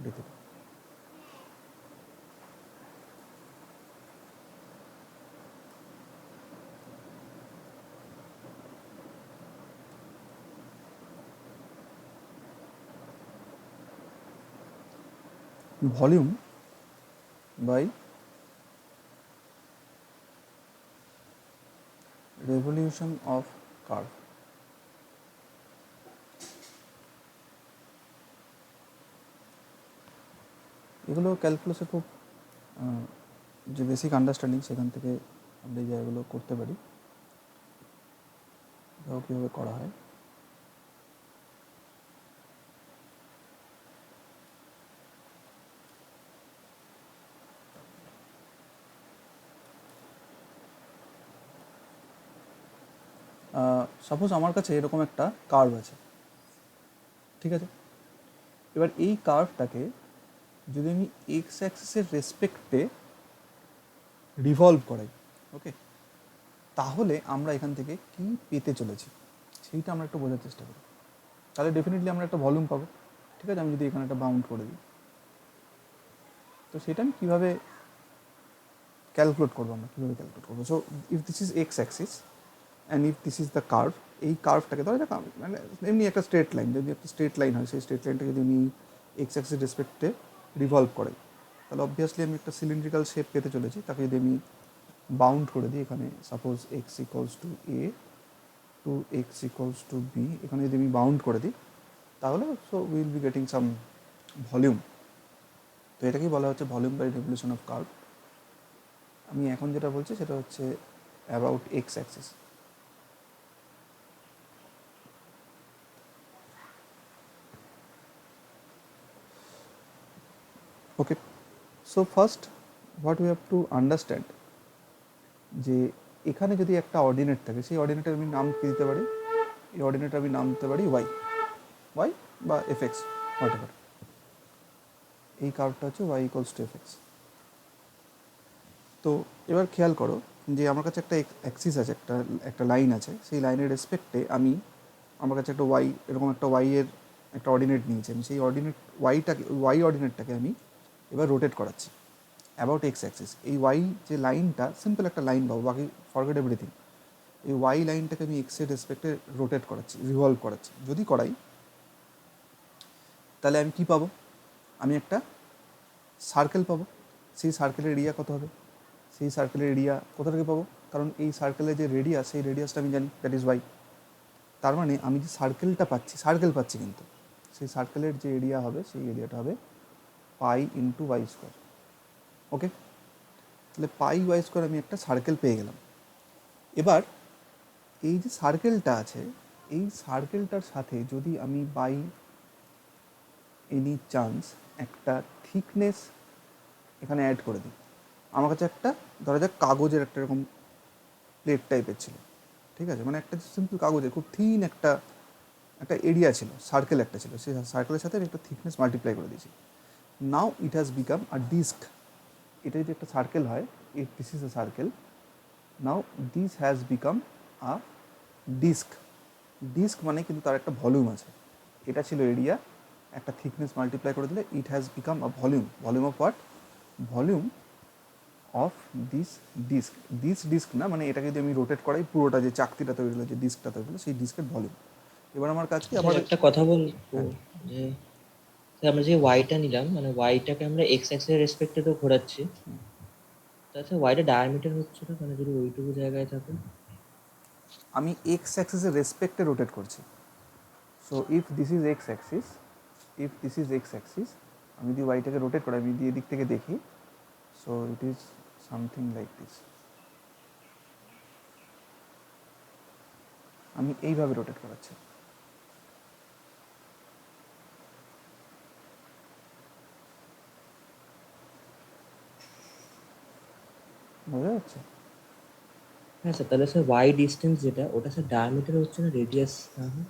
d theta. Volume by revolution of curve। এগুলো ক্যালকুলাসে খুব যে বেসিক আন্ডারস্ট্যান্ডিং সেখান থেকে আমরা এই জায়গাগুলো করতে পারি, এটাও কীভাবে করা হয়। সাপোজ আমার কাছে এরকম একটা কার্ভ আছে, ঠিক আছে। এবার এই কার্ভটাকে যদি আমি এক্স অ্যাক্সিসের রেসপেক্টে রিভলভ করাই, ওকে, তাহলে আমরা এখান থেকে কি পেতে চলেছি সেইটা আমরা একটু বোঝার চেষ্টা করি। তাহলে ডেফিনেটলি আমরা একটা ভলিউম পাবো, ঠিক আছে। আমি যদি এখানে একটা বাউন্ড করে দিই, তো সেটা আমি কীভাবে ক্যালকুলেট করবো, আমরা কীভাবে ক্যালকুলেট করবো। So if this is x axis and if this is the curve, এই কার্ভটাকে ধরো এটা মানে এমনি একটা স্ট্রেট লাইন, যদি একটা স্ট্রেট লাইন হয়, সেই স্ট্রেট লাইনটাকে যদি আমি এক্স অ্যাক্সিস রেসপেক্টে রিভলভ করাই, তাহলে অবভিয়াসলি আমি একটা সিলিন্ড্রিক্যাল শেপ পেতে চলেছি। তাকে যদি আমি বাউন্ড করে দিই, এখানে suppose x equals to a to x equals to b, এখানে যদি আমি বাউন্ড করে দিই, তাহলে so will be getting some volume. তো এটাকেই বলা হচ্ছে volume by revolution of curve. আমি এখন যেটা বলছি সেটা হচ্ছে about x axis. Okay, so first what we have to understand, যে এখানে যদি একটা অর্ডিনেট থাকে, সেই অর্ডিনেটের আমি নাম কী দিতে পারি, এই অর্ডিনেটের আমি নাম দিতে পারি ওয়াই বা এফ এক্স, হোয়াট এভার। এই কার্ভটা হচ্ছে y equals to f x. তো এবার খেয়াল করো যে আমার কাছে একটা অ্যাক্সিস আছে, একটা লাইন আছে, সেই লাইনের রেসপেক্টে আমার কাছে একটা ওয়াই, এরকম একটা ওয়াইয়ের একটা অর্ডিনেট নিয়েছি। আমি সেই ওয়াই অর্ডিনেটটাকে আমি এবার রোটেট করাচ্ছি অ্যাবাউট এক্স অ্যাক্সিস। এই ওয়াই যে লাইনটা সিম্পল একটা লাইন পাবো, বাকি ফরগেট এভরিথিং। এই ওয়াই লাইনটাকে আমি এক্সের রেসপেক্টে রোটেট করাচ্ছি, রিভলভ করাচ্ছি। যদি করাই তাহলে আমি কী পাবো, আমি একটা সার্কেল পাবো। সেই সার্কেলের এরিয়া কত হবে, সেই সার্কেলের এরিয়া কোথা থেকে পাবো, কারণ এই সার্কেলের যে রেডিয়াস, সেই রেডিয়াসটা আমি জানি, দ্যাট ইজ ওয়াই। তার মানে আমি যে সার্কেলটা পাচ্ছি, কিন্তু সেই সার্কেলের যে এরিয়া হবে, সেই এরিয়াটা হবে পাই ইন্টু ওয়াই স্কোয়ার। ওকে, তাহলে পাই ওয়াই স্কোয়ার আমি একটা সার্কেল পেয়ে গেলাম। এবার এই যে সার্কেলটা আছে, এই সার্কেলটার সাথে যদি আমি বাই এনি চান্স একটা থিকনেস এখানে অ্যাড করে দিই, আমার কাছে একটা ধরা যাক কাগজের একটা এরকম প্লেট টাইপের ছিল, ঠিক আছে, মানে একটা সিম্পল কাগজের খুব থিন একটা একটা এরিয়া ছিল, সার্কেল একটা ছিল, সেই সার্কেলের সাথে আমি একটা থিকনেস মাল্টিপ্লাই করে দিয়েছি। Now it has become a disc. এটা যদি একটা সার্কেল হয়, if this is a circle, now this has become a disc. Disc মানে কিন্তু তার একটা ভলিউম আছে। এটা ছিল এরিয়া, একটা থিকনেস মাল্টিপ্লাই করে দিলে it has become a volume. Volume of what? Volume of this disc. This disc না, মানে এটাকে যদি আমি রোটেট করাই, পুরোটা যে চাকতিটা তৈরি হলো, যে ডিস্কটা তৈরি হলো, সেই ডিস্কের ভলিউম। এবার আমার কাজ কি, স্যার আবার একটা কথা বলবো, যে স্যার আমরা যে ওয়াইটা নিলাম, মানে ওয়াইটাকে আমরা এক্স অ্যাক্সিসের রেসপেক্টে তো ঘোরাচ্ছি, তাছাড়া ওয়াইটা ডায়ামিটার হচ্ছে না, মানে যদি ওইটুকু জায়গায় থাকে। আমি এক্স অ্যাক্সিসের রেসপেক্টে রোটেট করছি। So if this is x Axis, if this is x Axis, আমি যদি ওয়াইটাকে রোটেট করি, আমি যদি এদিক থেকে দেখি, so it is something like this. আমি এইভাবে রোটেট করাচ্ছি। বোঝা যাচ্ছে? হ্যাঁ স্যার, তাহলে স্যার ওয়াই ডিস্টেন্স যেটা, ওটা স্যার ডায়ামিটার হচ্ছে না, রেডিয়াস না হয়?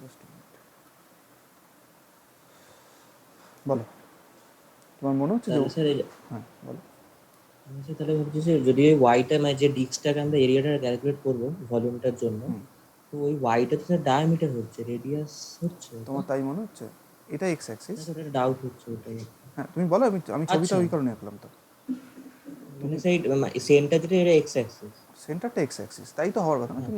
Just a minute. বলো, তোমার মনে হচ্ছে যে তাহলে স্যার হ্যাঁ বলো। আমি স্যার তাহলে ভাবছি যে যদি ওই ওয়াইটা, মানে যে ডিস্কটাকে আমরা এরিয়াটা ক্যালকুলেট করবো ভলিউমটার জন্য, তো ওই ওয়াইটা তো স্যার ডায়ামিটার হচ্ছে, রেডিয়াস হচ্ছে ওটা? তোমার তাই মনে হচ্ছে? এটা এক্স অ্যাক্সিস। না স্যার, ওটা ডাউট হচ্ছে ওটাই। হ্যাঁ তুমি বলো, আমি আমি ছবিটা আচ্ছা, ওই কারণে আঁকলাম তো। মানে সেই সেন্টার যেটা, এটা এক্স অ্যাক্সিস, সেন্টারটা এক্স অ্যাক্সিস, তাই তো হওয়ার কথা না? তুমি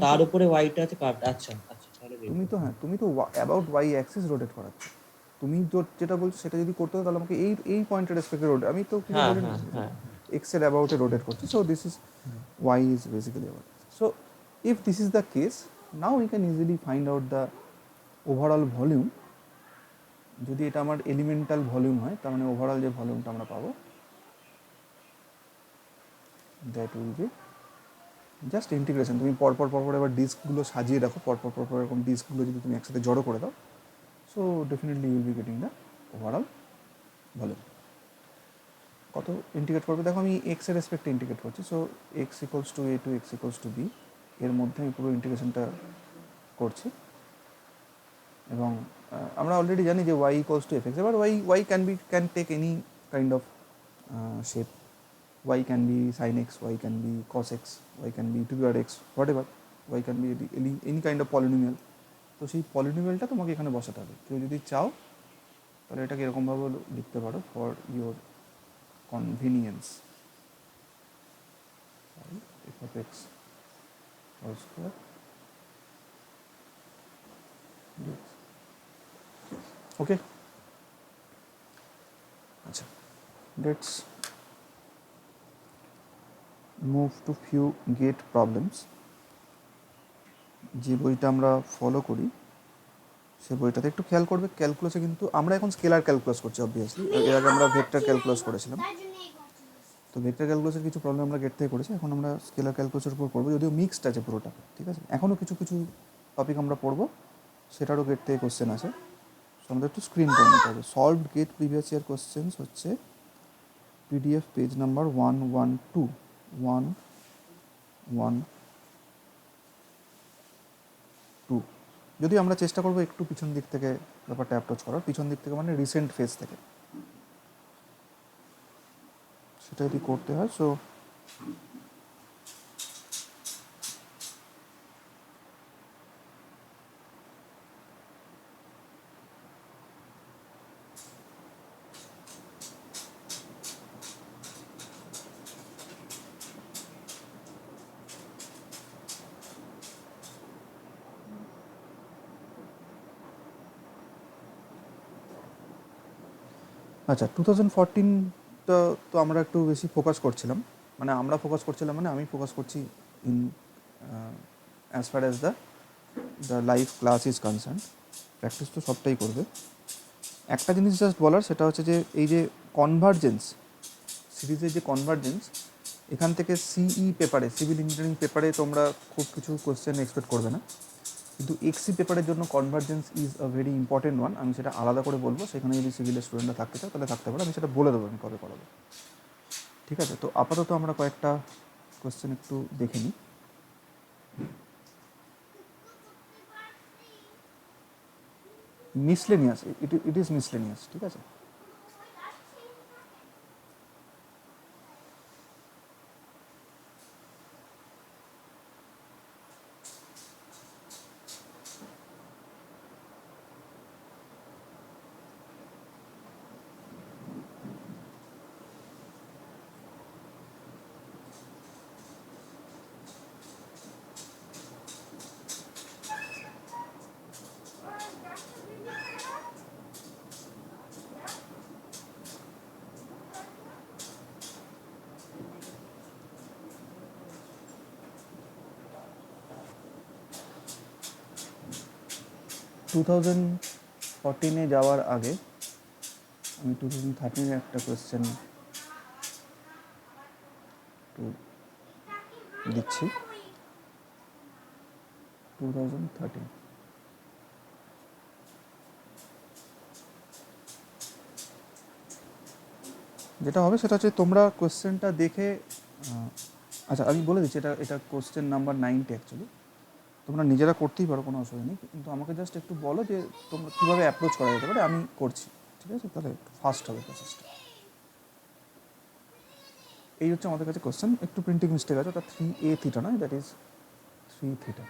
তার উপরে ওয়াইটা আছে কার্ভ। আচ্ছা আচ্ছা, তাহলে তুমি তো হ্যাঁ, তুমি তো অ্যাবাউট ওয়াই অ্যাক্সিস রোটেট করাচ্ছ। তুমি যেটা বলছো সেটা যদি করতে হতো, তাহলে আমাকে এই এই পয়েন্টের রেসপেক্টে রোটেট, আমি তো কিছু হ্যাঁ বলি না, হ্যাঁ হ্যাঁ এক্স এর অ্যাবাউটে রোটেট করছি। So this is Y is basically about. So if this is the case, now we can easily find out the overall volume. যদি এটা আমার এলিমেন্টাল ভলিউম হয়, তার মানে ওভারঅল যে ভলিউমটা আমরা পাবো, that will be just integration. তুমি পরপর পরপর এবার ডিস্কগুলো সাজিয়ে রাখো, পরপর পরপর এরকম ডিস্কগুলো যদি তুমি একসাথে জড়ো করে দাও, so definitely you'll be getting the overall volume. কত ইন্টিগ্রেট করবে দেখো, আমি এক্স এর রেসপেক্টে ইন্টিগ্রেট করছি। So x equals to a to x equals to b, এর মধ্যে আমি পুরো ইন্টিগ্রেশনটা করছি। এবং আমরা অলরেডি জানি যে y equals to f x. এবার y can take any kind of shape. y can be sin x, y can be cos x, y can be e to the power x, whatever. y can be any kind of polynomial. তো সেই পলিনোমিয়ালটা তোমাকে এখানে বসাতে হবে। কেউ যদি চাও তাহলে এটাকে এরকমভাবে লিখতে পারো, for your convenience, f of x whole square dx. Okay, আচ্ছা, let's move to few get problems. যে বইটা আমরা ফলো করি সে বইটাতে একটু খেয়াল করবে, ক্যালকুলাসে কিন্তু আমরা এখন স্কেলার ক্যালকুলাস করছি অবভিয়াসলি। এর আগে আমরা ভেক্টর ক্যালকুলাস করেছিলাম, তো ভেক্টর ক্যালকুলাসের কিছু প্রবলেম আমরা গেট থেকে করেছি। এখন আমরা স্কেলার ক্যালকুলাসের উপর পড়বো, যদিও মিক্সড আছে পুরোটা, ঠিক আছে। এখনও কিছু কিছু টপিক আমরা পড়বো, সেটারও গেট থেকে কোশ্চেন আছে। সো আমাদের একটু স্ক্রিন করে নিতে হবে। Solved GATE previous year questions হচ্ছে পিডিএফ পেজ নাম্বার 112 যদি আমরা চেষ্টা করবো একটু পিছন দিক থেকে ব্যাপারটা অ্যাপ্রোচ করার, পিছন দিক থেকে মানে রিসেন্ট ফেজ থেকে, সেটা যদি করতে হয়। সো আচ্ছা, 2014টা তো আমরা একটু বেশি ফোকাস করছিলাম, মানে আমরা ফোকাস করছিলাম মানে আমি ফোকাস করছি in as far as the live class is concern. Practice তো সবটাই করবে। একটা জিনিস জাস্ট বলার, সেটা হচ্ছে যে এই যে কনভার্জেন্স, সিরিজের যে কনভার্জেন্স, এখান থেকে সিই পেপারে, সিভিল ইঞ্জিনিয়ারিং পেপারে তোমরা খুব কিছু কোশ্চেন এক্সপেক্ট করবে না, কিন্তু এক্সি পেপারের জন্য convergence is a very important one. আমি সেটা আলাদা করে বলবো, সেখানে যদি সিভিলের স্টুডেন্টরা থাকতে চায় তাহলে থাকতে পারে, আমি সেটা বলে দেবো আমি কবে করাবো। ঠিক আছে, তো আপাতত আমরা কয়েকটা কোশ্চেন একটু দেখে নিই। মিসলেনিয়াস, ইট ইজ মিসলেনিয়াস, ঠিক আছে। টু থাউজেন্ড 14-এ যাওয়ার আগে আমি 2013-এর একটা কোয়েশ্চেন একটু দিচ্ছি। 2013 যেটা হবে সেটা হচ্ছে তোমরা কোয়েশ্চেনটা দেখে আচ্ছা আমি বলে দিচ্ছি, এটা কোয়েশ্চেন নাম্বার 90 অ্যাকচুয়ালি। তোমরা নিজেরা করতেই পারো, কোনো অসুবিধা নেই, কিন্তু আমাকে জাস্ট একটু বলো যে তোমরা কীভাবে অ্যাপ্রোচ করা যেতে পারে, আমি করছি। ঠিক আছে, তাহলে একটু ফাস্ট হবে প্রসেসটা। এই হচ্ছে আমাদের কাছে কোয়েশ্চেন, একটু প্রিন্টিং মিস্টেক আছে, ওটা 3a থিটা নয়, দ্যাট ইজ 3 থিটা।